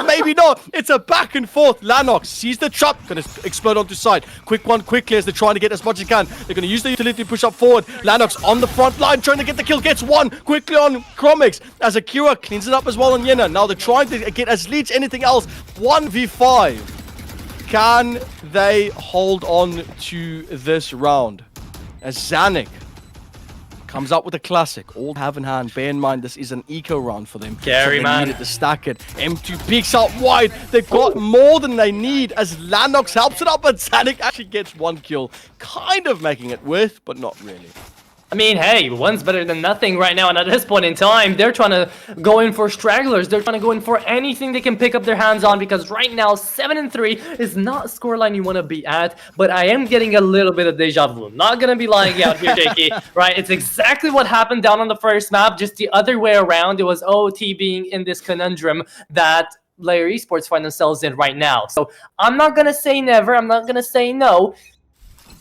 Maybe not. It's a back and forth. Lanox sees the trap. Going to explode onto side. Quick one, quickly as they're trying to get as much as they can. They're going to use the utility to push up forward. Lanox on the front line trying to get the kill. Gets one quickly on Chromix as Akira cleans it up as well on Yena. Now they're trying to get as leads anything else. 1v5. Can they hold on to this round? As Zanuck comes up with a classic. All have in hand. Bear in mind, this is an eco round for them. Scary, so they man. needed to stack it. M2 peeks out wide. They've got more than they need as Lanox helps it up, but Zanuck actually gets one kill. Kind of making it worth, but not really. I mean, hey, one's better than nothing right now, and at this point in time, they're trying to go in for stragglers. They're trying to go in for anything they can pick up their hands on, because right now, 7-3 is not a scoreline you want to be at, but I am getting a little bit of deja vu. Not going to be lying out here, Jakey, right? It's exactly what happened down on the first map, just the other way around. It was OOT being in this conundrum that LYR Esports find themselves in right now. So I'm not going to say never. I'm not going to say no.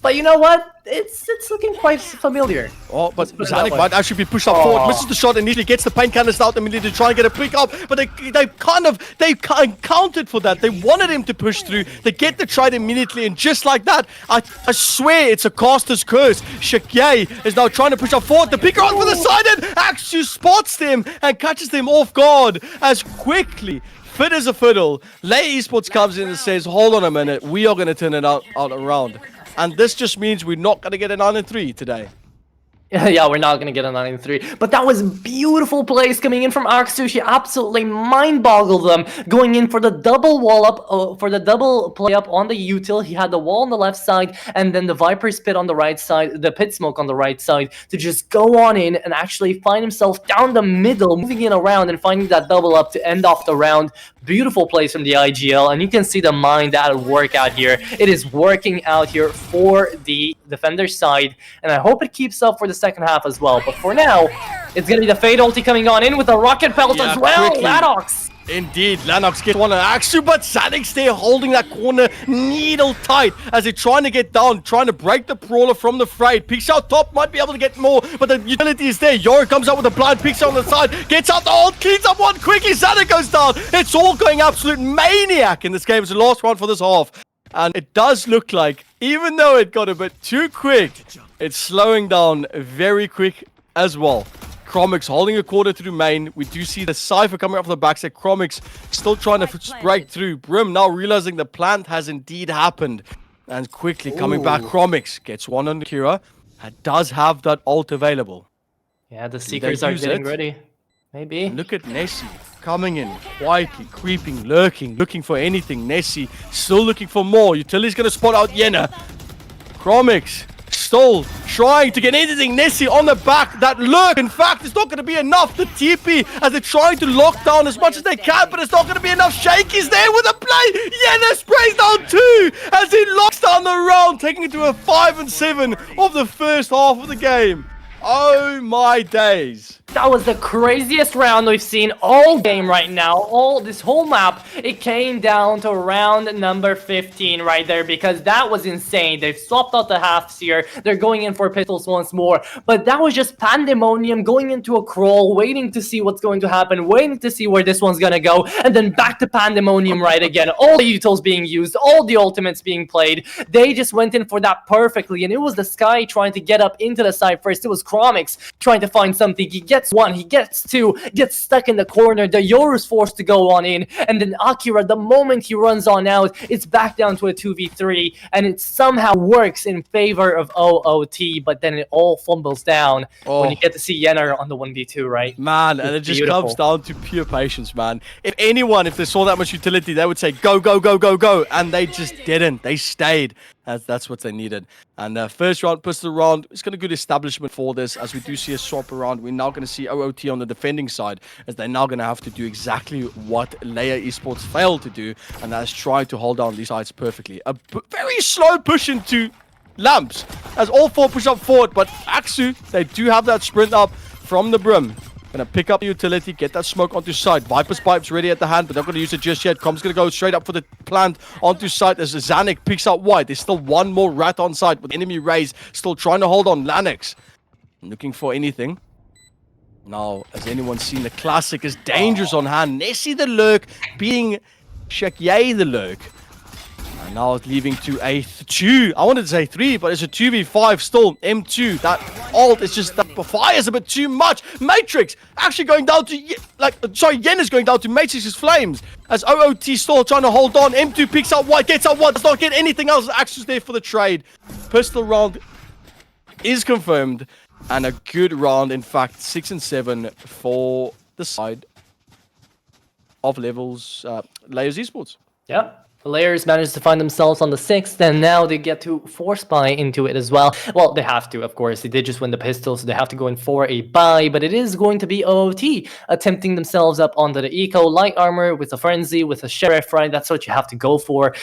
But you know what? It's looking quite familiar. Oh, but Zanuck might actually be pushed up forward. Misses the shot immediately, gets the paint canister out immediately to try and get a pick up. But they counted for that. They wanted him to push through. They get the trade immediately, and just like that, I swear it's a caster's curse. Shakye is now trying to push up forward. The picker on for the side, and Axu spots them and catches them off guard as quickly. Fit as a fiddle. LYR Esports comes in and says, hold on a minute, we are going to turn it out around. And this just means we're not going to get a 9-3 today. Yeah, we're not going to get a 9-3. But that was beautiful plays coming in from Aksu. She absolutely mind-boggled them. Going in for the double wall up, for the double play up on the util. He had the wall on the left side, and then the Viper's pit on the right side, the pit smoke on the right side, to just go on in and actually find himself down the middle, moving in around and finding that double up to end off the round. Beautiful plays from the IGL, and you can see the mind at work out here. It is working out here for the defender's side, and I hope it keeps up for the second half as well. But for now, it's going to be the Fade ulti coming on in with a rocket pelt as well. Lanox. Indeed, Lanox gets one on Axu, but Zanuck's there holding that corner needle tight as they're trying to get down, trying to break the brawler from the fray. Peeks out top, might be able to get more, but the utility is there. Yor comes out with a blind, peeks out on the side, gets out the ult, cleans up one quickly. Zanuck goes down. It's all going absolute maniac in this game. It's the last round for this half. And it does look like, even though it got a bit too quick, it's slowing down very quick as well. Chromix holding a quarter through main. We do see the Cypher coming up from the backside. Chromix still trying to break through. Brim now realizing the plant has indeed happened. And quickly coming back. Chromix gets one on Kira. And does have that ult available. Yeah, the Seekers are getting ready. Maybe. And look at Nessie coming in, quietly, creeping, lurking, looking for anything. Nessie still looking for more. Utility's going to spot out Yena. Chromix still trying to get anything. Nessie on the back. That lurk, in fact, is not going to be enough. The TP as they're trying to lock down as much as they can, but it's not going to be enough. Shaky's there with a play. Yena sprays down 2 as he locks down the round, taking it to a 5-7 of the first half of the game. Oh my days. That was the craziest round we've seen all game right now. All this whole map, it came down to round number 15 right there because that was insane. They've swapped out the halves here. They're going in for pistols once more. But that was just pandemonium going into a crawl, waiting to see what's going to happen, waiting to see where this one's gonna go, and then back to pandemonium right again. All the utils being used, all the ultimates being played. They just went in for that perfectly, and it was the Sky trying to get up into the side first. It was Chromix trying to find something. He gets one, he gets two, gets stuck in the corner. The Yoru's forced to go on in, and then Akira, the moment he runs on out, it's back down to a 2v3, and it somehow works in favor of OOT, but then it all fumbles down when you get to see Yenner on the 1v2, right? Man, and it just beautiful. comes down to pure patience, man. If anyone, if they saw that much utility, they would say, go, go, go, go, go. And they just didn't. They stayed. That's what they needed. And first round, pistol round, it's going to good establishment for this. As we do see a swap around, we're now going to see OOT on the defending side, as they're now going to have to do exactly what LYR Esports failed to do, and that's try to hold down these sides perfectly. A very slow push into Lamps, as all four push up forward, but Axu, they do have that sprint up from the brim. Gonna pick up the utility, get that smoke onto site. Viper's Pipe's ready at the hand, but they're not gonna use it just yet. Com's gonna go straight up for the plant onto site as Zanik picks up wide. There's still one more rat on site with enemy Rays still trying to hold on. Lanix looking for anything. Now, has anyone seen the classic is dangerous on hand? Nessie the Lurk being Shekye the Lurk. And now it's leaving to a 2. I wanted to say 3, but it's a 2v5 still. M2, that ult is just, that fires a bit too much. Matrix actually going down to, Yen is going down to Matrix's flames. As OOT still trying to hold on. M2 picks up white, gets out white, does not get anything else. Axel's there for the trade. Pistol round is confirmed. And a good round, in fact, 6 and 7 for the side of levels, LYR Esports. Yeah. The Layers managed to find themselves on the 6th, and now they get to force buy into it as well. Well, they have to, of course. They did just win the pistol, so they have to go in for a buy, but it is going to be OOT attempting themselves up onto the Eco. Light armor with a Frenzy, with a Sheriff, right? That's what you have to go for.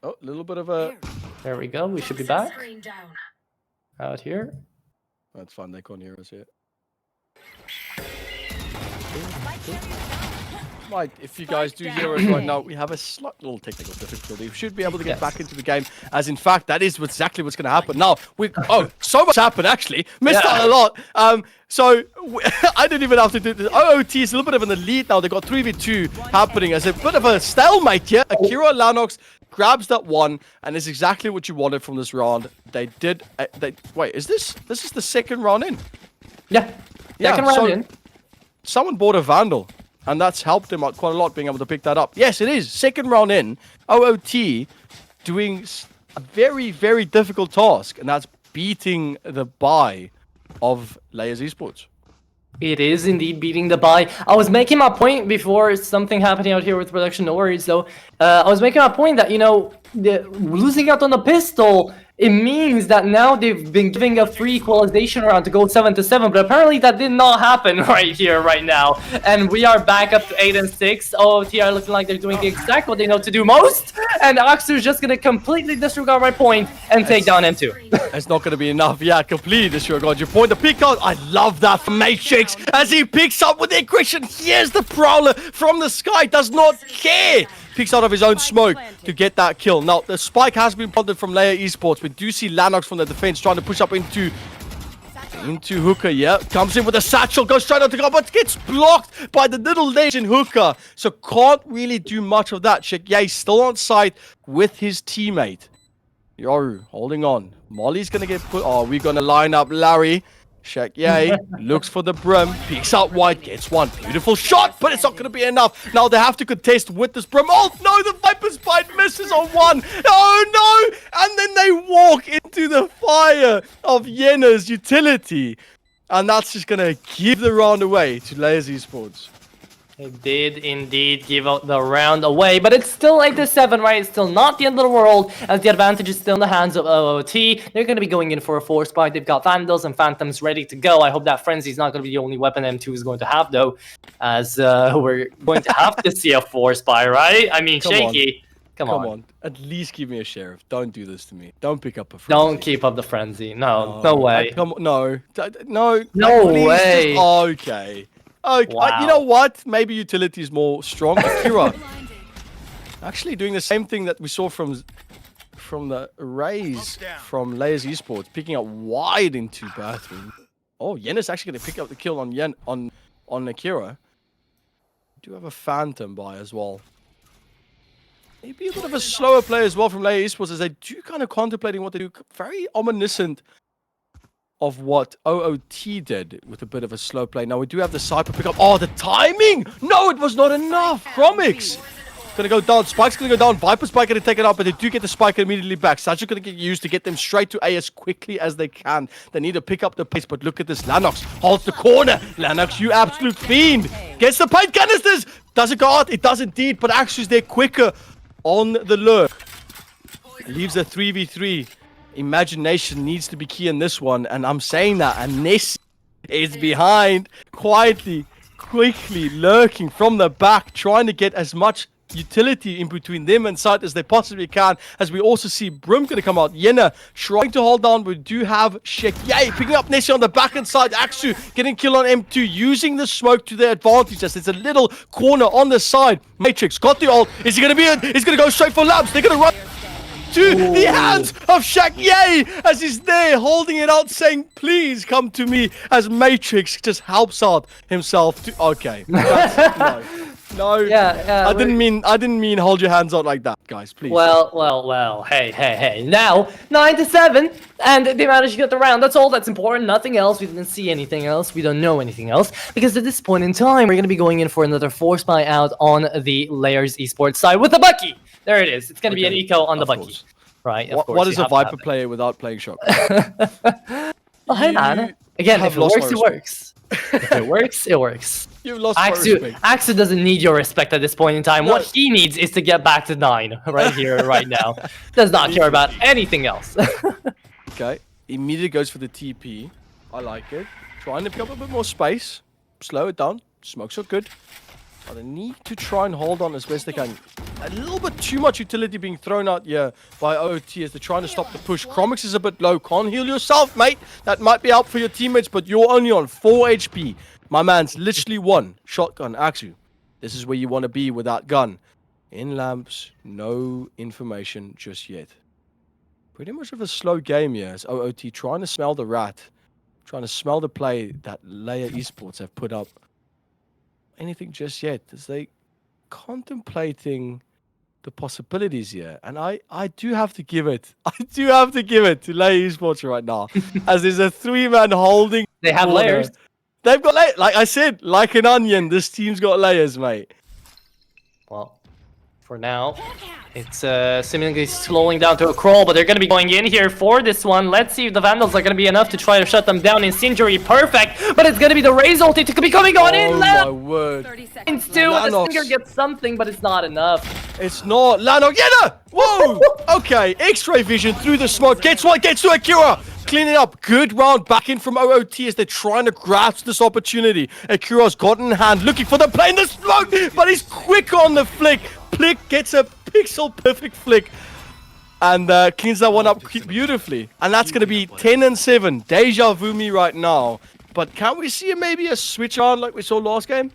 Oh, a little bit of a... There we go. We should be back. Out here. That's fine. They can't hear us yet. Right, if you guys do hear us right now, we have a slight little technical difficulty. We should be able to get back into the game, as in fact, that is exactly what's going to happen. Now, so much happened, actually. Missed out a lot. I didn't even have to do this. OOT is a little bit of an elite now. They've got 3v2 happening as a bit of a stalemate here. Akira Lanox grabs that one, and it's exactly what you wanted from this round. They did... wait, is this is the second round in? Yeah. Second round in. Someone bought a Vandal, and that's helped them out quite a lot being able to pick that up. Yes, it is. Second round in. OOT doing a very, very difficult task, and that's beating the buy of LYR Esports. It is indeed beating the buy. I was making my point before something happening out here with production, no worries though. I was making my point that, you know, losing out on the pistol, it means that now they've been giving a free equalization round to go 7-7, but apparently that did not happen right here, right now. And we are back up to 8 and 6. OOT are looking like they're doing the exact what they know to do most, and Oxer's just gonna completely disregard my point and take down M2. It's not going to be enough. Yeah, completely disregard your point. The pick out, I love that from Matrix as he picks up with the aggression. Here's the Prowler from the sky, does not care. Picks out of his own smoke to get that kill. Now, the spike has been planted from LYR Esports. We do see Lanox from the defense trying to push up into Hooker, yeah. Comes in with a satchel, goes straight out to go, but gets blocked by the little legend Hooker. So can't really do much of that. Shekye still on site with his teammate. Yoru holding on. Molly's going to get put... Oh, we're going to line up Larry. Shekye looks for the brim, peeks out wide, gets one beautiful shot, but it's not going to be enough. Now they have to contest with this brim. Oh no, the Viper's Bite misses on one. Oh no, and then they walk into the fire of Yenner's utility, and that's just going to give the round away to LYR Esports. It did indeed give out the round away, but it's still 8-7, right? It's still not the end of the world, as the advantage is still in the hands of OOT. They're going to be going in for a force buy. They've got Vandals and Phantoms ready to go. I hope that Frenzy is not going to be the only weapon M2 is going to have, though, as we're going to have to see a force buy, right? I mean, Come Shaky. Come Come on. on. At least give me a sheriff. Don't do this to me. Don't pick up a frenzy. Don't keep up the frenzy. No way. Come on. No. No. No please way. Okay. Okay. Wow. You know what? Maybe utility is more strong. Akira. Actually doing the same thing that we saw from the Rays from LYR Esports, picking up wide into bathroom. Oh, Yen is actually going to pick up the kill on Yen on Akira. Do have a Phantom buy as well. Maybe a bit of a slower play as well from LYR Esports, as they do kind of contemplating what they do. Very ominous of what OOT did with a bit of a slow play. Now we do have the Cypher pick up. Oh, the timing! No, it was not enough. Chromix gonna go down. Spike's gonna go down. Viper Spike gonna take it out, but they do get the Spike immediately back. Satchel gonna get used to get them straight to A as quickly as they can. They need to pick up the pace, but look at this. Lanox holds the corner. Lanox, you absolute fiend. Gets the paint canisters. Does it go out? It does indeed, but Axu's there quicker on the lure. Leaves a 3v3. Imagination needs to be key in this one, and I'm saying that, and this is behind, quietly, quickly lurking from the back, trying to get as much utility in between them and side as they possibly can, as we also see Brim gonna come out. Yena trying to hold down. We do have Shekyay picking up Nessie on the back end side. Axu getting kill on M2, using the smoke to their advantage, as there's a little corner on the side. Matrix got the ult. Is he gonna be it? He's gonna go straight for Labs. They're gonna run to the hands of Shekyay, as he's there holding it out, saying, please come to me, as Matrix just helps out himself to... Okay. No. Yeah, I didn't mean hold your hands out like that, guys, please. Well, hey. Now, 9-7, and they managed to get the round. That's all that's important. Nothing else. We didn't see anything else. We don't know anything else. Because at this point in time, we're going to be going in for another force buy out on the LYR Esports side with the Bucky. There it is. It's going to be an eco on the Bucky. Course. Right, What is a Viper player without playing shotgun? Well, hey, man. Again, if it works, it works. If it works, it works. You've lost my respect. Axu doesn't need your respect at this point in time. No. What he needs is to get back to 9 right here, right now. Does not care about anything else. Okay, immediately goes for the TP. I like it. Trying to pick up a bit more space. Slow it down. Smokes are good. But they need to try and hold on as best they can. A little bit too much utility being thrown out here by OOT as they're trying to stop the push. Chromix is a bit low. Can't heal yourself, mate. That might be help for your teammates, but you're only on 4 HP. My man's literally one shotgun. Axu, this is where you want to be with that gun. In lamps, no information just yet. Pretty much of a slow game here as OOT trying to smell the rat. Trying to smell the play that LYR Esports have put up. Anything just yet, as they contemplating the possibilities here, and I do have to give it to LYR Esports right now, as there's a 3-man holding. They have corner. layers. They've got layers. Like I said, like an onion, this team's got layers, mate. Well, for now, it's seemingly slowing down to a crawl, but they're going to be going in here for this one. Let's see if the Vandals are going to be enough to try to shut them down. Incendiary, perfect, but it's going to be the Raze ulti to be coming on in. Oh my word. And still, the Lanox. Stinger gets something, but it's not enough. It's not. Lanox. Yeah! Whoa! Okay, X-ray vision through the smoke. Gets one, gets to Akira. Cleaning up. Good round back in from OOT as they're trying to grasp this opportunity. Akira's got in hand, looking for the play in the smoke, but he's quick on the flick. Plick gets a pixel perfect flick and cleans that one up beautifully. And that's going to be 10-7. Deja vu me right now. But can we see maybe a switch on like we saw last game?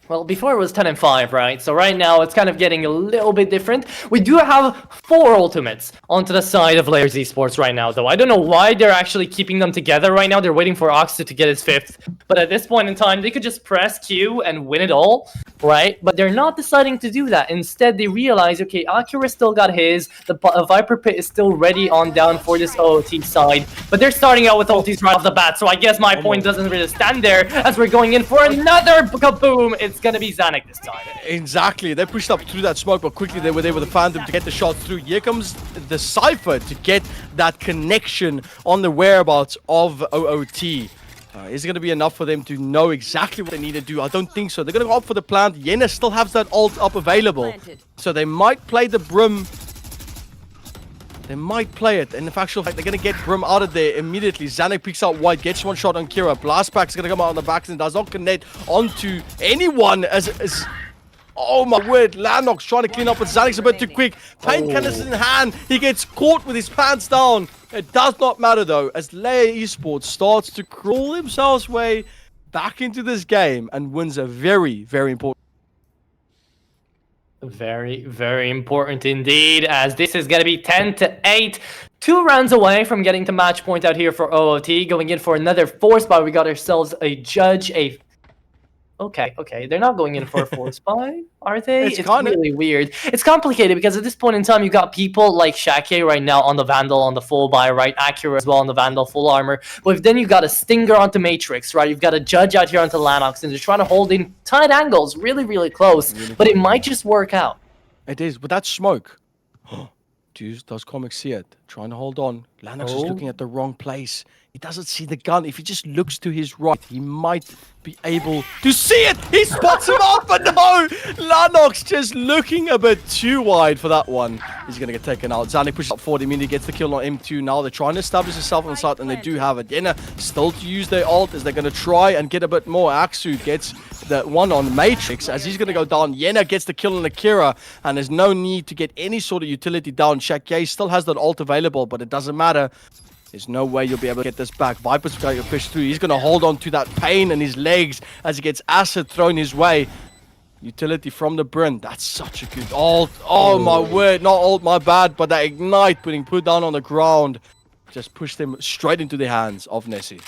Well, before it was 10-5, right? So right now it's kind of getting a little bit different. We do have 4 ultimates onto the side of LYR Esports right now, though. I don't know why they're actually keeping them together right now. They're waiting for Oxu to get his 5th. But at this point in time, they could just press Q and win it all, right? But they're not deciding to do that. Instead, they realize, okay, Akira still got his. The Viper Pit is still ready on down for this OOT side. But they're starting out with ultis right off the bat. So I guess my point doesn't really stand there as we're going in for another kaboom. It's going to be Zanuck this time. Exactly. They pushed up through that smoke, but quickly they were there with the Phantom to get the shot through. Here comes the Cypher to get that connection on the whereabouts of OOT. Is it going to be enough for them to know exactly what they need to do? I don't think so. They're going to opt for the plant. Reyna still has that ult up available. So they might play the Brim. They might play it. And in actual fact, they're going to get Brim out of there immediately. Zanuck picks out White, gets one shot on Kira. Blastback's going to come out on the back and does not connect onto anyone as oh my word, Lanox trying to clean up, but Zanuck's a bit too quick. Painkillers in hand. He gets caught with his pants down. It does not matter though, as LYR Esports starts to crawl themselves way back into this game and wins a very, very important. Very, very important indeed, as this is going to be 10-8. 2 rounds away from getting to match point out here for OOT. Going in for another force buy. We got ourselves a judge, Okay, they're not going in for a force buy, are they? It's really weird. It's complicated because at this point in time, you got people like Shake right now on the Vandal on the full buy, right? Acura as well on the Vandal full armor. But then you got a Stinger onto Matrix, right? You've got a Judge out here onto Lanox, and they're trying to hold in tight angles, really, really close. But it might just work out. It is, with that smoke. Does Comic see it? Trying to hold on. Lanox is looking at the wrong place. He doesn't see the gun. If he just looks to his right, he might be able to see it. He spots him out, but no! Lanox just looking a bit too wide for that one. He's going to get taken out. Zanuck pushes up forward. Immediately gets the kill on M2. Now they're trying to establish himself on the side, and they do have it. Reyna still to use their ult as they're going to try and get a bit more. Aksu gets the one on Matrix as he's going to go down. Reyna gets the kill on Akira, and there's no need to get any sort of utility down. Shake still has that ult available, but it doesn't matter. There's no way you'll be able to get this back. Viper's going to push through. He's going to hold on to that pain in his legs as he gets acid thrown his way. Utility from the Brin. That's such a good ult. Oh my word. Not ult, my bad. But that ignite being put down on the ground just pushed him straight into the hands of Nessie.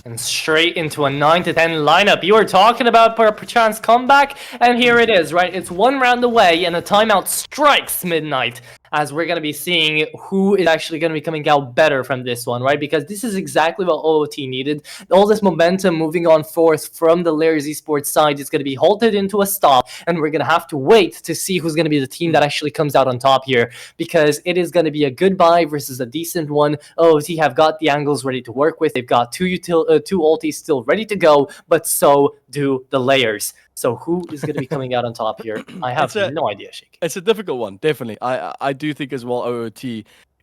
And straight into a 9-10 lineup. You were talking about perchance comeback, and here it is, right? It's 1 round away, and the timeout strikes midnight, as we're going to be seeing who is actually going to be coming out better from this one, right? Because this is exactly what OOT needed. All this momentum moving on forth from the LYR Esports side is going to be halted into a stop, and we're going to have to wait to see who's going to be the team that actually comes out on top here, because it is going to be a good buy versus a decent one. OOT have got the angles ready to work with. They've got two ultis still ready to go, but so do the LYRs. So who is going to be coming out on top here? I have no idea, Shake. It's a difficult one, definitely. I do think as well OOT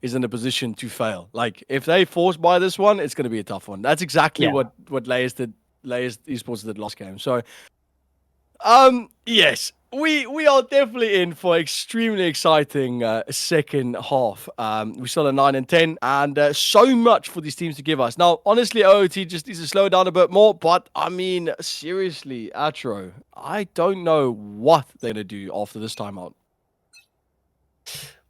is in a position to fail. Like, if they force buy this one, it's going to be a tough one. That's exactly what LYR Esports did last game. So, yes, we are definitely in for extremely exciting second half. We still are 9-10, and so much for these teams to give us. Now, honestly, OOT just needs to slow down a bit more, but I mean, seriously, Atro, I don't know what they're going to do after this timeout.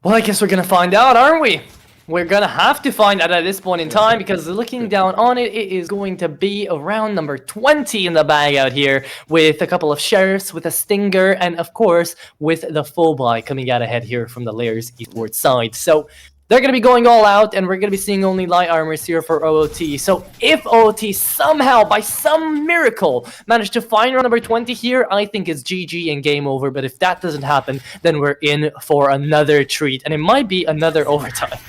Well, I guess we're going to find out, aren't we? We're going to have to find out at this point in time, because looking down on it, it is going to be around number 20 in the bag out here, with a couple of Sheriffs, with a Stinger, and of course, with the full buy coming out ahead here from the LYR Esports side. So they're going to be going all out, and we're going to be seeing only light armors here for OOT. So if OOT somehow, by some miracle, managed to find round number 20 here, I think it's GG and game over. But if that doesn't happen, then we're in for another treat, and it might be another overtime.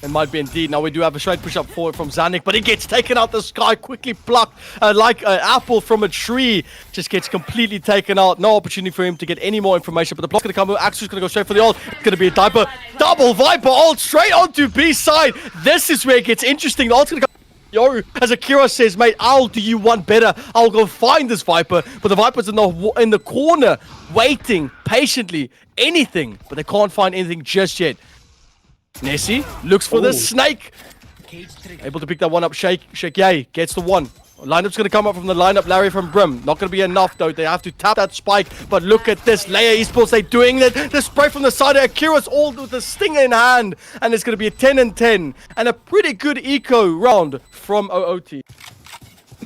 It might be indeed. Now we do have a straight push up forward from Zanuck, but he gets taken out the sky, quickly plucked like an apple from a tree. Just gets completely taken out. No opportunity for him to get any more information, but the block's going to come. Axel's going to go straight for the ult. It's going to be a Diaper. Double Viper ult straight onto B side. This is where it gets interesting. The ult's going to come. Yo, as Akira says, mate, I'll do you one better. I'll go find this Viper. But the Viper's in the corner, waiting patiently. Anything, but they can't find anything just yet. Nessie looks for the snake. Able to pick that one up. Shake Yay gets the one. Lineup's going to come up from the lineup. Larry from Brim. Not going to be enough, though. They have to tap that spike. But look at this. LYR Esports, they're doing it. The spray from the side of Akira's all with the stinger in hand. And it's going to be a 10-10. And a pretty good eco round from OOT.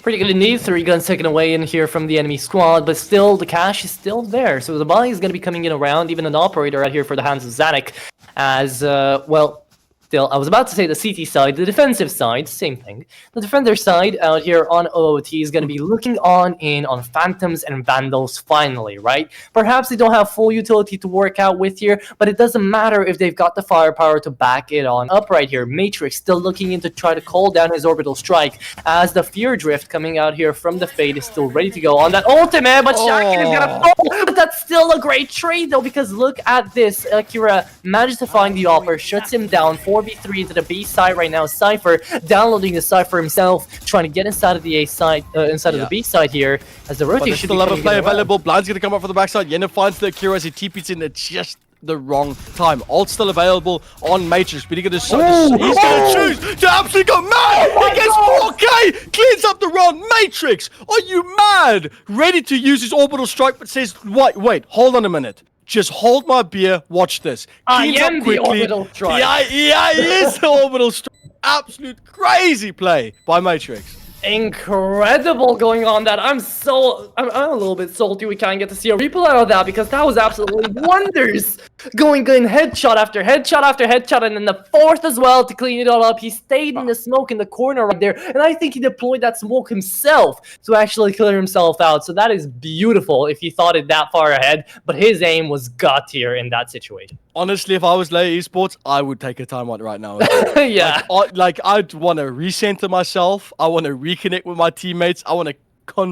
Pretty good indeed. 3 guns taken away in here from the enemy squad, but still the cash is still there. So the buy is going to be coming in around, even an operator out here for the hands of Zanuck, as well, still, I was about to say the CT side, the defensive side, same thing. The defender side out here on OOT is going to be looking on in on Phantoms and Vandals finally, right? Perhaps they don't have full utility to work out with here, but it doesn't matter if they've got the firepower to back it on up right here. Matrix still looking in to try to call down his orbital strike as the Fear Drift coming out here from the Fade is still ready to go on that ultimate, but Shakin is going to fall. But that's still a great trade though, because look at this. Akira managed to find the offer, shuts him down 4v3 to the B side right now. Cypher downloading the Cypher himself, trying to get inside of the A side, inside of the B side here as the rotation should be still have a coming play in well. available. Blind's going to come up for the backside. Yenna finds the Akira as he TP's in at just the wrong time. Ult still available on Matrix, but he's going to choose to absolutely go mad. He gets 4K, cleans up the run. Matrix, are you mad? Ready to use his orbital strike, but says, wait, hold on a minute. Just hold my beer. Watch this. I Cleans am up quickly. the orbital strike. Yeah, he is the orbital strike. Absolute crazy play by Matrix. Incredible going on that. I'm a little bit salty we can't get to see a replay out of that, because that was absolutely wonders. Going in headshot after headshot after headshot, and then the fourth as well to clean it all up. He stayed in the smoke in the corner right there, and I think he deployed that smoke himself to actually clear himself out. So that is beautiful if he thought it that far ahead, but his aim was god tier in that situation. Honestly, if I was LYR Esports, I would take a timeout right now. Yeah. Like I'd want to recenter myself. I want to reconnect with my teammates. I want to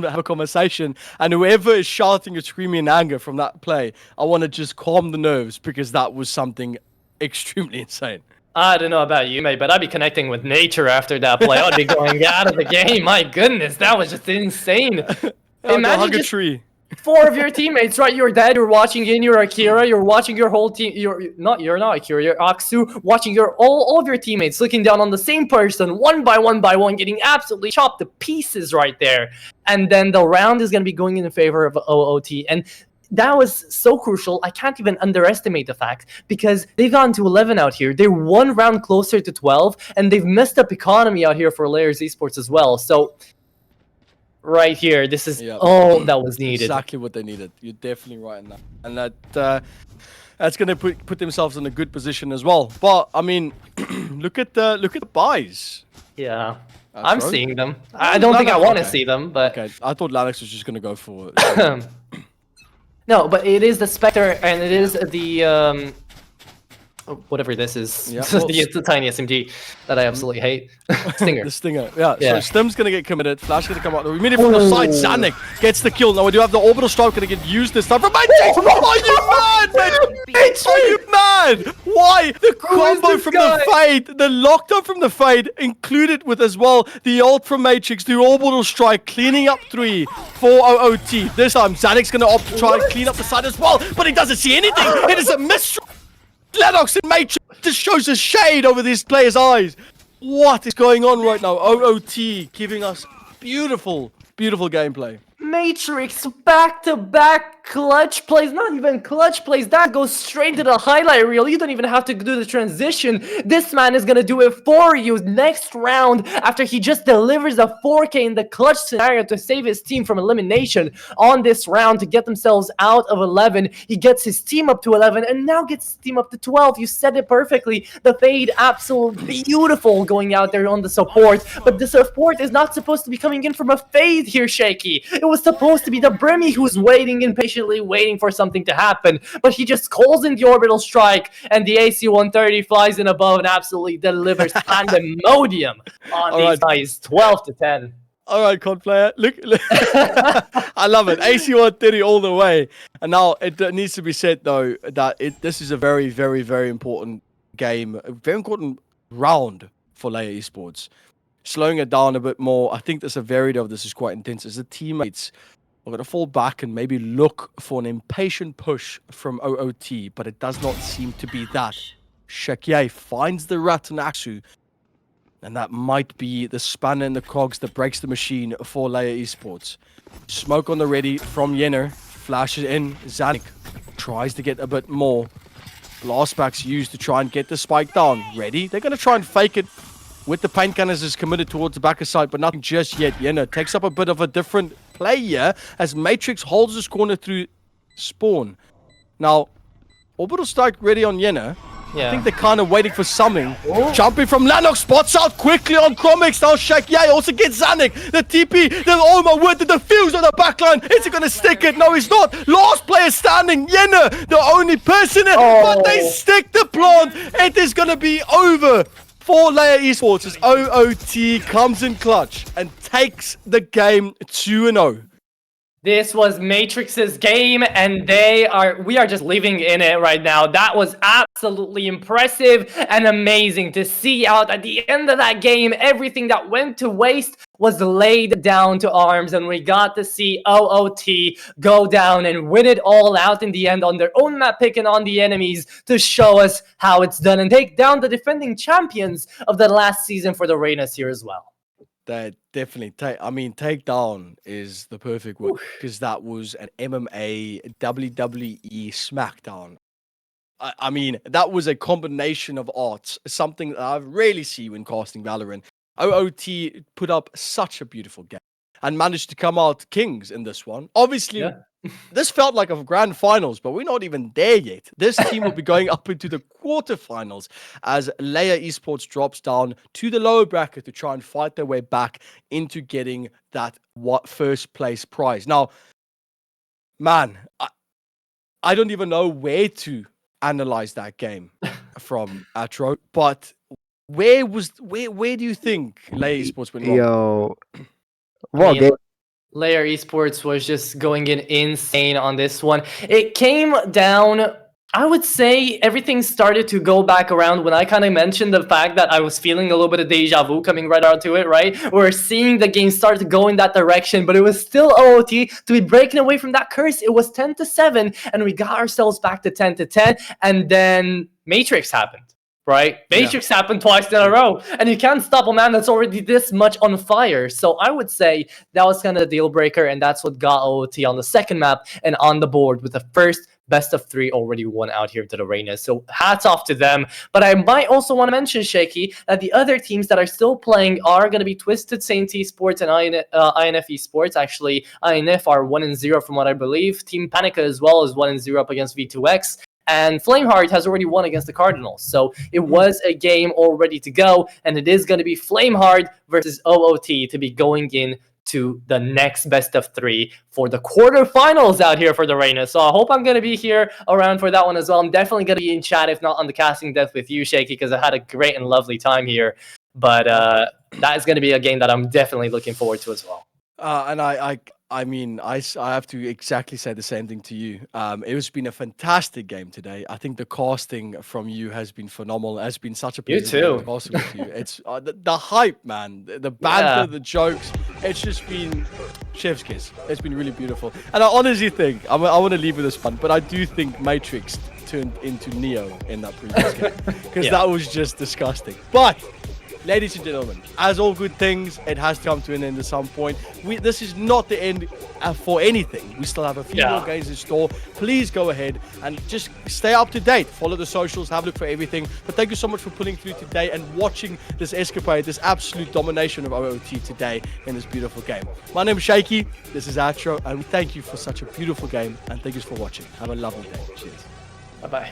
have a conversation, and whoever is shouting or screaming in anger from that play, I want to just calm the nerves, because that was something extremely insane. I don't know about you, mate, but I'd be connecting with nature after that play. I'd be going out of the game. My goodness, that was just insane. Imagine hug a just tree. 4 of your teammates, right? You're dead. You're watching in your Akira. You're watching your whole team. You're not Akira. You're Aksu. Watching your all of your teammates looking down on the same person, one by one, getting absolutely chopped to pieces right there. And then the round is going to be going in favor of OOT. And that was so crucial. I can't even underestimate the fact, because they've gone to 11 out here. They're 1 round closer to 12, and they've messed up economy out here for LYR Esports as well. So right here, this is all that was needed. Exactly what they needed. You're definitely right in that, and that's going to put themselves in a good position as well. But I mean, look at the buys. Yeah, That's I'm right. seeing them. I don't think I want to see them, but Okay, I thought Lanix was just going to go for no, but it is the Spectre, and it is the whatever this is. Yeah, It's the tiny SMG that I absolutely hate. Stinger. the Stinger. Yeah, Yeah. so Stim's going to get committed. Flash going to come out. Immediately from the side, Zanik gets the kill. Now we do have the orbital strike going to get used this time from Matrix. Are you mad, man? Are you mad? Why? The combo from the Fade, the lockdown from the Fade, included with as well the ult from Matrix, the orbital strike, cleaning up 3 for OOT. This time, Zanik's going to opt to try and clean up the side as well, but he doesn't see anything. It is a mystery. Lennox and Matrix just shows a shade over this player's eyes. What is going on right now? OOT giving us beautiful gameplay. Matrix back-to-back clutch plays, not even clutch plays, that goes straight to the highlight reel. You don't even have to do the transition. This man is gonna do it for you next round after he just delivers a 4K in the clutch scenario to save his team from elimination on this round to get themselves out of 11. He gets his team up to 11 and now gets his team up to 12. You said it perfectly. The Fade, absolutely beautiful going out there on the support, but the support is not supposed to be coming in from a Fade here, Shaky. It was supposed to be the Brimmy who's waiting impatiently, waiting for something to happen, but he just calls in the orbital strike, and the AC-130 flies in above and absolutely delivers pandemonium on these guys, 12-10. All right, COD player. Look. I love it. AC-130 all the way. And now it needs to be said, though, that this is a very, very, very important game, a very important round for LYR Esports. Slowing it down a bit more. I think the severity of this is quite intense. As the teammates are going to fall back and maybe look for an impatient push from OOT, but it does not seem to be that. Shakie finds the rat and Aksu, and that might be the spanner in the cogs that breaks the machine for LYR Esports. Smoke on the ready from Yenner. Flashes in. Zanik tries to get a bit more. Blastbacks used to try and get the spike down. Ready? They're going to try and fake it with the paint cannons is committed towards the back of side, but nothing just yet. Yenner takes up a bit of a different play here as Matrix holds his corner through spawn. Now, orbital strike ready on Yenner. I think they're kind of waiting for something. Jumping from Lennox, spots out quickly on Chromix. Now Shaq, yeah, also gets Zanuck. The TP, oh my word, the defuse on the backline. Is he going to stick it? No, he's not. Last player standing, Yenna, the only person in, but they stick the plant. It is going to be over for LYR Esports as OOT comes in clutch and takes the game 2-0. This was Matrix's game, and we are just living in it right now. That was absolutely impressive and amazing to see out at the end of that game. Everything that went to waste was laid down to arms, and we got to see OOT go down and win it all out in the end on their own map, picking on the enemies to show us how it's done and take down the defending champions of the last season for the Reynas here as well. That definitely takedown is the perfect word because that was an MMA WWE smackdown. I mean, that was a combination of arts, something that I rarely see when casting Valorant. OOT put up such a beautiful game and managed to come out kings in this one. Obviously, this felt like a grand finals, but we're not even there yet. This team will be going up into the quarterfinals as LYR Esports drops down to the lower bracket to try and fight their way back into getting that first place prize. Now, man, I don't even know where to analyze that game from Atro, but where do you think LYR Esports went wrong? Yo, well, LYR Esports was just going in insane on this one. It came down, I would say everything started to go back around when I kind of mentioned the fact that I was feeling a little bit of deja vu coming right onto it, right? We're seeing the game start to go in that direction, but it was still OOT to be breaking away from that curse. It was 10-7, and we got ourselves back to 10-10, and then Matrix happened. Right? Matrix happened twice in a row, and you can't stop a man that's already this much on fire. So I would say that was kind of the deal breaker, and that's what got OOT on the second map and on the board with the first best of 3 already won out here to the Reyna. So hats off to them. But I might also want to mention, Shaky, that the other teams that are still playing are going to be Twisted Saint Esports and INF Esports. Actually, INF are 1-0 from what I believe. Team Panica as well is 1-0 up against V2X. And Flameheart has already won against the Cardinals. So it was a game all ready to go. And it is going to be Flameheart versus OOT to be going in to the next best of 3 for the quarterfinals out here for the Reyna. So I hope I'm going to be here around for that one as well. I'm definitely going to be in chat, if not on the casting death with you, Shaky, because I had a great and lovely time here. But that is going to be a game that I'm definitely looking forward to as well. And I mean, I have to exactly say the same thing to you. It has been a fantastic game today. I think the casting from you has been phenomenal. It has been such a pleasure to cast with you. It's the hype, man, the banter, the jokes. It's just been chef's kiss. It's been really beautiful. And I honestly think, I want to leave with this one, but I do think Matrix turned into Neo in that previous game because that was just disgusting. But ladies and gentlemen, as all good things, it has to come to an end at some point. This is not the end for anything. We still have a few more games in store. Please go ahead and just stay up to date. Follow the socials, have a look for everything. But thank you so much for pulling through today and watching this escapade, this absolute domination of OOT today in this beautiful game. My name is Shaky. This is Outro, and thank you for such a beautiful game. And thank you for watching. Have a lovely day. Cheers. Bye-bye.